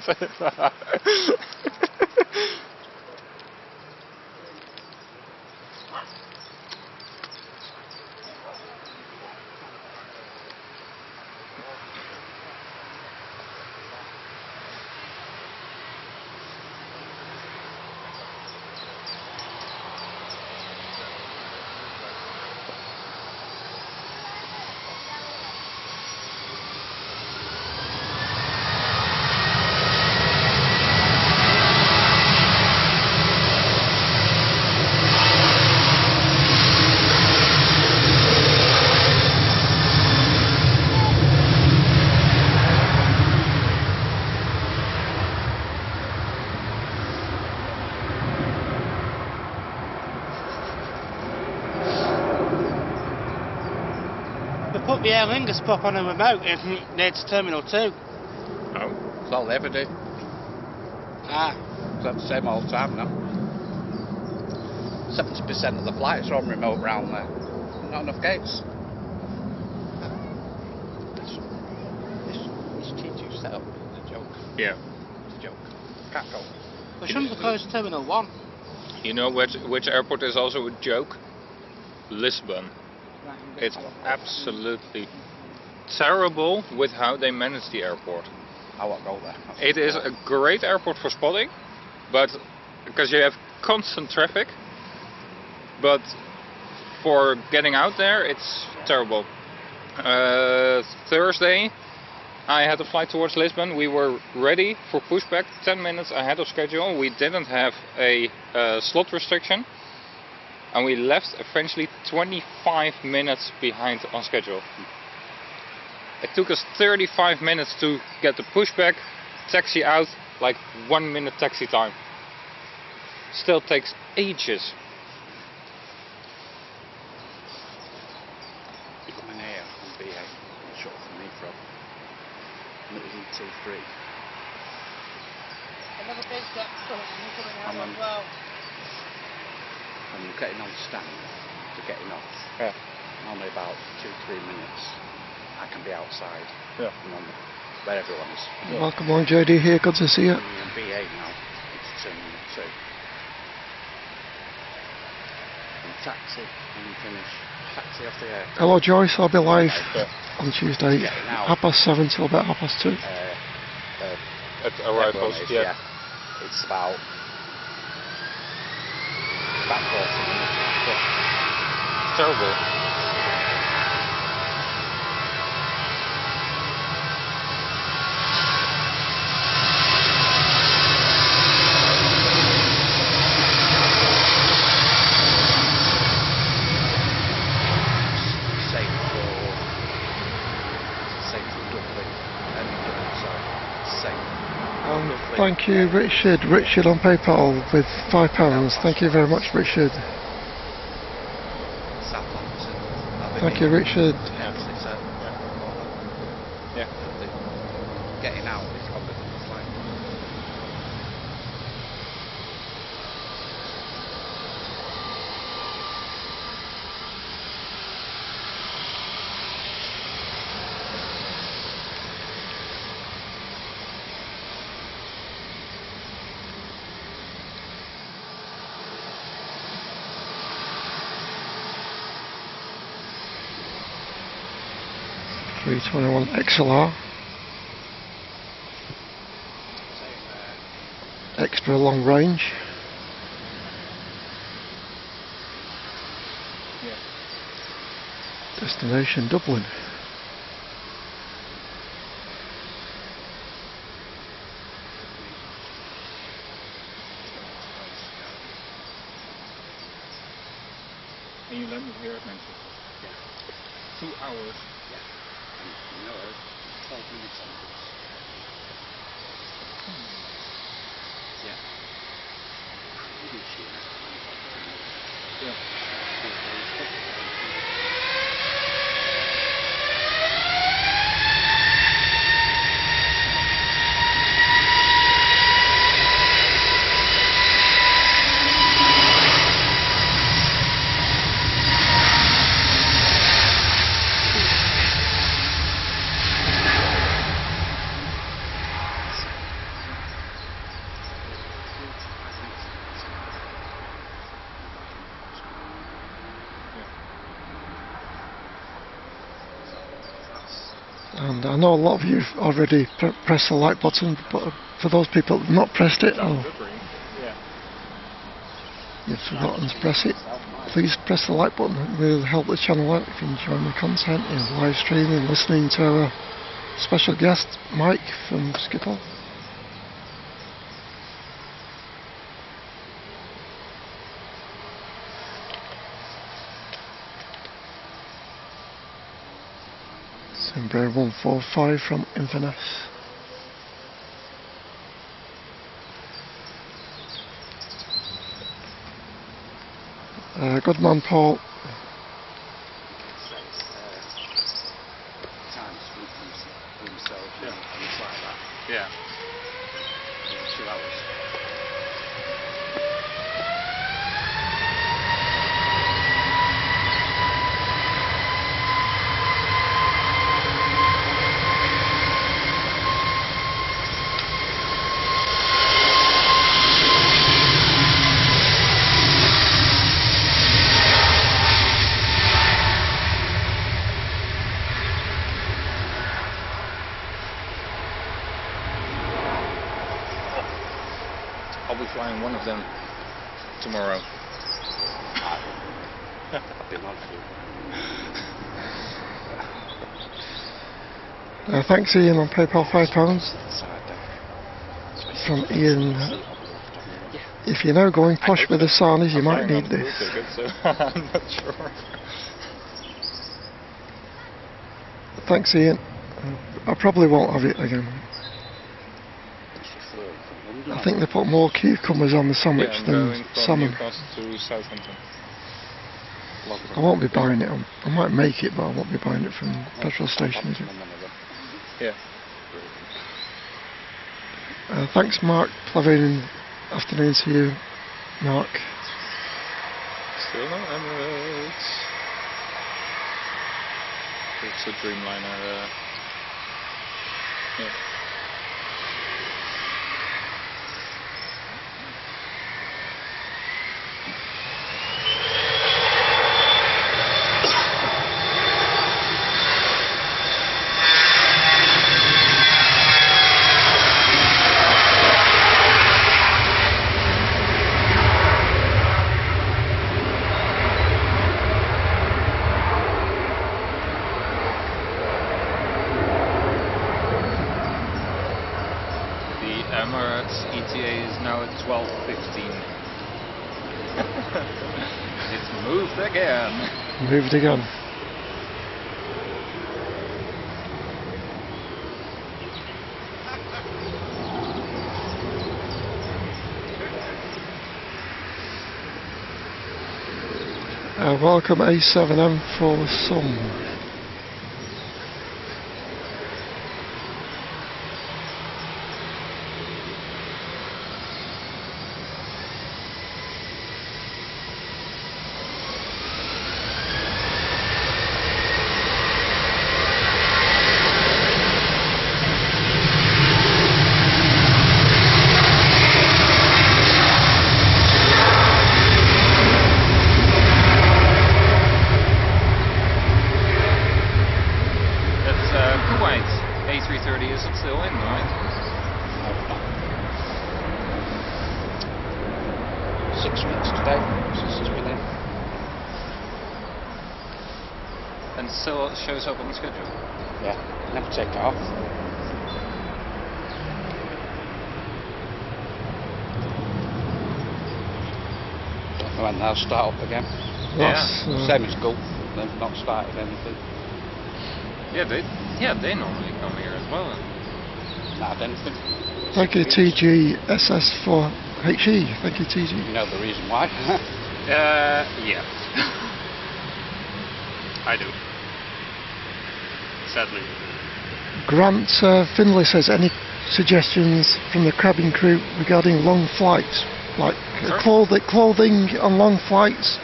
Air Lingus pop on a remote near to Terminal 2. Oh. That's all they ever do. Ah. That's the same all the time now. 70% of the flights are on remote round there. Not enough gates. This T2 setup is a joke. Yeah. It's a joke. Can't go. We shouldn't have closed Terminal 1. You know which airport is also a joke? Lisbon. It's absolutely terrible with how they manage the airport. I won't go there. It is a great airport for spotting, but because you have constant traffic, but for getting out there it's terrible. Thursday I had a flight towards Lisbon. We were ready for pushback 10 minutes ahead of schedule. We didn't have a slot restriction and we left eventually 25 minutes behind on schedule. It took us 35 minutes to get the pushback, taxi out, like 1 minute taxi time. Still takes ages. Coming here on BA, short from me from. And it was in T3. Another big gap coming out I'm as well. And you're getting on stand to getting off. Yeah. Normally about 2-3 minutes. I can be outside. Yeah. Where everyone is. Welcome on, JD here. Good to see you. I'm in BA now. It's Terminal 2. And taxi when you finish. Taxi off the air. Hello, Joyce. I'll be live Yeah. on Tuesday, Yeah, now. 7:30 till about 2:30. At arrivals, Everyone is, yeah. It's about 40 minutes. Terrible. Thank you, Richard. Richard on PayPal with £5. Thank you very much, Richard. Thank you, Richard. Yeah. Getting out is probably the flight. A321 XLR. Extra long range. Destination Dublin. And you landed here at Manchester? Yeah. 2 hours? Yeah. And, 12 minutes on this. Yeah. And I know a lot of you have already pressed the like button, but for those people who have not pressed it, or you've forgotten to press it, please press the like button. It will help the channel out if you're enjoying the content, live streaming, listening to our special guest, Mike from Schiphol. Embraer 145 from Inverness. Good man, Paul. himself Yeah. and it's like that. Yeah. 2 hours. I'll be flying one of them tomorrow. I've been on for Thanks Ian on PayPal £5. From Ian. If you're now going posh with the saunas, you might need this. Ticket, so I'm not sure. Thanks Ian. I probably won't have it again. I think they put more cucumbers on the sandwich I'm than going from salmon. Newcastle to Southampton. I won't be buying it. I might make it, but I won't be buying it from petrol station. Is it? Yeah. Thanks Mark. Pleasant afternoon to you, Mark. Still no Emirates. It's a Dreamliner. Yeah. Emirates ETA is now at 12:15. It's moved again. Moved again. Welcome A7M for some. A330 isn't still in, right? 6 weeks today since it's been in. And still shows up on the schedule? Yeah, never take it off. Don't know when they'll start up again. Same as Gulf, they've not started anything. Yeah, they normally come here as well. Not anything. Thank you TGSS4HE. Thank you TG. You know the reason why? Yeah. I do. Sadly. Grant Finlay says, any suggestions from the cabin crew regarding long flights? Like clothing on long flights,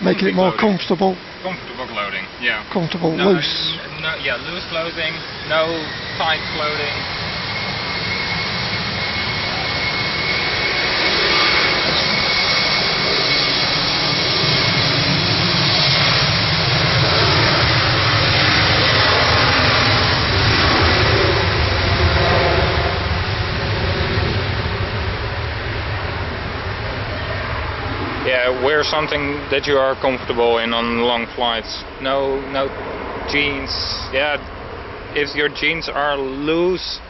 making it more comfortable. Comfortable clothing, yeah. Comfortable, loose. Yeah, loose clothing, no tight clothing. Yeah, wear something that you are comfortable in on long flights. No jeans. Yeah, if your jeans are loose,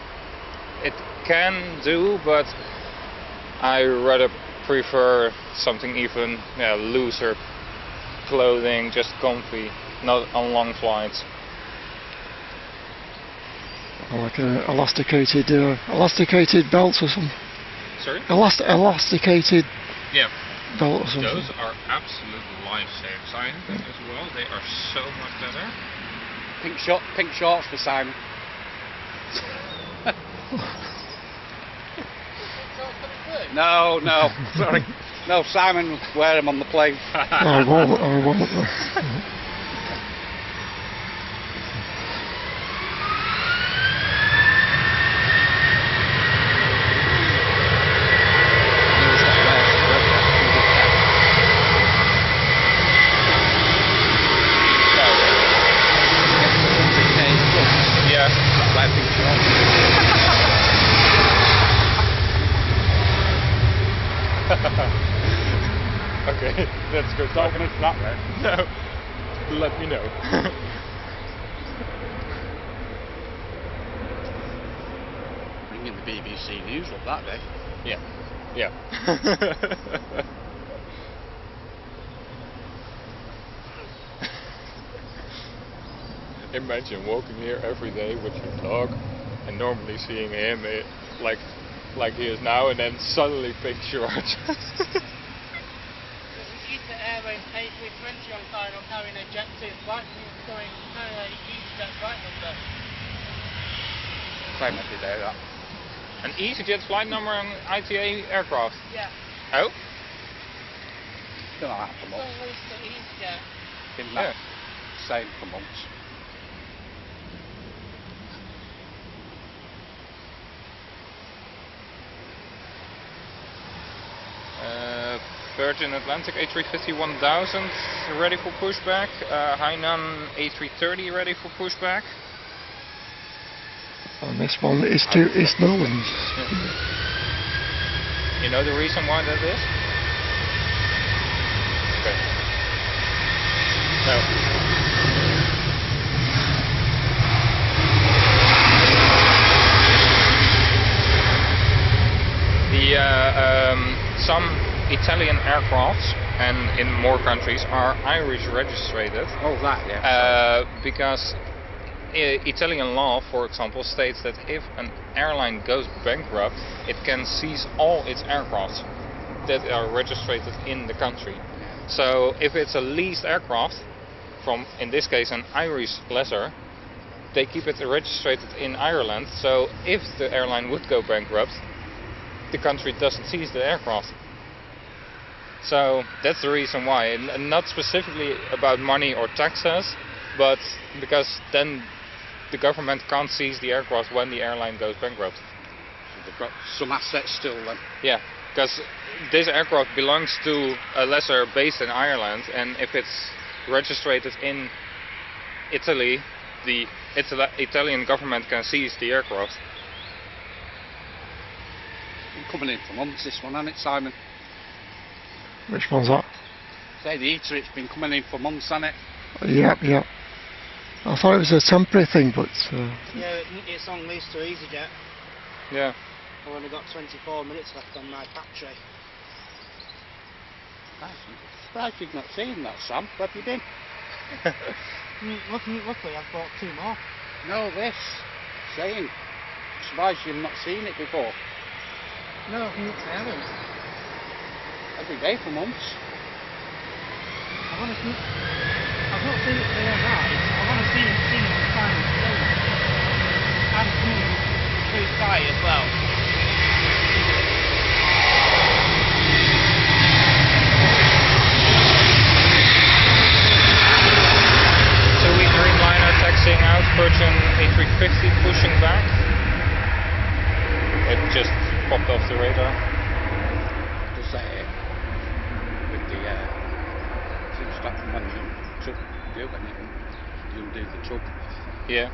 it can do, but I rather prefer something even looser clothing, just comfy, not on long flights. Like elasticated belts or something. Sorry? Elasticated belt or something. Those are absolute lifesavers. I have them as well. They are so much better. Pink shorts for Simon. No, no, sorry. No, Simon will wear them on the plane. I won't. Okay, that's good. Not going to flat there. No, let me know. Bringing the BBC News up that day. Yeah, yeah. Imagine walking here every day with your dog and normally seeing him like he is now, and then suddenly pink shorts. East Airways A320 on side on carrying a jet to flight going EasyJet flight number. Same every day, that. An EasyJet flight number on ITA aircraft? Yeah. Oh? Don't know that for It's months. all leased to EasyJet. Been that same for months. Virgin Atlantic A350-1000 ready for pushback. Hainan A330 ready for pushback. And this one is Nolan's. Yeah. You know the reason why that is? Okay. No. Some Italian aircrafts, and in more countries, are Irish registered. Oh, that, yeah. Because Italian law, for example, states that if an airline goes bankrupt, it can seize all its aircraft that are registered in the country. So if it's a leased aircraft from, in this case, an Irish lessor, they keep it registered in Ireland. So if the airline would go bankrupt, the country doesn't seize the aircraft. So that's the reason why, and not specifically about money or taxes, but because then the government can't seize the aircraft when the airline goes bankrupt. So they've got some assets still then. Yeah, because this aircraft belongs to a lessor based in Ireland, and if it's registered in Italy, the Italian government can seize the aircraft. Been coming in for months, this one, hasn't it, Simon? Which one's that? Say the heater, it's been coming in for months, hasn't it? Yep. I thought it was a temporary thing, but... Yeah, it's on lease to EasyJet. Yeah. I've only got 24 minutes left on my battery. I'm surprised you've not seen that, Sam. Where have you been? Luckily, I've bought 2 more. No, this. Saying. I'm surprised you've not seen it before. No, I haven't. Every day for months. I've not seen it today or night. I've only seen it on the time today. And through Sky as well. Two-week Dreamliner taxiing out, Virgin A350 pushing back. It just popped off the radar. Just say with the since that when you took the when you do the tug. Yeah.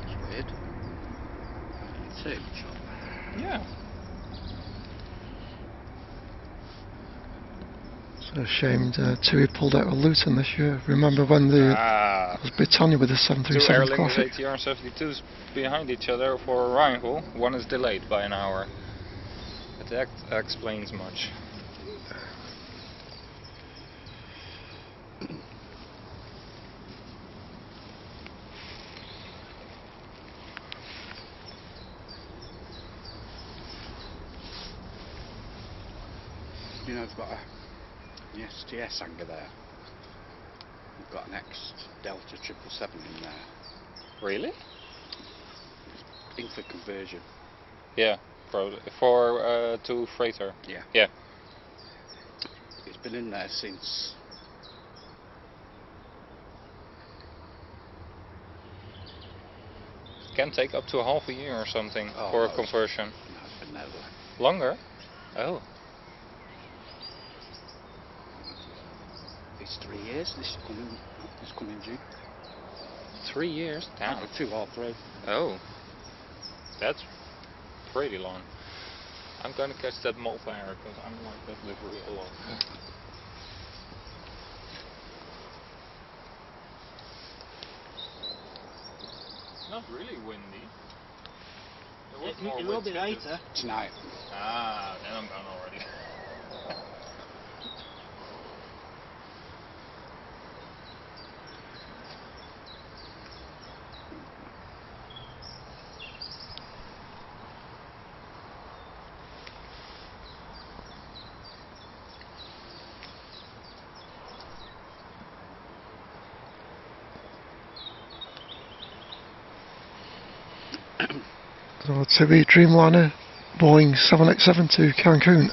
It's weird. Too much. Yeah. It's a shame TUI pulled out of Luton this year. Remember when it was Britannia with the 737 Two Aer Lingus Classic? ATR 72s behind each other for arrival. One is delayed by an hour. That explains much. You know, they've got an STS hanger there. We've got an X Delta 777 in there. Really? In for conversion. Yeah, for to freighter. Yeah. Yeah. It's been in there since. Can take up to half a year or something for a conversion. No, it's been there Longer? Oh. It's 3 years. This coming June. 3 years? Damn. No, 2.5. Oh. That's pretty long. I'm going to catch that Malfire because I like that livery a lot. Not really windy. It will be later. Tonight. Ah, then I'm gone already. So 2E Dreamliner, Boeing 787 to Cancun.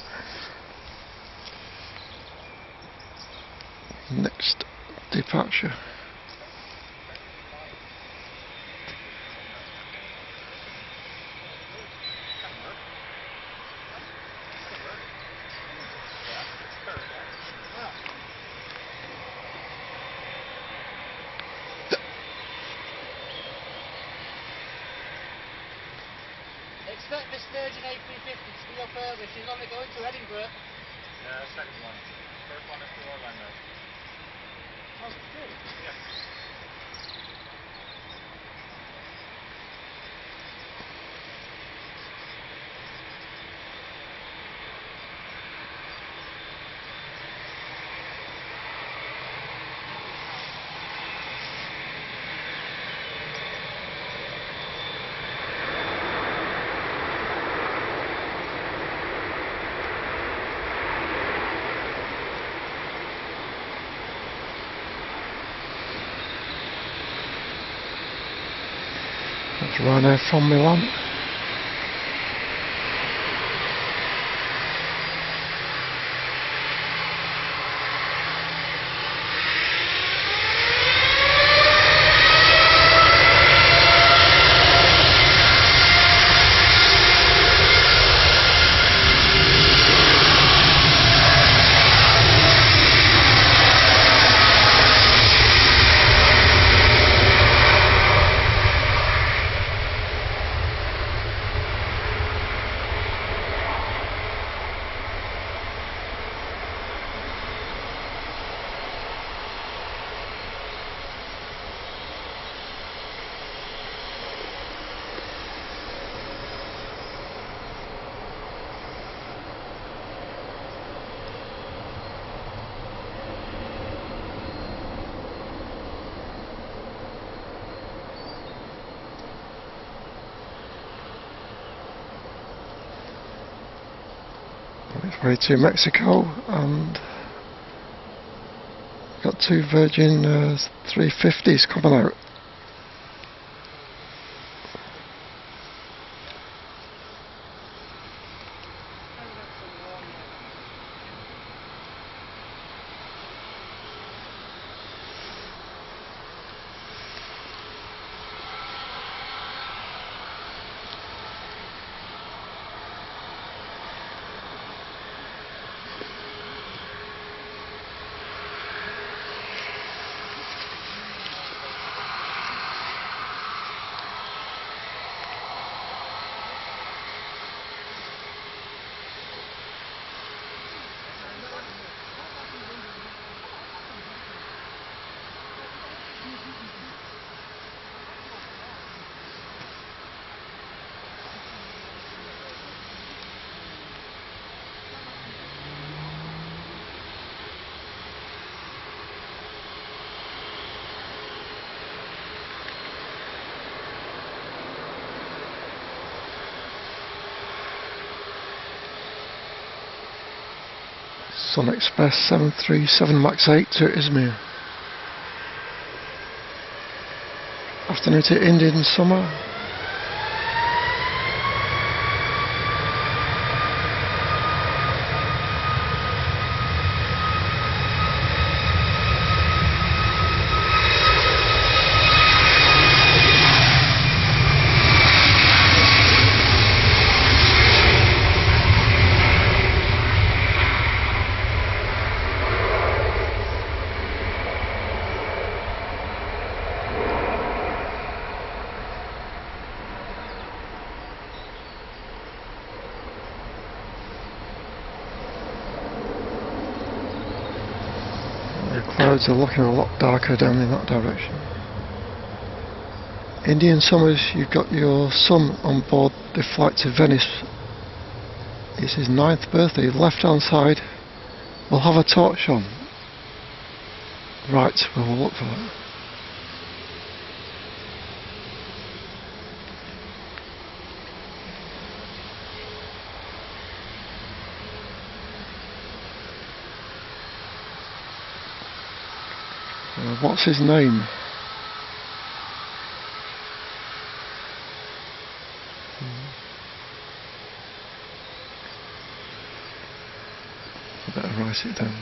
Next departure. Expect the Sturgeon A350 to be your furthest. She's only going to Edinburgh. Yeah, second one. First one is to Orlando. Oh, good. Yeah. That's Ryanair from Milan. It's way to Mexico, and got 2 Virgin 350s coming out. Sun Express 737 MAX 8 to Izmir. Afternoon to Indian summer. Clouds are looking a lot darker down in that direction. Indian summers, you've got your son on board the flight to Venice. It's his 9th birthday. Left hand side will have a torch on. Right, we'll look for that. What's his name? I better write it down.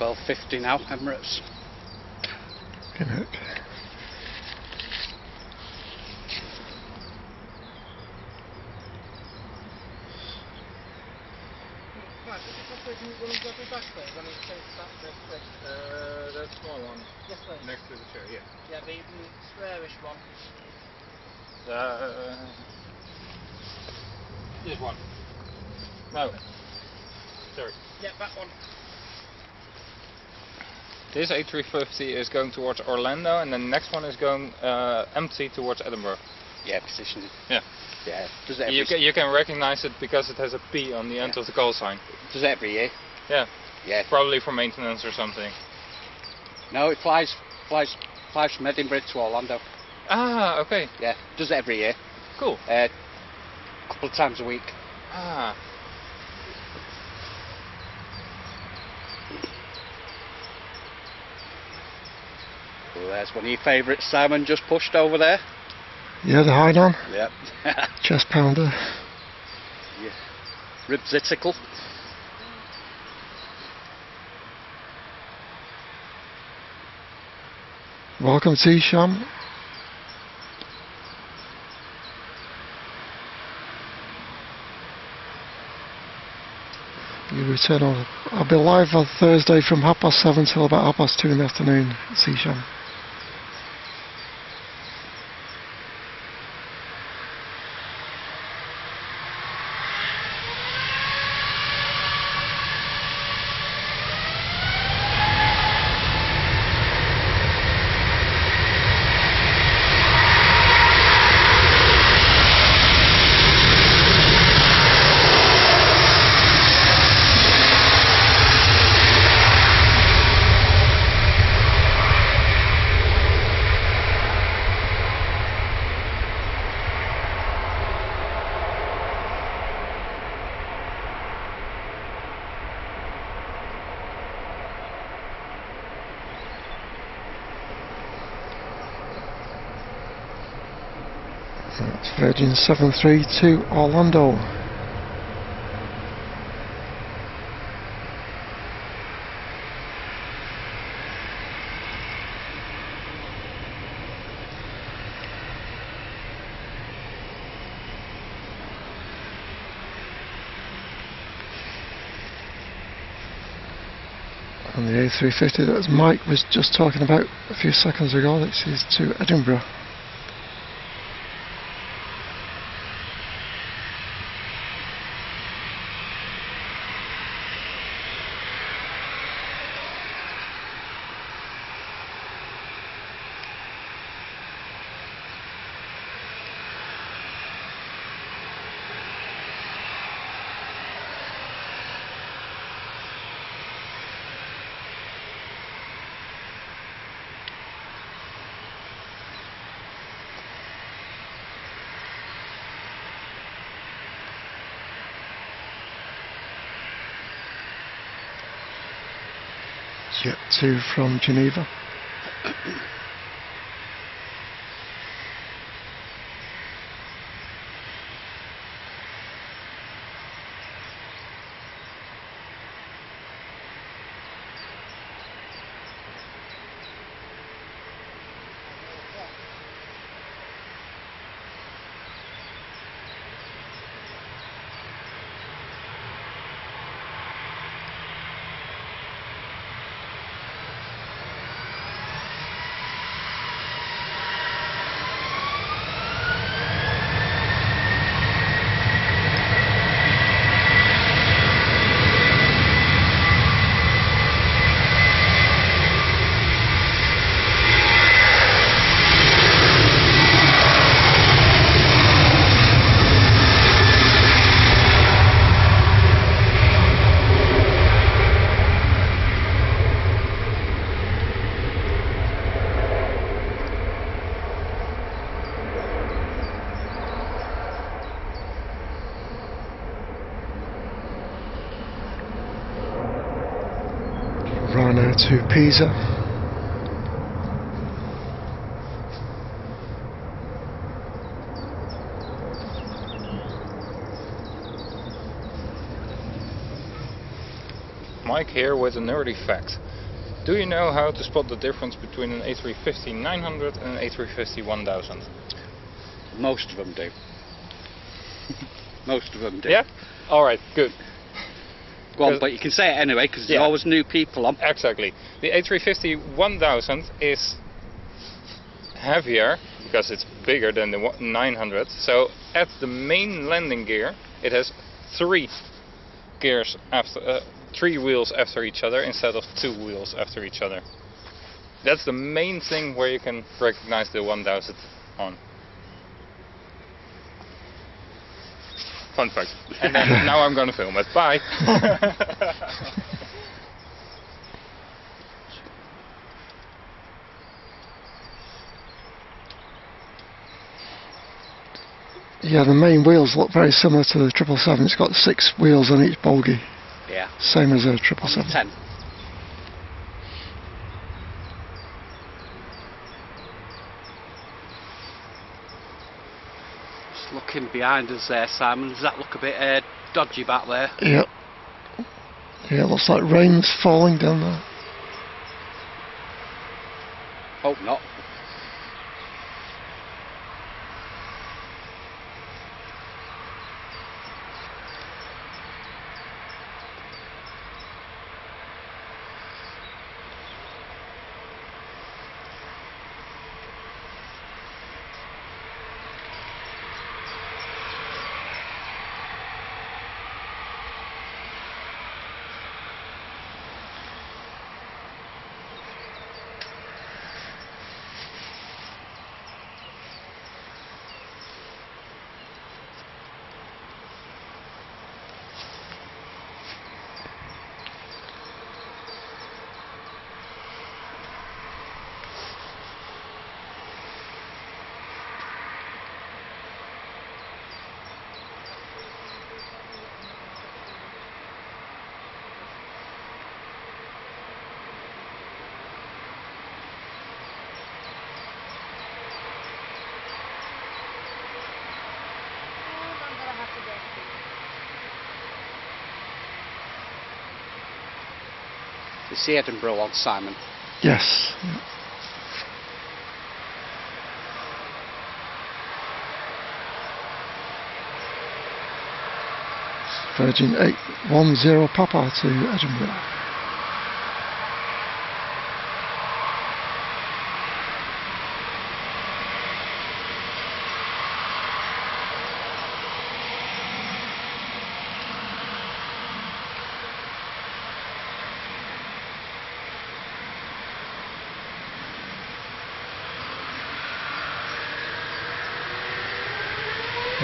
$12.50 now, Emirates. Good night. That small one. Yes, please. Next to the chair, yeah. Yeah, the squarish one. This one. No. Sorry. Yeah, that one. This A350 is going towards Orlando, and then the next one is going empty towards Edinburgh. Yeah, positioning. Yeah. Yeah. Does it every, You can recognize it because it has a P on the end of the call sign. does it every year? Yeah. Yeah. Probably for maintenance or something. No, it flies from Edinburgh to Orlando. Ah, okay. Yeah, does it every year. Cool. A couple of times a week. Ah. Well, there's one of your favourites, Simon, just pushed over there. Yeah, the hide on. Yep. Chest pounder. Yeah. Ribsitical. Welcome to Sham. You return on. I'll be live on Thursday from 7:30 till about 2:30 in the afternoon. Sham. That's Virgin 73 to Orlando. And the A350 that Mike was just talking about a few seconds ago, this is to Edinburgh. Jet 2 from Geneva. Rana to Pisa. Mike here with a nerdy fact. Do you know how to spot the difference between an A350-900 and an A350-1000? Most of them do. Most of them do. Yeah? Alright, good. Go on, but you can say it anyway, because there's always new people on. Exactly. The A350-1000 is heavier, because it's bigger than the 900, so at the main landing gear it has three gears after, 3 wheels after each other instead of 2 wheels after each other. That's the main thing where you can recognize the 1000 on. Fun fact. And then now I'm gonna film it. Bye! Yeah, the main wheels look very similar to the 777. It's got 6 wheels on each bogie. Yeah. Same as a 777. 10. Just looking behind us there, Simon. Does that look a bit dodgy back there? Yep. Yeah, it looks like rain's falling down there. Hope not. It's the Edinburgh one, Simon. Yes. Yeah. Virgin 810 Papa to Edinburgh.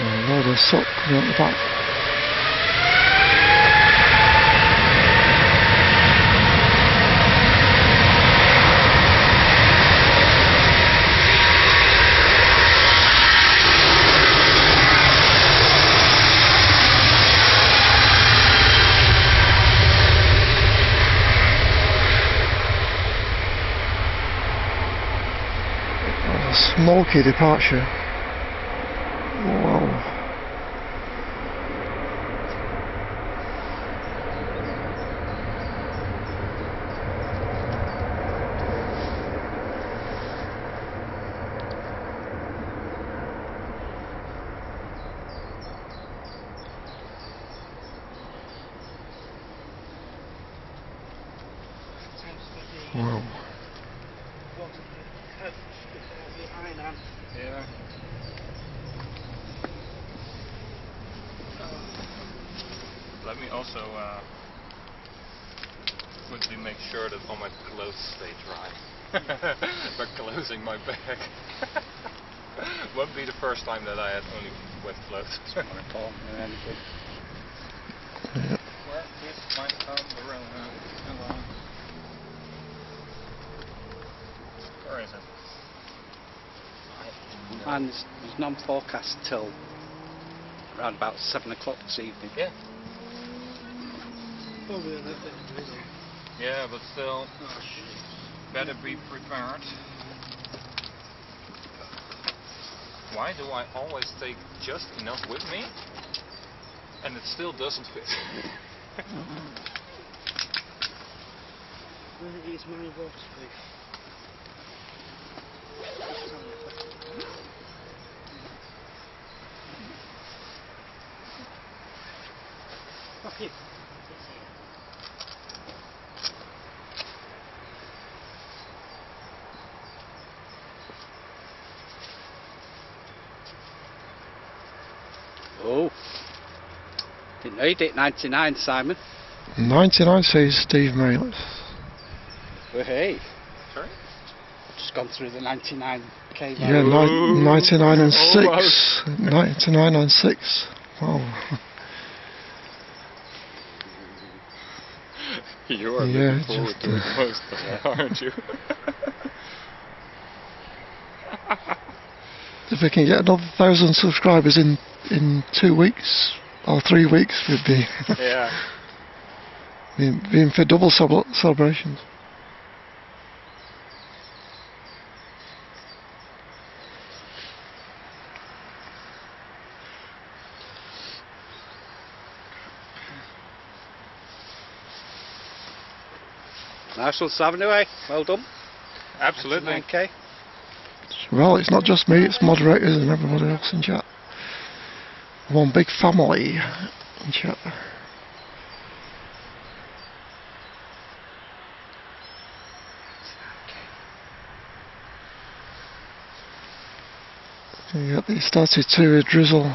A load of soot coming out the back. Smoky departure. Wow. Wow. Yeah. Let me also quickly make sure that all my clothes stay dry. By closing my bag. Won't be the first time that I had only wet clothes. Where is my umbrella? Where is it? And there's non-forecast till around about 7 o'clock this evening. Yeah. Yeah, but still, better be prepared. Why do I always take just enough with me, and it still doesn't fit? Where is my waterproof? Okay. Oh, didn't know you did 99, Simon. 99 says Steve Maylis. Well, hey, Sorry? just gone through the 99 k. Yeah, 99 and 6. 99 and 6. Wow. You are Yeah, looking forward just, to it the most, aren't you? If we can get another 1,000 subscribers in 2 weeks or 3 weeks, we'd be Yeah. being for double celebrations. Nice one, Simon, anyway. Well done. Absolutely. 99k. Well, it's not just me, it's moderators and everybody else in chat. One big family in chat. Yeah, they started to drizzle.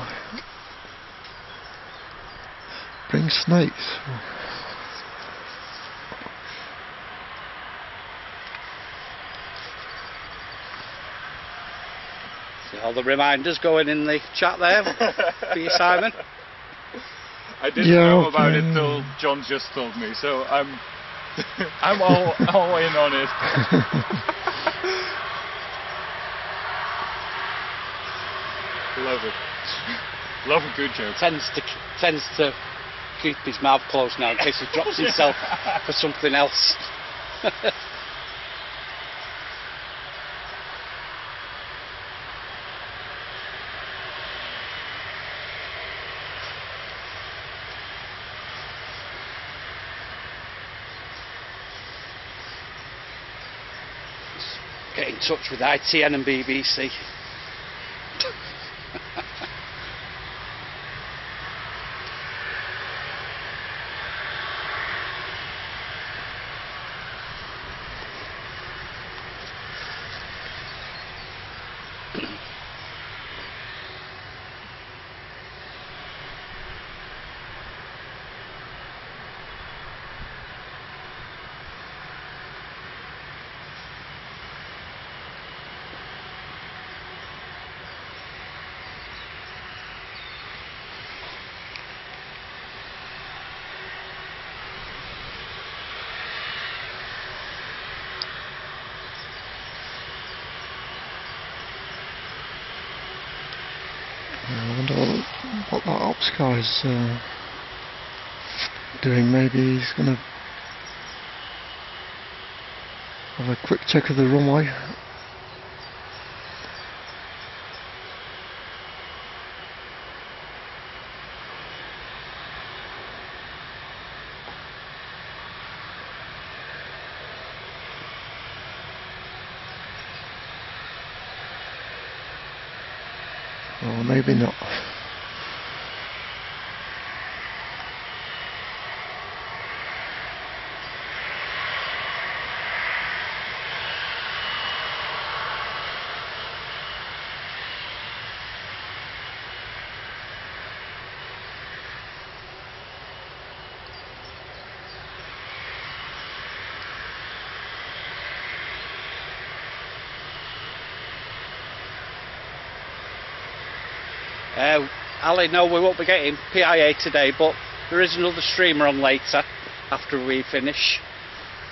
Bring snakes. See all the reminders going in the chat there for you, Simon. I didn't know about it till John just told me, so I'm I'm all in on it. Love it. Love a good joke. Tends to keep his mouth closed now in case he drops himself for something else. get in touch with ITN and BBC. I wonder what that ops guy's doing. Maybe he's going to have a quick check of the runway. Or maybe not. Ali, no, we won't be getting PIA today, but there is another streamer on later after we finish,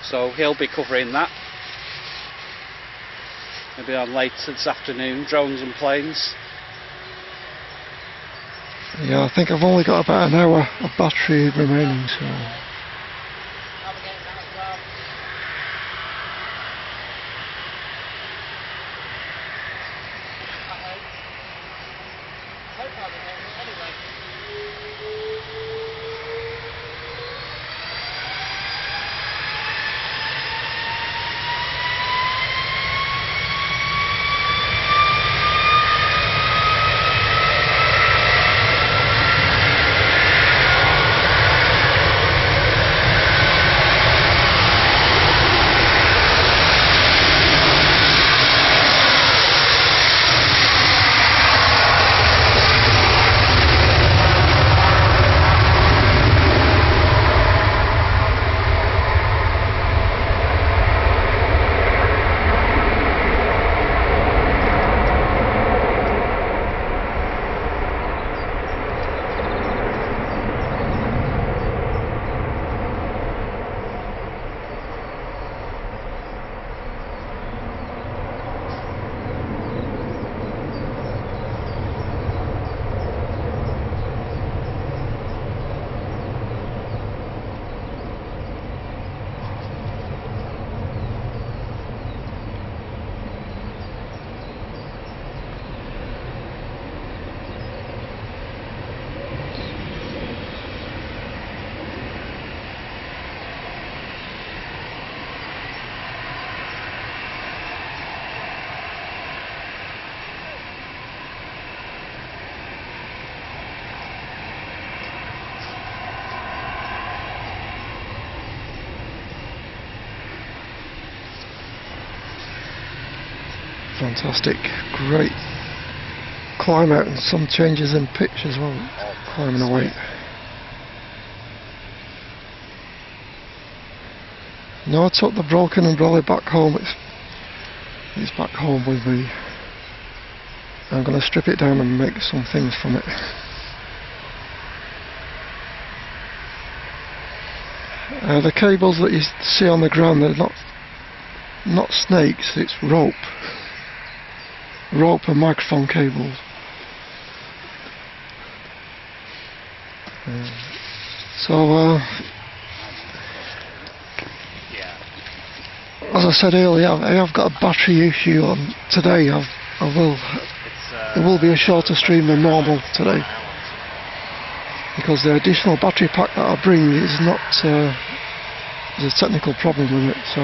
so he'll be covering that. Maybe on later this afternoon, drones and planes. Yeah, I think I've only got about an hour of battery remaining, so... I'll be getting that as well. I hope I'll be getting it anyway. Fantastic, great climb out and some changes in pitch as well, climbing away. No, I took the broken umbrella back home. It's back home with me. I'm going to strip it down and make some things from it. The cables that you see on the ground, they're not snakes, it's rope and microphone cables. As I said earlier, I have got a battery issue on today. It will be a shorter stream than normal today because the additional battery pack that I bring is not there's a technical problem with it, so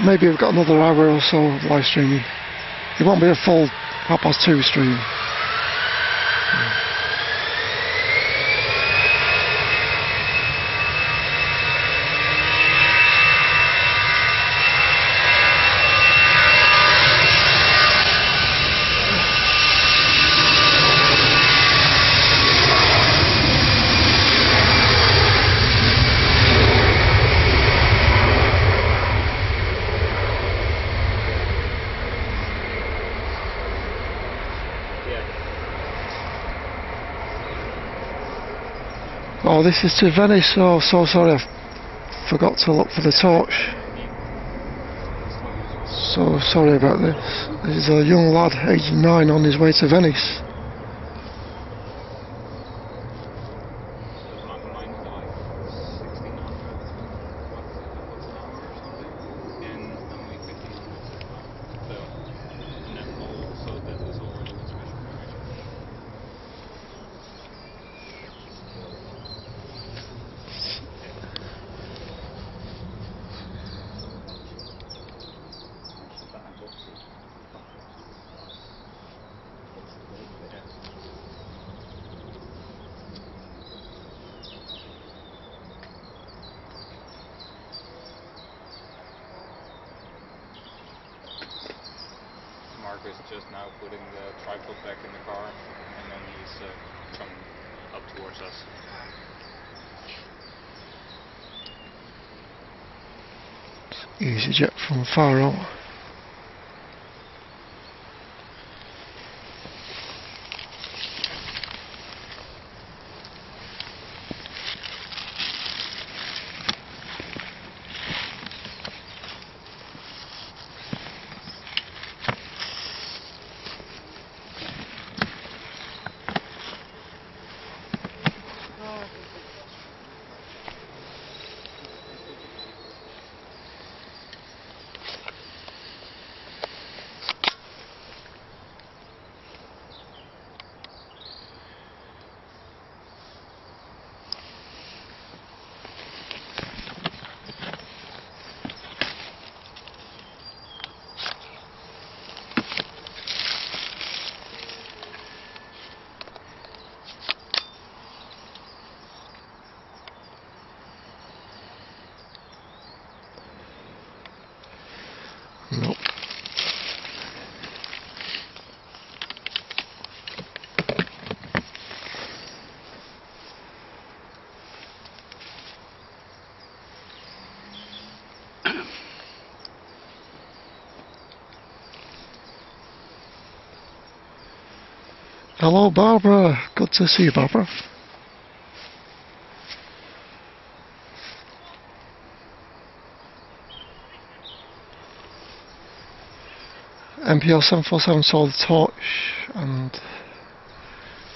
maybe we've got another hour or so of live streaming. It won't be a full 2:30 stream. Oh, this is to Venice. Oh, so sorry, I forgot to look for the torch. So sorry about this. This is a young lad, aged 9, on his way to Venice. Mark is just now putting the tripod back in the car, and then he's coming up towards us. EasyJet from Faro. Nope. Hello, Barbara. Good to see you, Barbara. MPL 747 sold the torch, and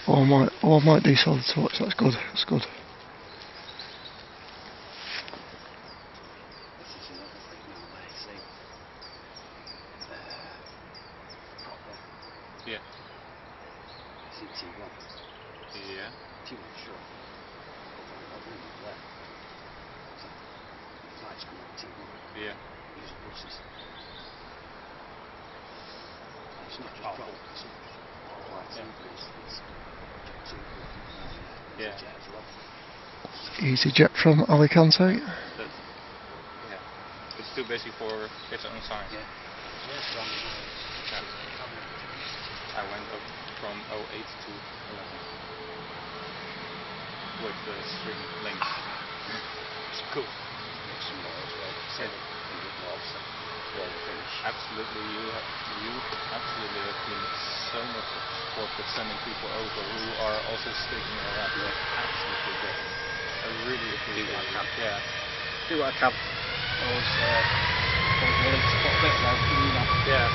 or might do sold the torch. That's good. That's good. Yeah. T1. Yeah. T1, sure. Flights come on T1. Yeah. Use buses. It's not just prop, it's not quite simple, it's Yeah. jet as well. EasyJet from Alicante. That's, yeah. It's too busy for its own size. Yeah. I went up from 08 to 11 with the string length. It's cool. Make some more as well. 700 miles. Finish. Absolutely, you absolutely have been so much support with sending people over who are also sticking around. Yeah. Absolutely great. I really appreciate what I it. can. Yeah. Do what I can. Always willing to put a bit of everything, you know. Yeah.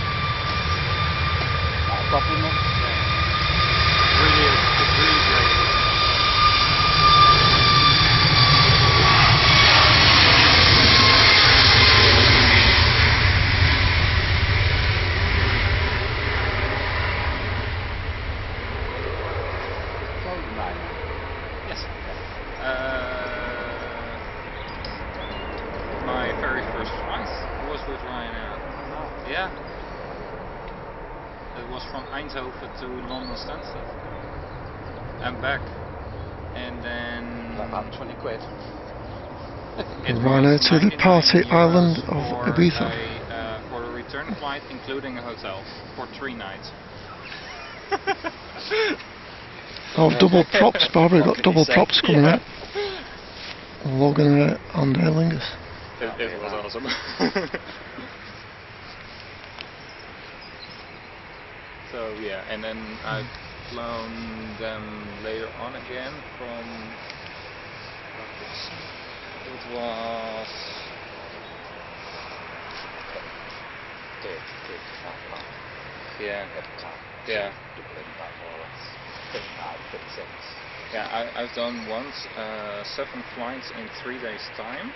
Not a problem, though. Yeah. Really is. It's really great. Yes. My very first flight was with Ryan. Yeah. It was from Eindhoven to London Stansted. And back. And then... About 20 quid. Rhino to the party island of Ibiza. For a return flight, including a hotel, for 3 nights. Oh, double props, Barbara, got double props coming out. Logan and Lingus. It was awesome. So yeah, and then I've flown them later on again from... It was... 35 miles. Yeah. Every time. Yeah. Doubling that more or less. 35, 36. Yeah, I've done once 7 flights in 3 days time,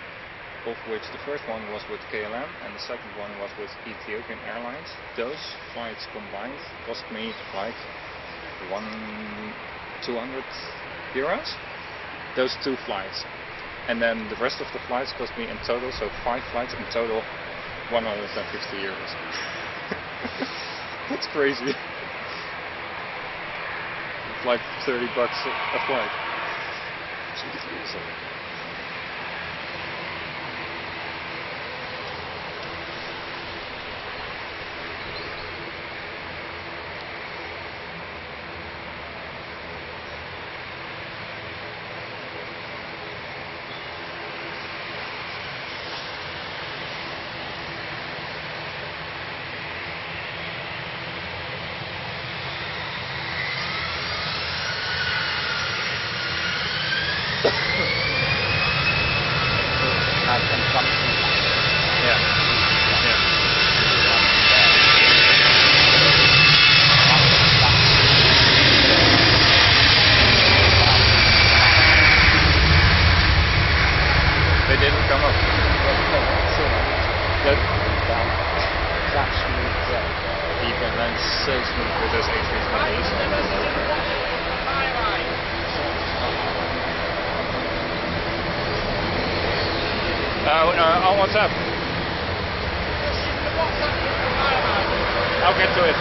of which the first one was with KLM and the second one was with Ethiopian Airlines. Those flights combined cost me like 200 euros. Those 2 flights. And then the rest of the flights cost me in total, so 5 flights in total, 150 euros. That's crazy. It's like 30 bucks a flight. They didn't come up. Even then, so smooth with those A320s. On WhatsApp. I'll get to it.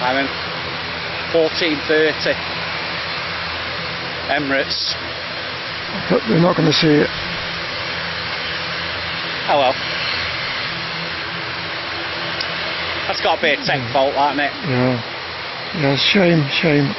I'm in 14:30 Emirates. But we're not going to see it. Oh well. That's got to be a tech fault, hasn't it? Yeah. Yeah, shame.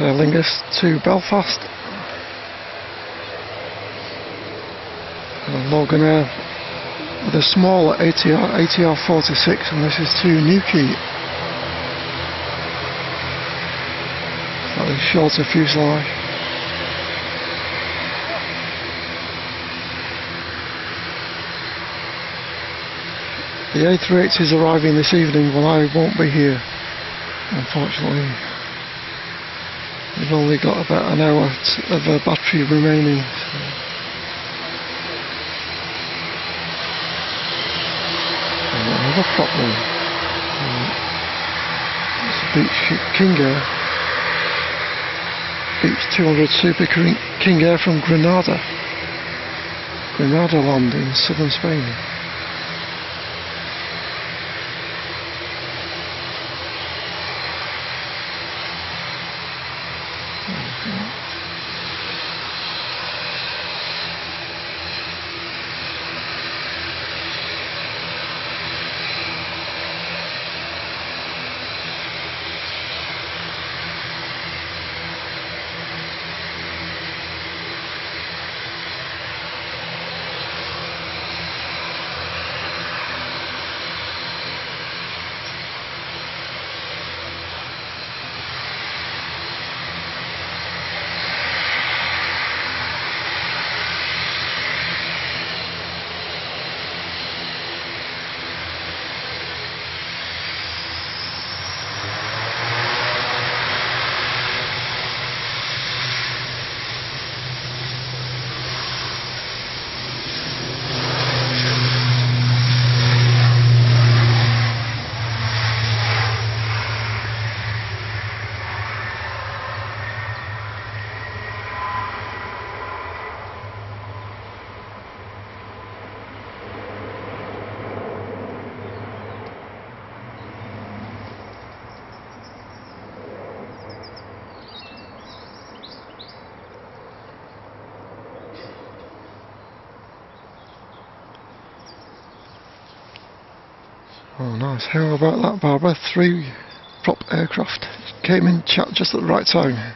Air Lingus to Belfast. And Logan Air with a smaller ATR 46, and this is to Newquay. Slightly shorter fuselage. The A38 is arriving this evening, but I won't be here, unfortunately. We've only got about an hour of battery remaining. So. Another prop one. It's a Beech King Air. Beech 200 Super King Air from Granada. Granada land in southern Spain. Oh nice, how about that, Barbara? 3 prop aircraft came in just at the right time.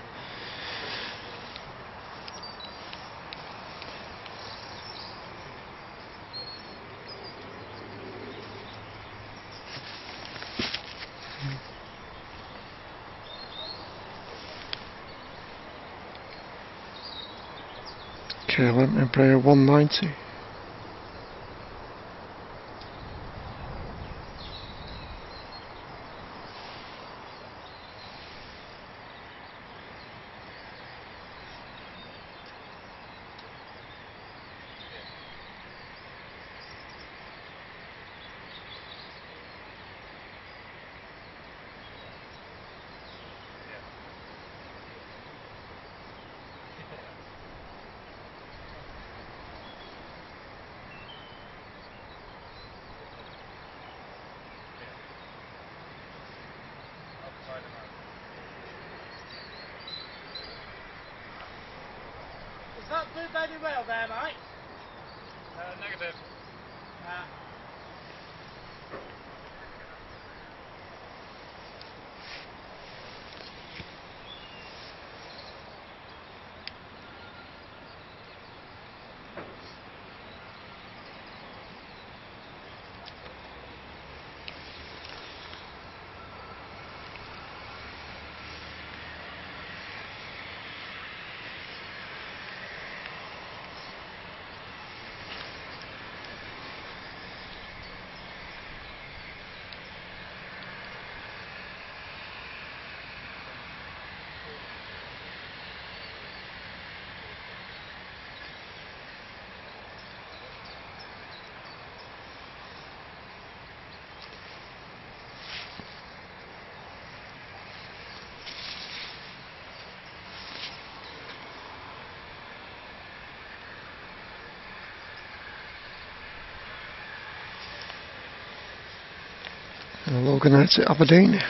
KLM Embraer 190. Is that Blueberry Rail there, Mike? Negative. Logan out at Aberdeen.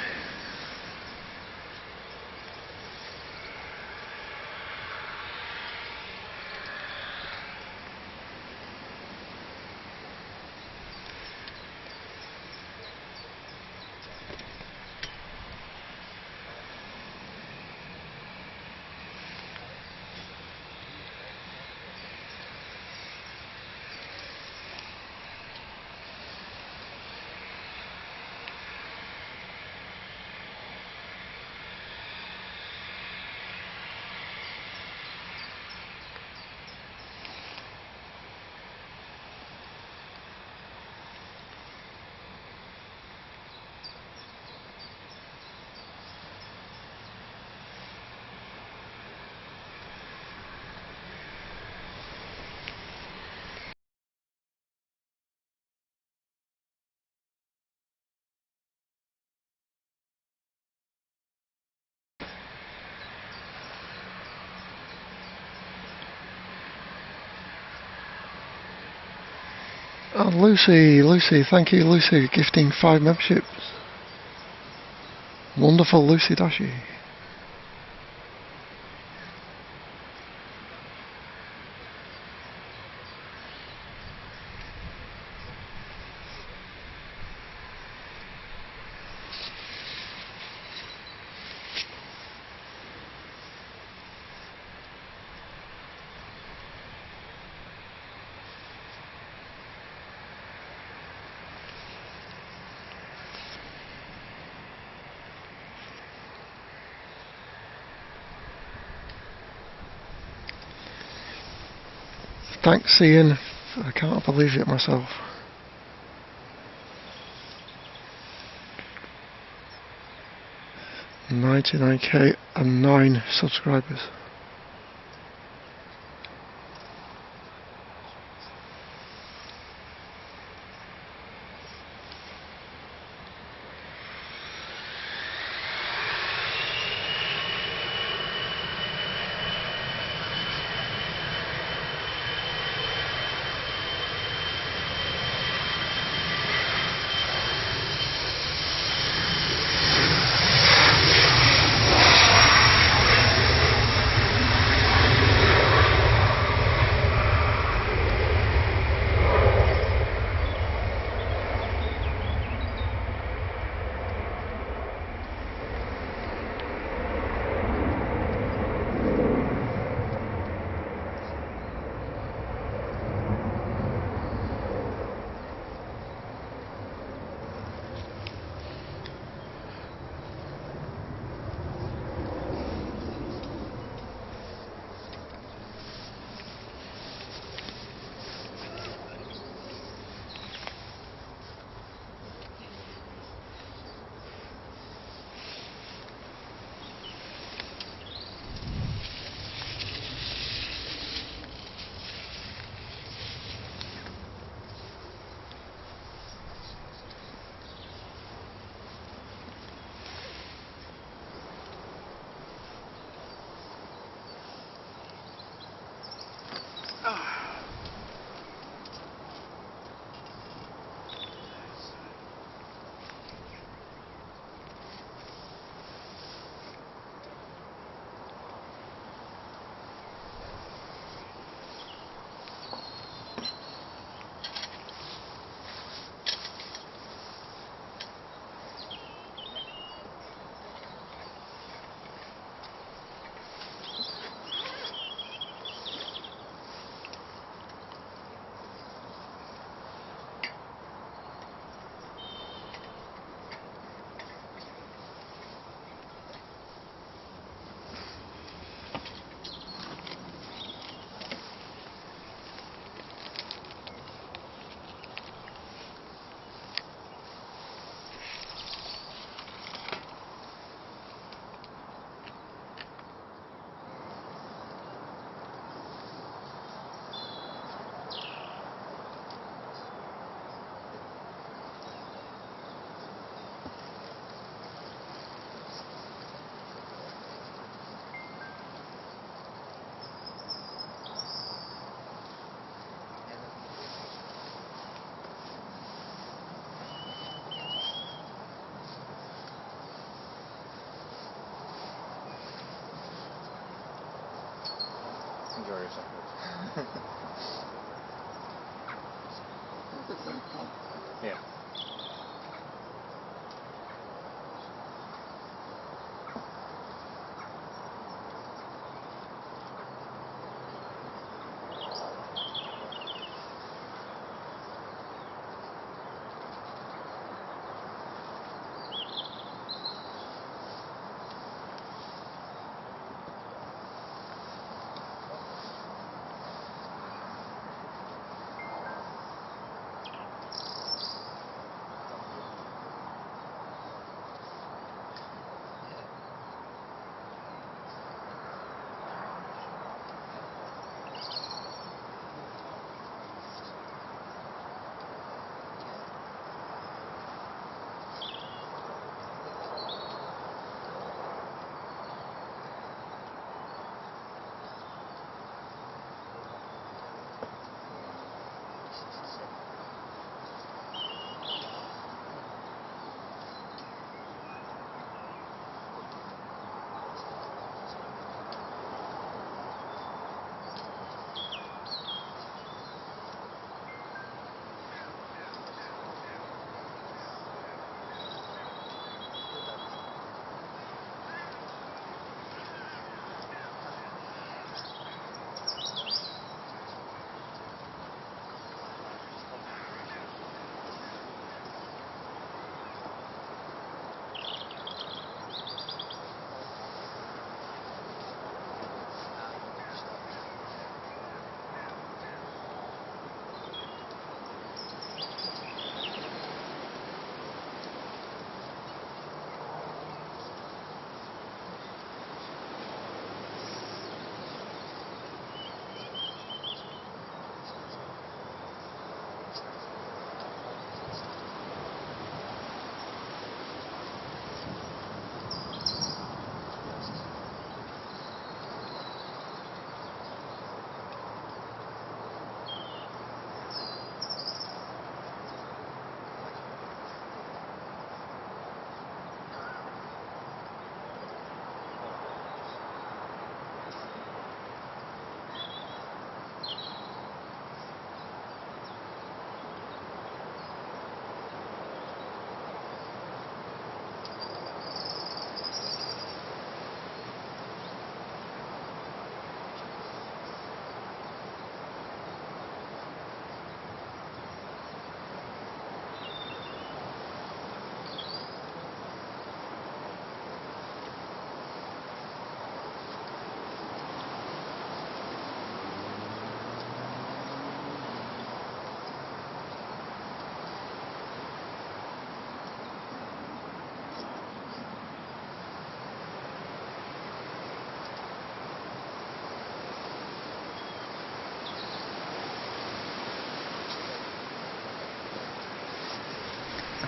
And Lucy, thank you Lucy, gifting 5 memberships. Wonderful Lucy Dashi. Thanks Ian, I can't believe it myself. $99K and 9 subscribers. Enjoy yourself. Yeah.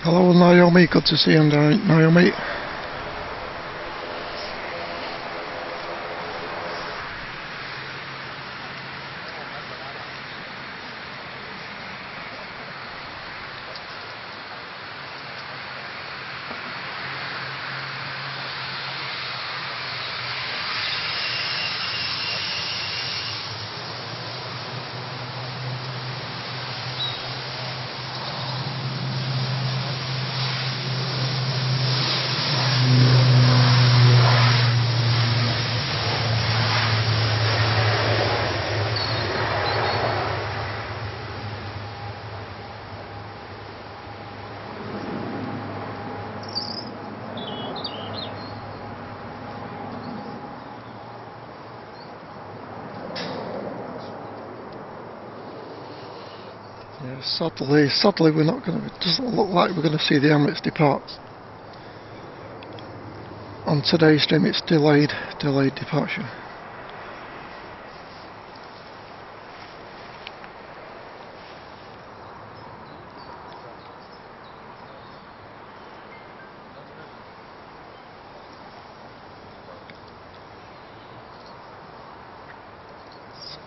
Hello Naomi, good to see you, Naomi. Yeah, sadly we're not going to, it doesn't look like we're going to see the Emirates depart. On today's stream it's delayed departure.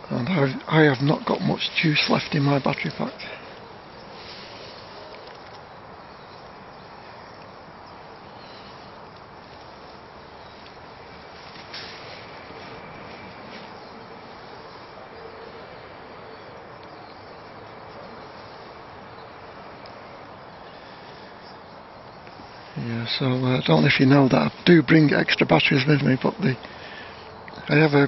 And I have not got much juice left in my battery pack. Yeah, so I don't know if you know that I do bring extra batteries with me, but I have a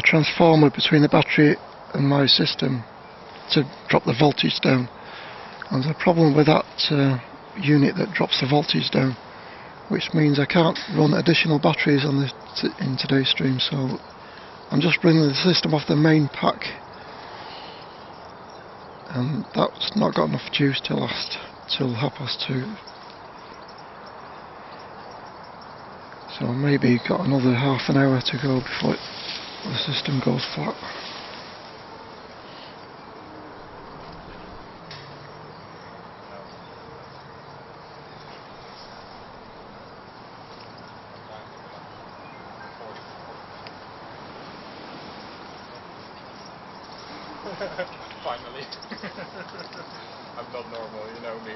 transformer between the battery and my system to drop the voltage down. And there's a problem with that unit that drops the voltage down, which means I can't run additional batteries on in today's stream. So I'm just bringing the system off the main pack, and that's not got enough juice to last till 2:30. So maybe got another half an hour to go before the system goes flat. Finally. I'm not normal, you know me.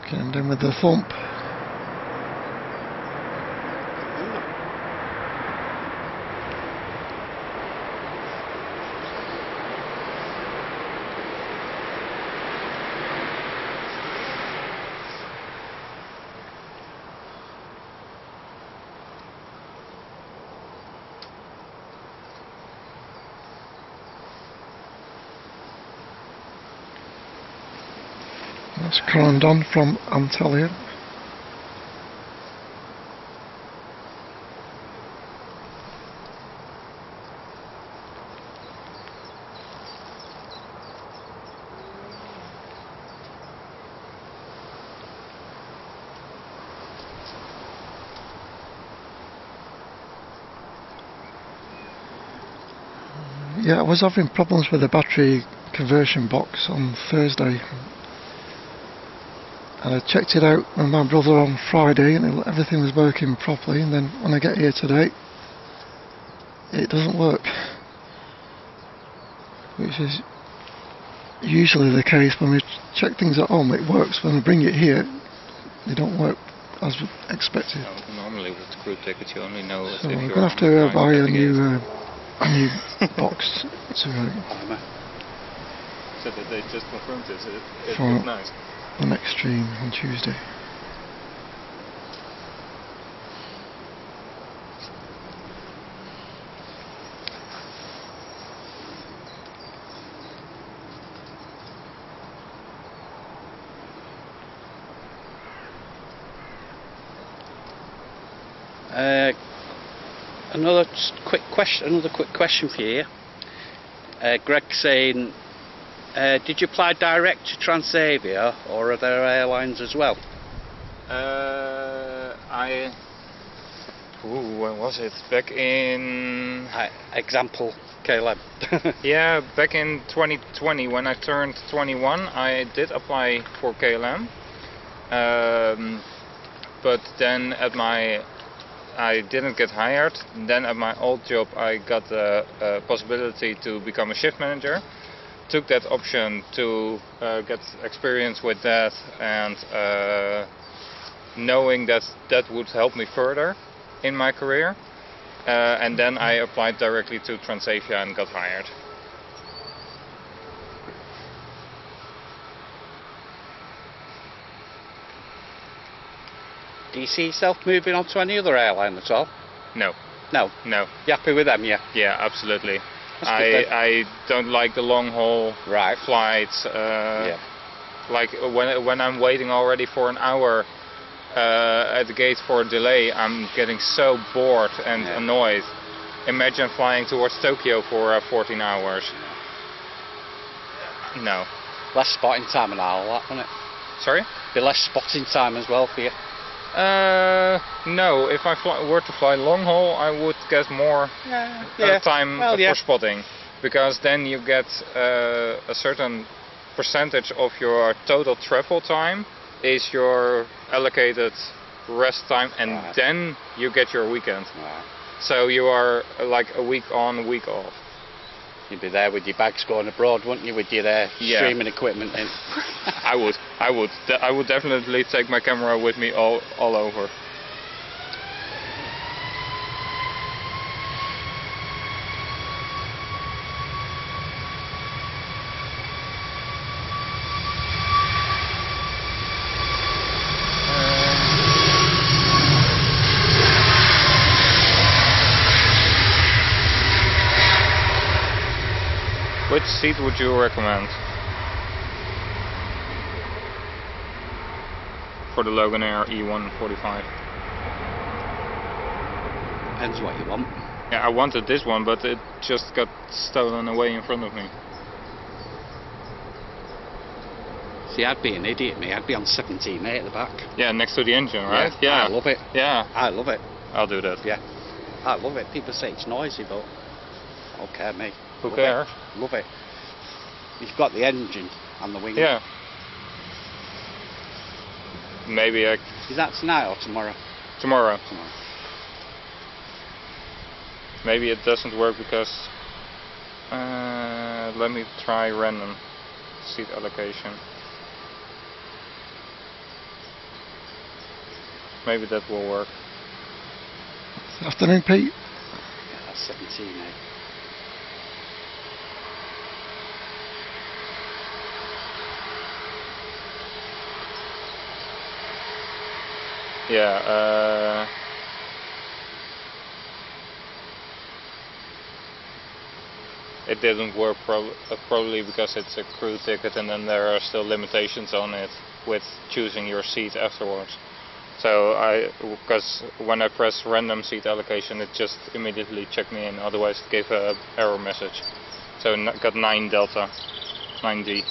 Okay, and then with the thump. That's croned on from Antalya. Yeah, I was having problems with the battery conversion box on Thursday. And I checked it out with my brother on Friday and everything was working properly, and then when I get here today it doesn't work, which is usually the case. When we check things at home it works, when we bring it here they don't work as expected. No, normally with the crew tickets you only know so if I'm you're going to have to buy a new box to so that they just confirmed this. It's for nice. the next stream on Tuesday. Another quick question for you. Greg saying, did you apply direct to Transavia or are there airlines as well? When was it? Back in... Example, KLM. Yeah, back in 2020 when I turned 21 I did apply for KLM. But then I didn't get hired. Then at my old job I got the possibility to become a shift manager. Took that option to get experience with that, and knowing that would help me further in my career. And then I applied directly to Transavia and got hired. Do you see yourself moving on to any other airline at all? No. No? No. You happy with them, yeah? Yeah, absolutely. That's good then. I don't like the long haul Right. flights. Yeah. Like when I'm waiting already for an hour at the gate for a delay, I'm getting so bored and annoyed. Imagine flying towards Tokyo for 14 hours. No. Less spotting time and all that, wouldn't it? Sorry? Be less spotting time as well for you. No, if I were to fly long haul, I would get more time for spotting, because then you get a certain percentage of your total travel time is your allocated rest time, and then you get your weekend. Right. So you are like a week on, week off. You'd be there with your bags going abroad, wouldn't you, with your streaming equipment in? I would definitely take my camera with me all over. Which seat would you recommend for the Logan Air E145? Depends what you want. Yeah, I wanted this one, but it just got stolen away in front of me. See, I'd be an idiot, me. I'd be on 17A at the back. Yeah, next to the engine, right? Yeah. I love it. Yeah. I love it. I'll do that. Yeah. I love it. People say it's noisy, but I don't care, me. Who cares? Love it. You've got the engine and the wing. Yeah. Maybe I... Is that tonight or tomorrow? Tomorrow. Tomorrow. Maybe it doesn't work because... let me try random seat allocation. Maybe that will work. Afternoon, Pete. Yeah, that's 17A. Yeah, it didn't work probably because it's a crew ticket, and then there are still limitations on it with choosing your seat afterwards. So because when I press random seat allocation, it just immediately checked me in, otherwise it gave an error message. So got 9 Delta, 9D.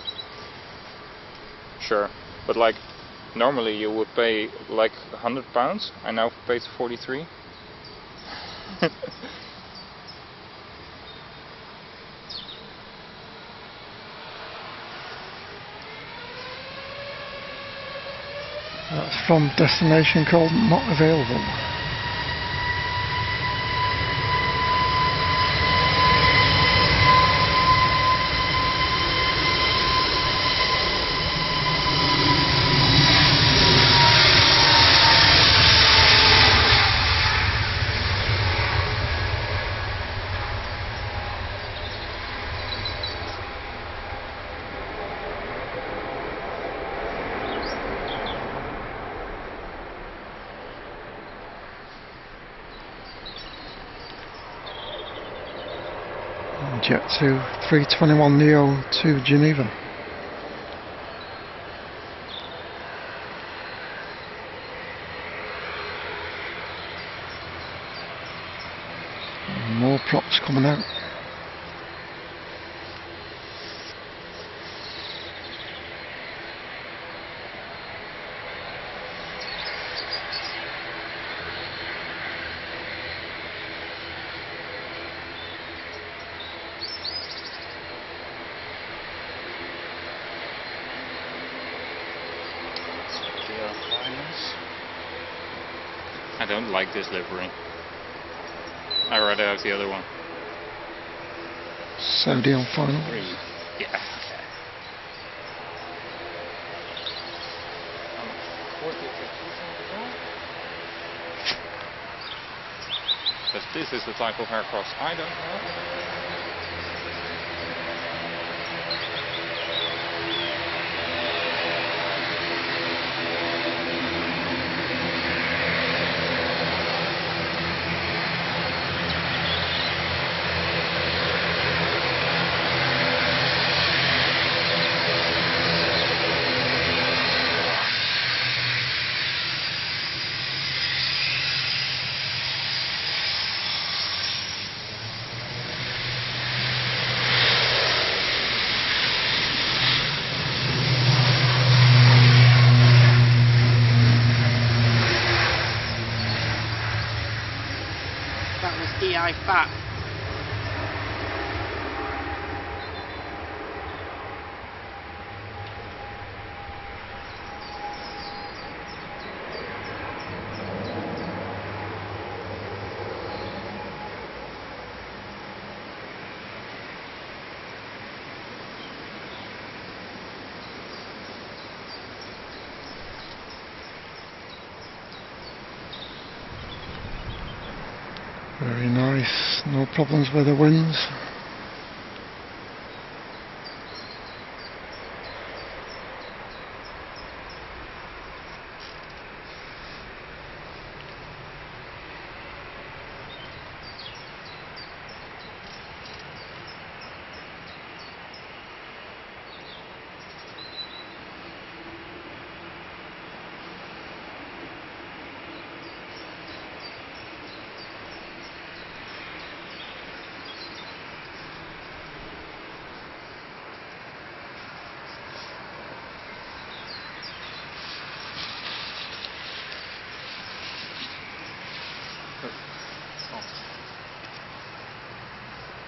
Sure, but like normally you would pay like £100, I now paid 43. That's from destination called not available. Jet 2 321 Neo to Geneva. more props coming out. I don't like this livery. I'd rather have the other one. Saudi on final. Yeah. Because this is the type of aircraft I don't know. That was DI fat. Very nice, no problems with the winds.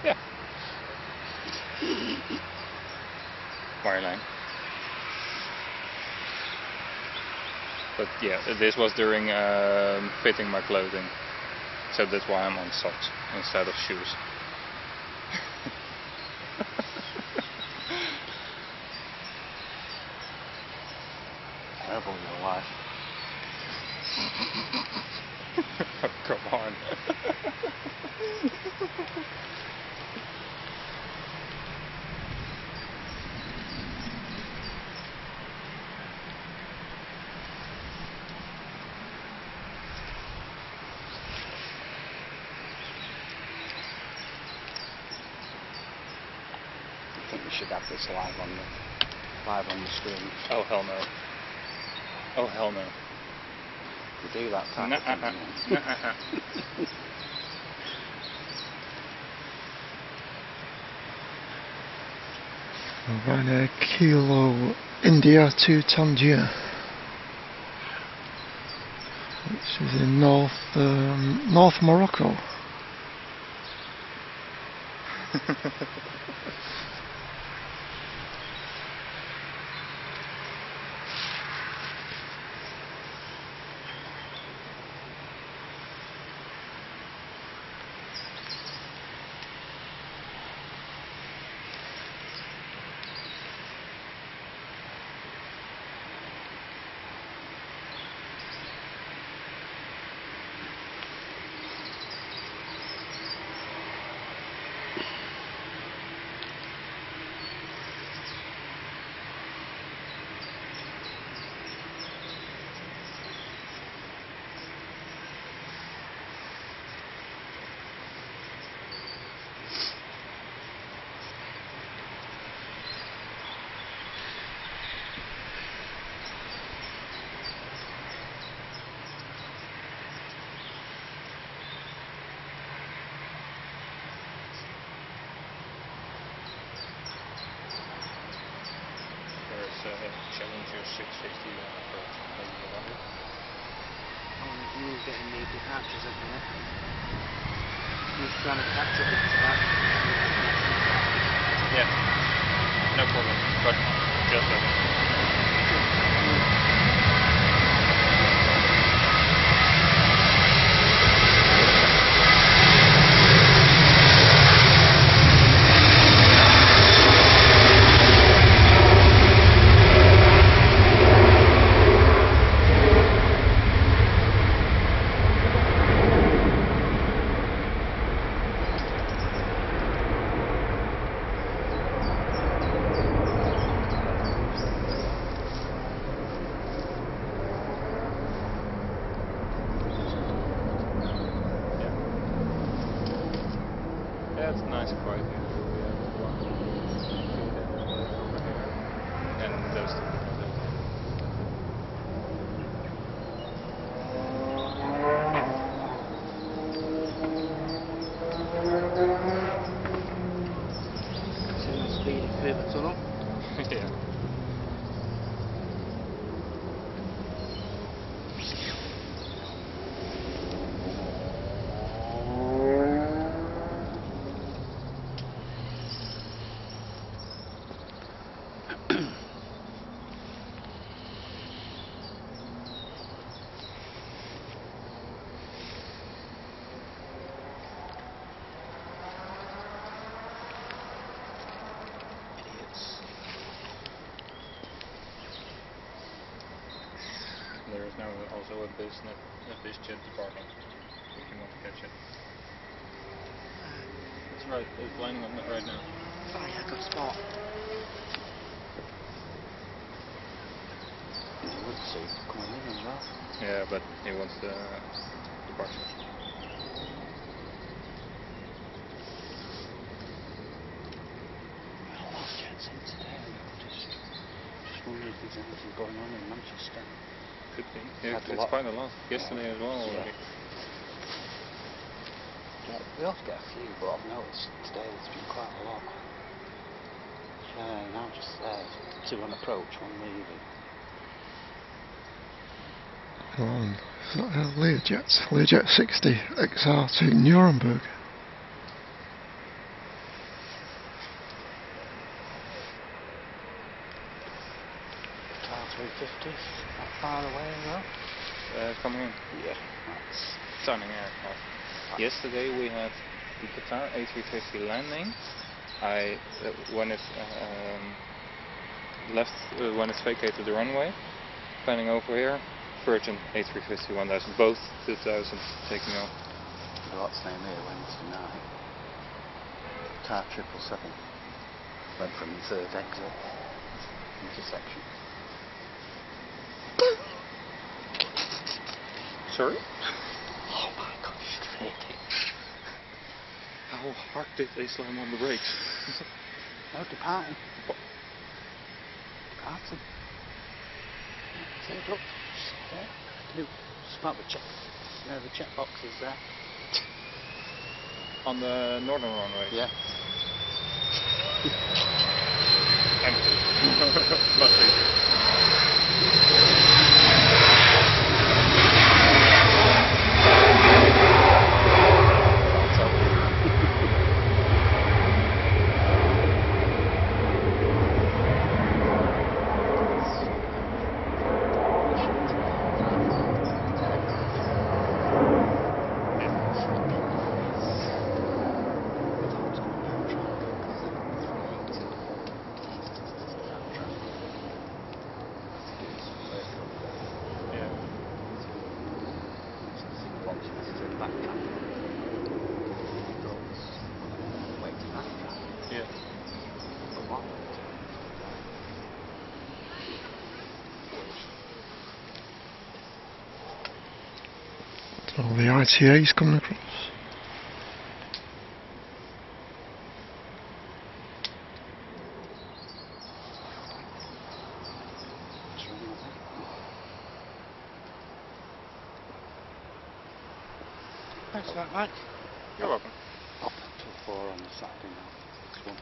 Yeah. Wireline. But yeah, this was during fitting my clothing. So that's why I'm on socks instead of shoes. Terrible your life. Oh, come on. I think we should have this live on the screen. Oh hell no. Oh hell no. We do that type of thing. Nuh-uh. Right, Kilo India to Tangier, which is in North Morocco. 650 approach, maybe 100. You were getting the departures at the minute. He was trying to catch up with that. Yeah, no problem, but just let me. Yeah, it's nice and quiet here. We have 1, 2 there, over here, and those two over there. Seeing the speed through the tunnel. Yeah. There is now also a biz jet departing, if you want to catch it. It's right, it's lining up right now. Oh yeah, good spot. You would see coming in as well. Yeah, but he wants the departure. A lot of jets in today. Just wondering if there's anything going on in Manchester. Could be. Yeah, Had a it's lot. quite a lot. Yesterday as well already. Yeah, we also get a few, but I've noticed today there's been quite a lot. Now just there, 2 on approach, 1 leaving. On Learjet 60 XR to Nuremberg. Car 350, not far away as well. Coming in. Yeah, that's Stunning aircraft. Yesterday we had the Qatar A350 landing. When it when it's vacated the runway, planning over here, Virgin A350 1000, both 2000 taking off. a lot staying here Wednesday night. Car 777 went from the 3rd exit intersection. Sorry? Oh my god, you should have hit it. How hard did they slam on the brakes? No, departing. What? Departing. See it, look. There. Do. Spot the check. The check boxes there. On the northern runway? Yeah. Empty. Must be. All the ITAs coming across. Thanks for that, Mike. You're welcome. Up till 4 on the Saturday now. Next one.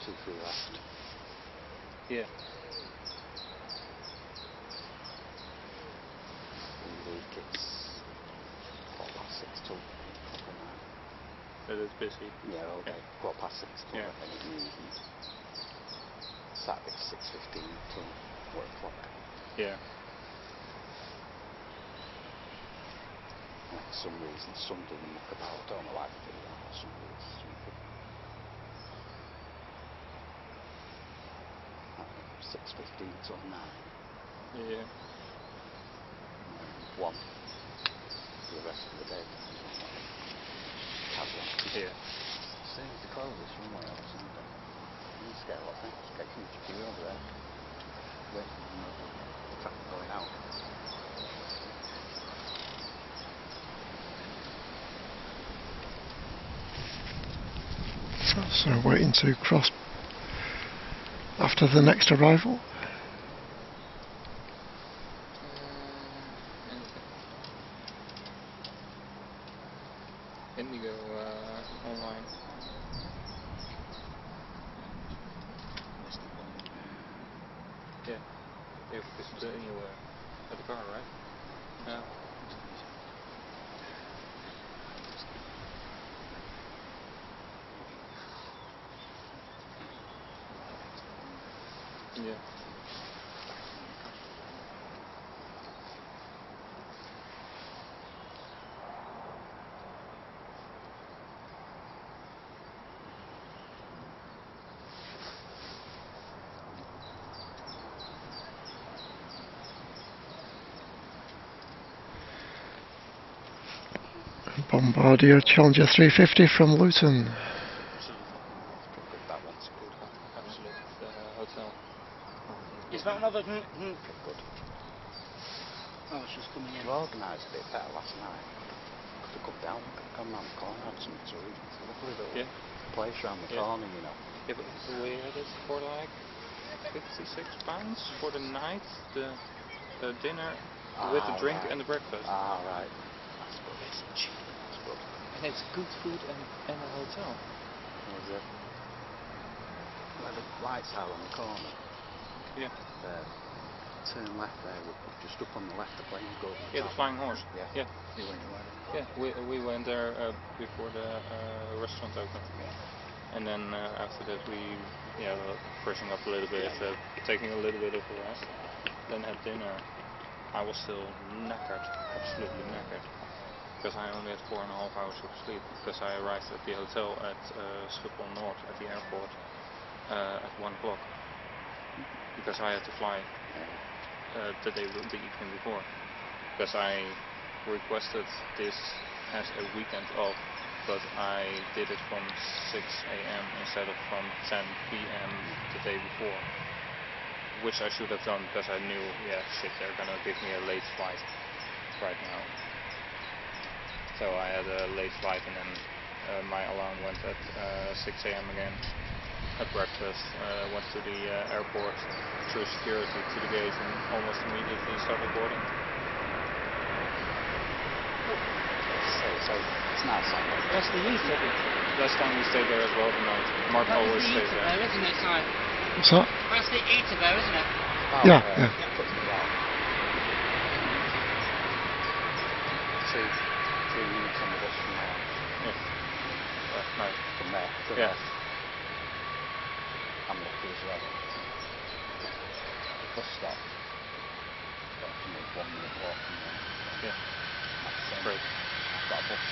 2 free left. Yeah. that it's busy. Yeah, all day. Quarter past 6 till Yeah. then evening. Saturday 6:15 till work clock. Yeah. And for some reason, Sunday they muck about. I don't know why they do that. Sunday is something. 6:15 till 9. Yeah. 1 for the rest of the day. Casual. Yeah. Same as the clothes runway on Sunday. You just get a lot of things. Just get a huge queue over there. Waiting for the traffic going out. So waiting to cross after the next arrival. Indigo online. Yeah. If it's anywhere at the car, right? Yeah. Yeah. Bombardier Challenger 350 from Luton. That one's good. Absolute hotel. Is that another? Good. Oh, it's just coming in. We organised a bit better last night. Could have come down, could have come round the corner, had something to eat. It's a lovely little place round the corner, you know. Yeah, but we had it for like £56 for the night, the dinner with the drink and the breakfast. Ah, right. That's good. It's cheap. That's good. And it's good food and a hotel. Was it? Where the lights are on the corner. Yeah. There. Turn left there. Just up on the left, the plane goes. Yeah, the Flying Horse. Yeah. Yeah. You went there. Yeah, we went there before the restaurant opened. Yeah. And then after that we, freshening up a little bit, taking a little bit of a rest. Then had dinner. I was still knackered, absolutely knackered. Because I only had 4.5 hours of sleep. Because I arrived at the hotel at Schiphol North at the airport at 1 o'clock. Because I had to fly the evening before. Because I requested this as a weekend off, but I did it from 6 a.m. instead of from 10 p.m. the day before. Which I should have done because I knew, they're gonna give me a late flight right now. So I had a late flight and then my alarm went at 6 a.m. again. Had breakfast, went to the airport, through security to the gate and almost immediately started boarding. So it's nice. That's the least of it. Last time we stayed there as well tonight. Mark always stays there. Isn't it, Si? What's that? That's the eater there, isn't it? Oh, Yeah. Two minutes on the bus from there. Yeah. Nice. From there to Yeah. there. I'm lucky as well. The bus stop. Got 1 minute walk from there. Yeah. That's Great. I've got a bus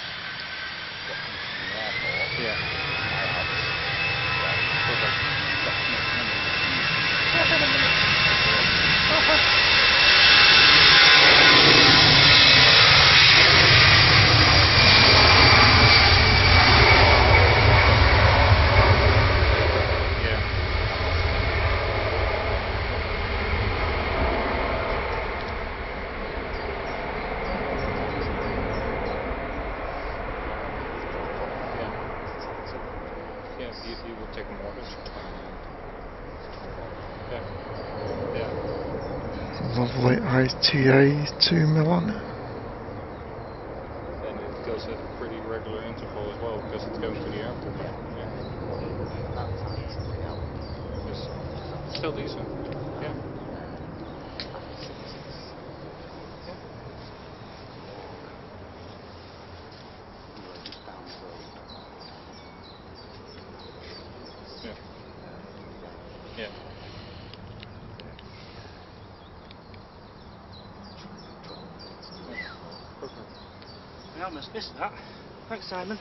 that comes from the airport. Yeah. My house. Perfect. You would take a mortgage. Yeah. Yeah. Lovely ITA to Milan. And it goes at a pretty regular interval as well because it's going to the airport. Yeah. It's still decent. Yeah. Just down the road. I almost missed that. Thanks, Simon.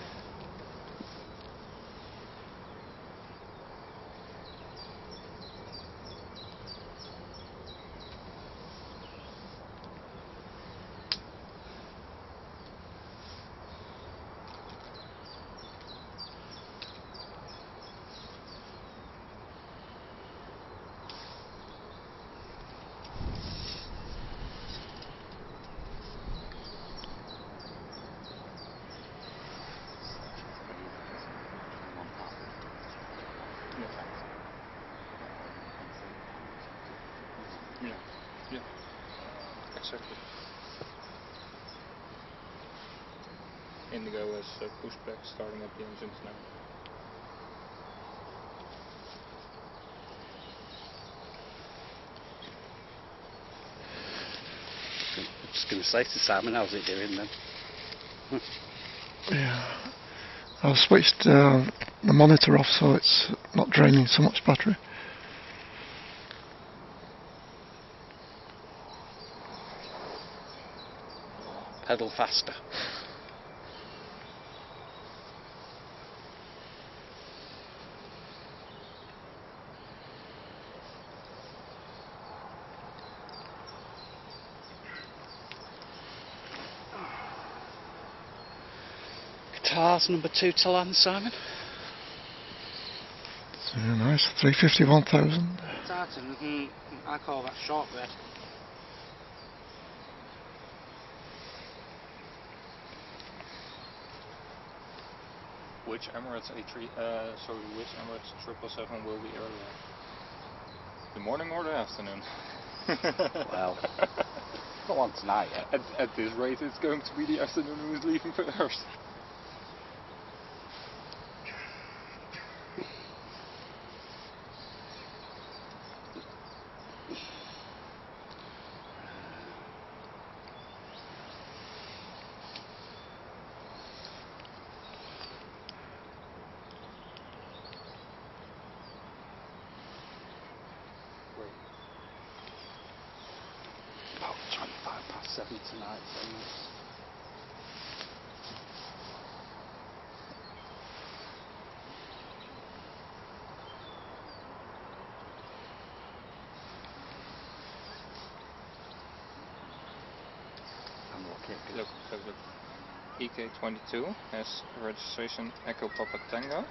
Yeah, exactly. Indigo is pushed back, starting up the engines now. I'm just going to say to Simon, how's it doing then? Yeah. I've switched the monitor off so it's not draining so much battery. Pedal faster. Guitars number 2 to land, Simon. It's very nice. 351,000. Tartan, I call that shortbread. Which Emirates which Emirates 777 will be earlier? The morning or the afternoon? Well, not one tonight yet. At this rate, it's going to be the afternoon who is leaving first. About 7 tonight, so nice. Look. EK22 has registration Echo Papa Tango,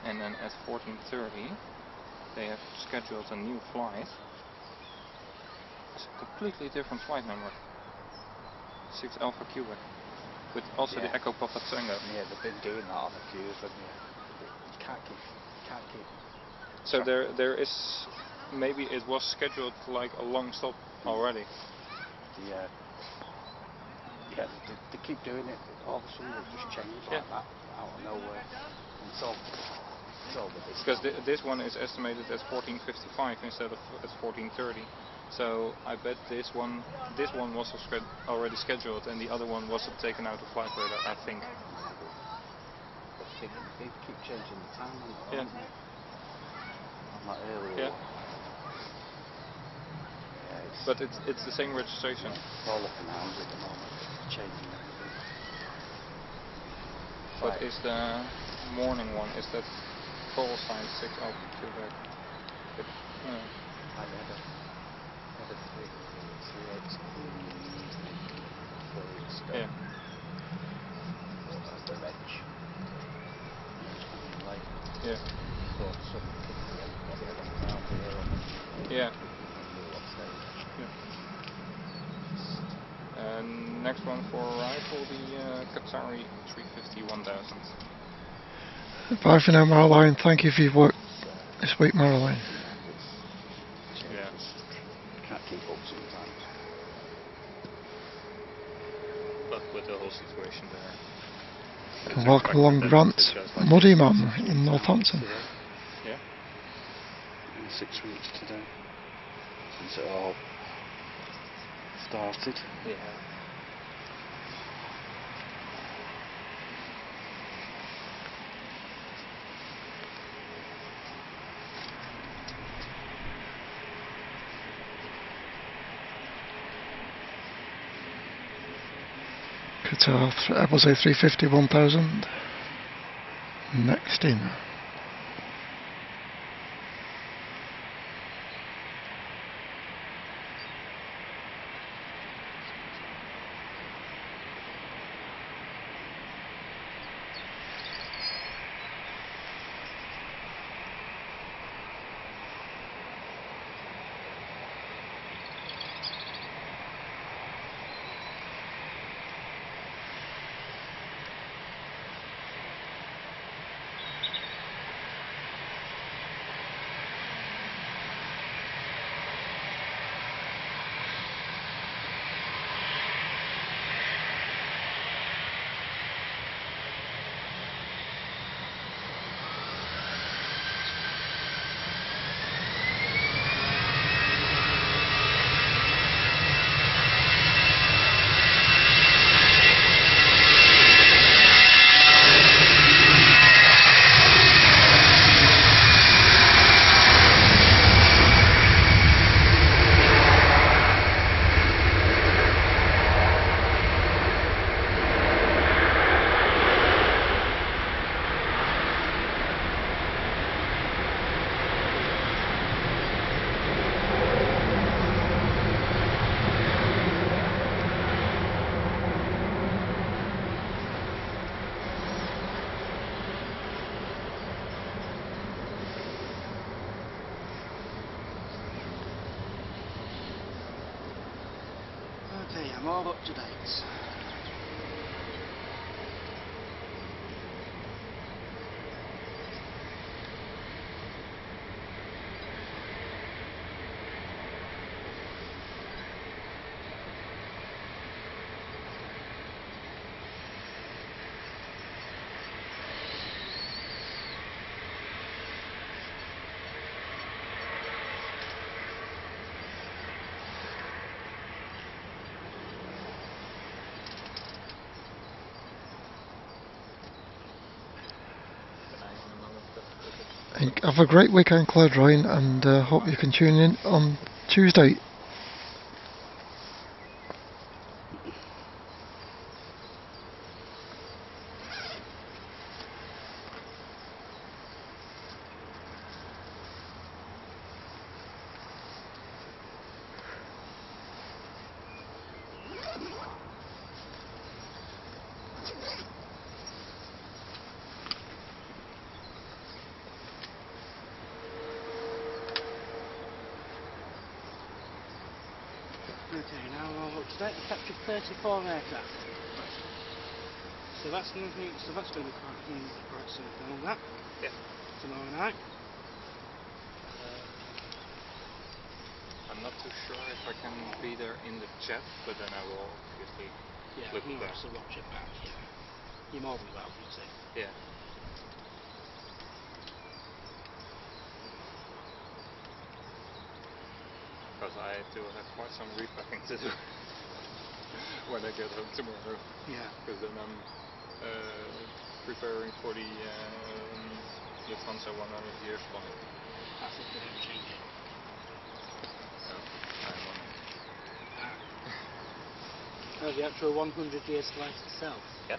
and then at 14:30 they have scheduled a new flight. It's a completely different flight number. 6 Alpha Cuba, with also the Echo Papa Tango. Yeah, they've been doing that on a few of them. Yeah. You can't keep. So there is, maybe it was scheduled for like a long stop already. Yeah, they keep doing it. All of a sudden they just change like that out of nowhere. And it's all the Because this one is estimated at 14:55 instead of at 14:30. So I bet this one was already scheduled, and the other one wasn't taken out of flight radar, I think. But they keep changing the time on that, Yeah. don't they? On that earlier one. Yeah, But it's the same registration. It's all up in arms at the moment. Changing everything. What is the morning one? Is that call sign 6 Alpha Quebec? I had a 3 something in the evening. 4 weeks ago. Yeah. At the reg. And it was coming late. Yeah. Thought some kids hadn't got the wrong ground here on the Yeah. middle of stage. Yeah. And next one for arrive will be Qatari 350-1000. Bye for now, Marilyn. Thank you for your work this week, Marilyn. Yeah. Can't keep up sometimes. But with the whole situation there. And welcome along, Grant Muddy Man in Northampton. Yeah. In 6 weeks today. Since it all started. Yeah. Qatar, Airbus A350 1000. Next in. Okay, I'm all up to date. Have a great weekend, Cloud Rain, and hope you can tune in on Tuesday. Okay, now I'm all up to date. I've captured 34 aircraft. So that's going to be quite soon film that. Yeah. Tomorrow night. I'm not too sure if I can be there in the chat, but then I will obviously flip you back. also watch it back, yeah. You're more than welcome to. Yeah. Because I do have quite some repacking to do when I get home tomorrow. Yeah. Because then I'm preparing for the Lufthansa 100 years flight. That's if they don't change it. No, I'm on it. Oh, the actual 100 years flight itself? Yeah.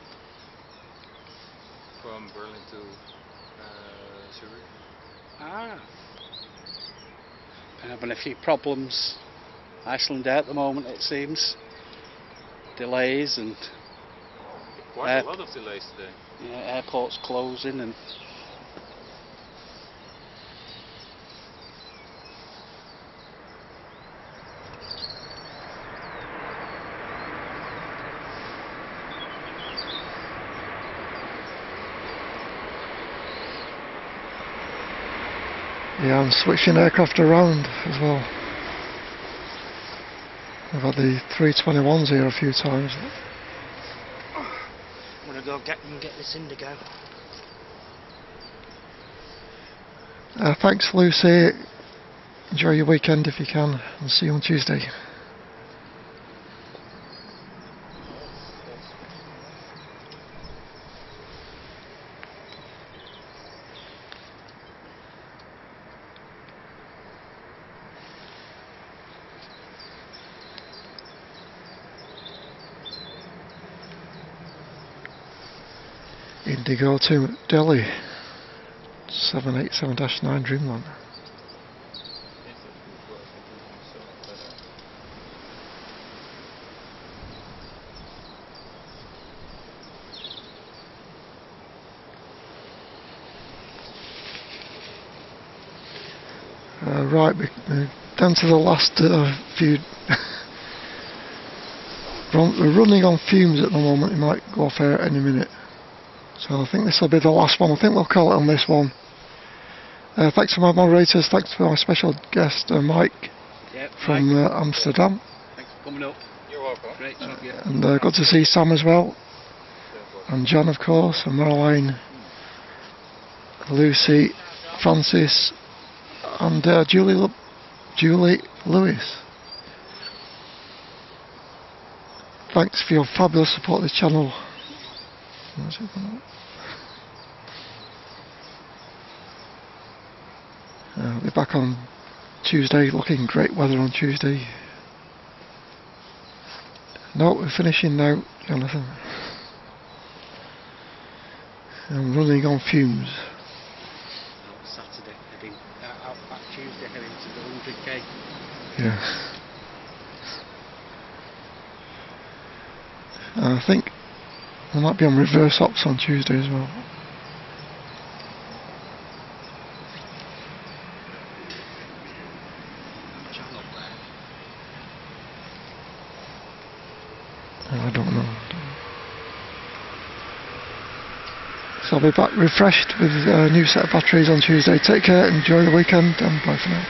From Berlin to Zurich. Ah. Been having a few problems. Iceland Air at the moment, it seems. Delays and Quite a lot of delays today. yeah, airports closing and Yeah, I'm switching aircraft around as well. I've had the 321s here a few times. I'm going to go get this Indigo. Thanks, Lucy. Enjoy your weekend if you can, and see you on Tuesday. Indigo to Delhi 787-9 Dreamliner. Right, we're down to the last few. We're running on fumes at the moment. It might go off air any minute. So I think this will be the last one. I think we'll call it on this one. Thanks to my moderators. Thanks to our special guest, Mike, from Amsterdam. Thanks for coming up. You're welcome. Great to have you. And good to see Sam as well. And John, of course, and Caroline, Lucy, Francis, and Julie Lewis. Thanks for your fabulous support of this channel. I'll be back on Tuesday. Looking great weather on Tuesday. No, we're finishing now, Jonathan. I'm running on fumes. Saturday heading out back Tuesday heading to the 100k. Yeah. And I think I might be on reverse ops on Tuesday as well. Channel there. I don't know. So I'll be back refreshed with a new set of batteries on Tuesday. Take care, enjoy the weekend, and bye for now.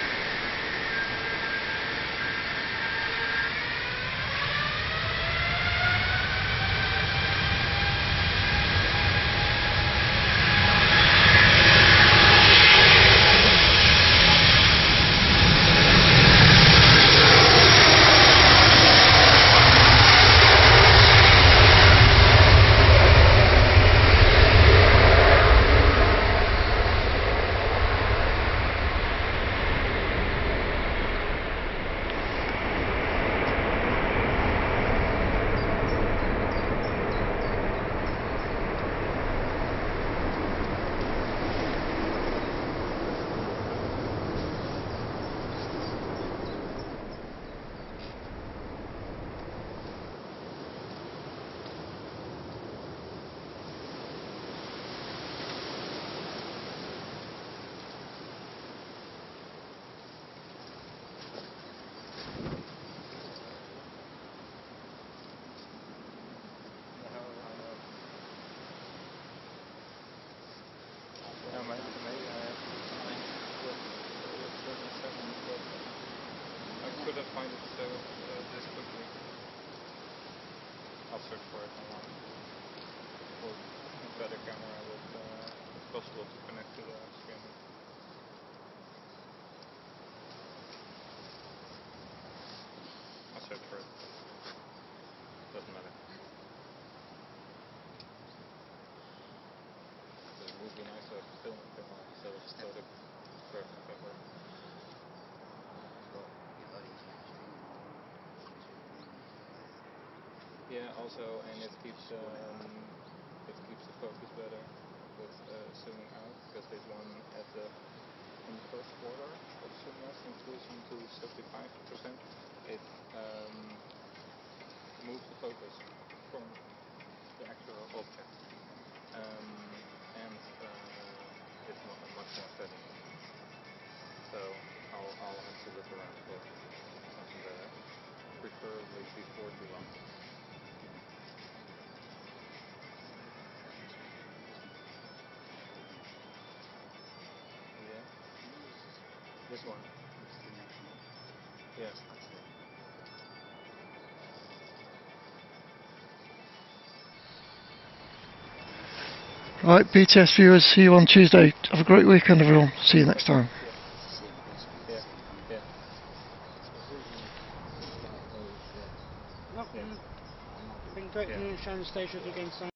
Couldn't find it this quickly. I'll search for it online. Or a better camera with it's possible to connect to the screen. I'll search for it. Doesn't matter. It would be nice to have a film camera instead of the perfect camera. Yeah, also, and it keeps the focus better with zooming out, because this one at in the first quarter of zoom loss increasing to 75%, it moves the focus from the actual object, and it's much more steady. So I'll have to look around for something better, preferably before too long. This one. Yeah. Right, BTS viewers, see you on Tuesday. Have a great weekend, everyone. See you next time. Yeah. Been great being on the station again.